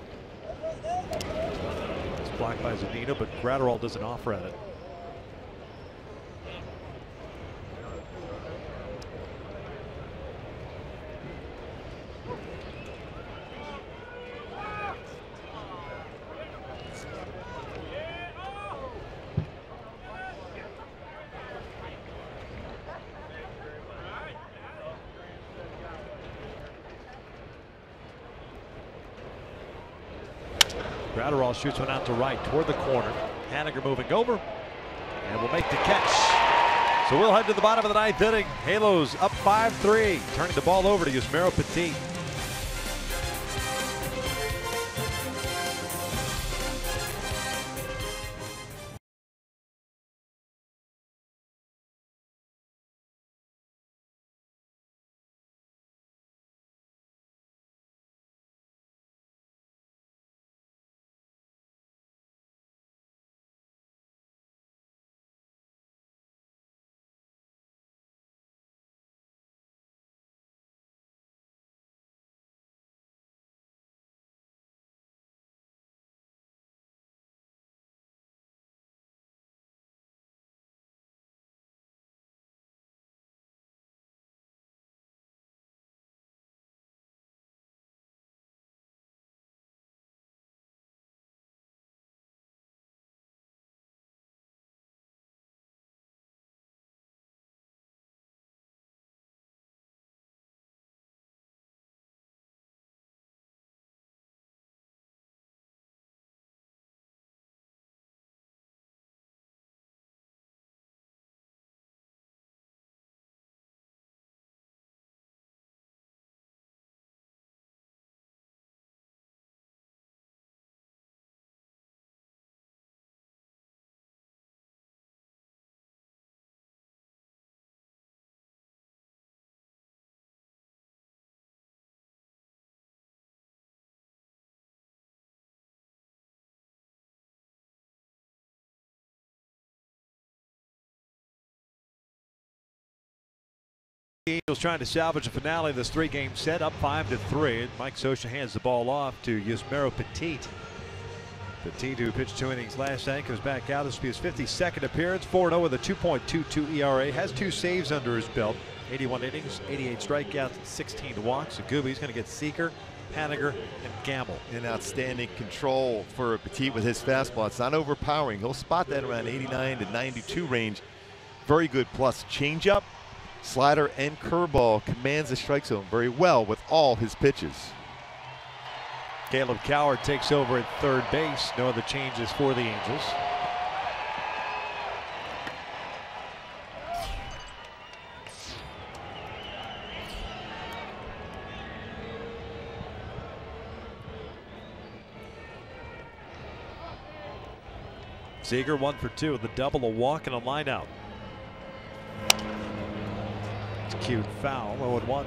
A: It's blocked by Zunino, but Gratterall doesn't offer at it. Gratterall shoots one out to right toward the corner. Haniger moving over and will make the catch. So we'll head to the bottom of the 9th inning. Halos up 5-3, turning the ball over to Yusmeiro Petit. The Angels trying to salvage a finale of this 3-game set, up 5-3. Mike Scioscia hands the ball off to Yusmeiro Petit. Petit, who pitched 2 innings last night, comes back out. This will be his 52nd appearance. 4-0 with a 2.22 ERA. Has 2 saves under his belt. 81 innings, 88 strikeouts, and 16 walks. He's going to get Seager, Haniger, and Gamble.
B: An outstanding control for Petit with his fastball. It's not overpowering. He'll spot that around 89 to 92 range. Very good plus changeup. Slider and curveball, commands the strike zone very well with all his pitches.
A: Caleb Coward takes over at third base. No other changes for the Angels. Seager 1 for 2 with a double, a walk, and a line out. Cute foul, 0-1.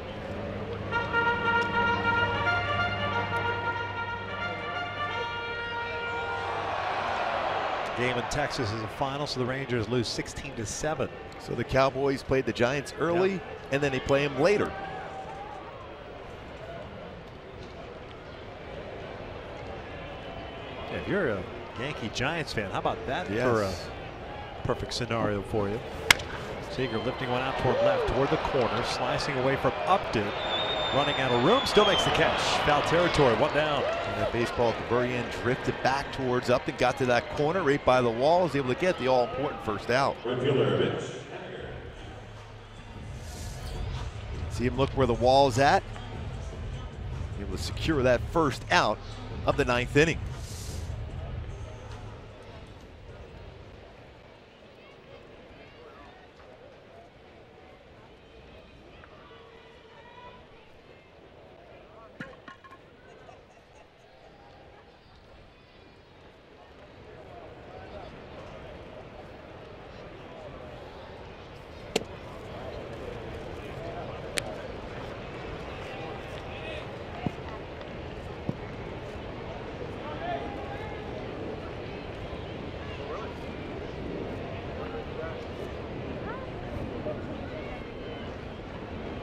A: Game in Texas is a final, so the Rangers lose 16-7.
B: So the Cowboys played the Giants early, and then they play them later.
A: Yeah, if you're a Yankee Giants fan, how about that for a perfect scenario for you? Seager lifting one out toward left, toward the corner, slicing away from Upton, running out of room, still makes the catch. Foul territory, 1 down.
B: And that baseball at the very end drifted back towards Upton, got to that corner right by the wall, was able to get the all-important first out. See him look where the wall's at. Able to secure that first out of the 9th inning.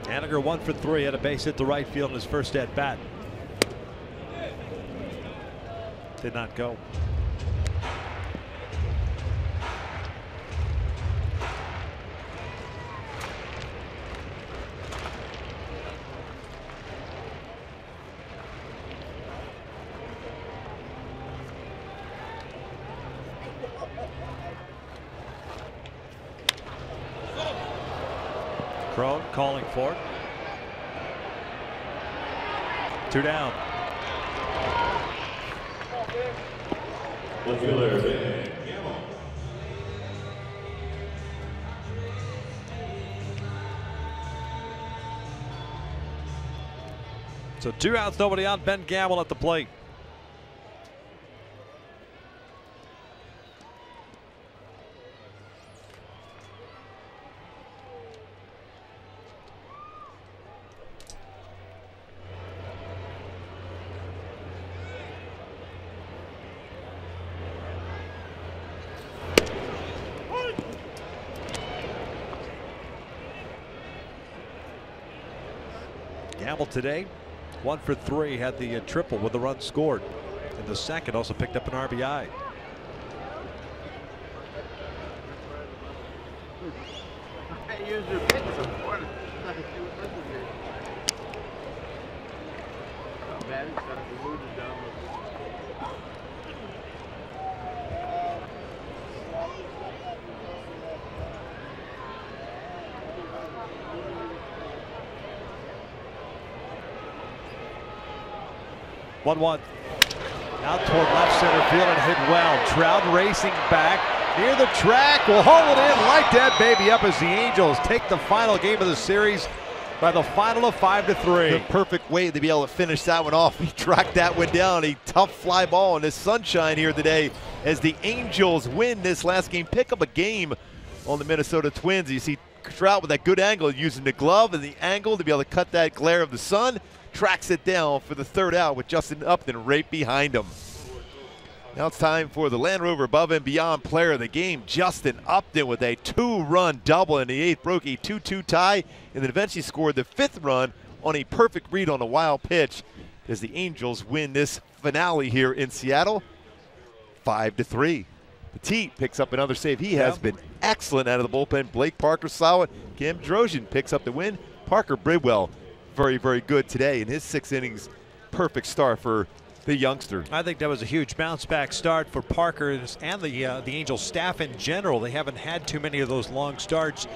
A: Haniger 1 for 3, had a base hit to right field in his first at bat. Did not go. Crone calling for it. 2 down. So 2 outs, nobody on. Ben Gamble at the plate. Gamble today, 1 for 3, had the triple with the run scored. In the second, also picked up an RBI. One. Out toward left center field and hit well. Trout racing back near the track. Will hold it in. Light that baby up as the Angels take the final game of the series by the final of 5-3.
B: The perfect way to be able to finish that one off. He tracked that one down. A tough fly ball in the sunshine here today as the Angels win this last game. Pick up a game on the Minnesota Twins. You see Trout with that good angle using the glove and the angle to be able to cut that glare of the sun. Tracks it down for the 3rd out with Justin Upton right behind him. Now it's time for the Land Rover Above and Beyond player of the game, Justin Upton, with a 2-run double in the 8th, broke a 2-2 tie, and then eventually scored the 5th run on a perfect read on a wild pitch as the Angels win this finale here in Seattle, 5-3. Petit picks up another save. He has been excellent out of the bullpen. Blake Parker solid. Cam Drosian picks up the win. Parker Bridwell very, very good today in his 6 innings. Perfect start for the youngster.
A: I think that was a huge bounce back start for Parker and the Angels staff in general. They haven't had too many of those long starts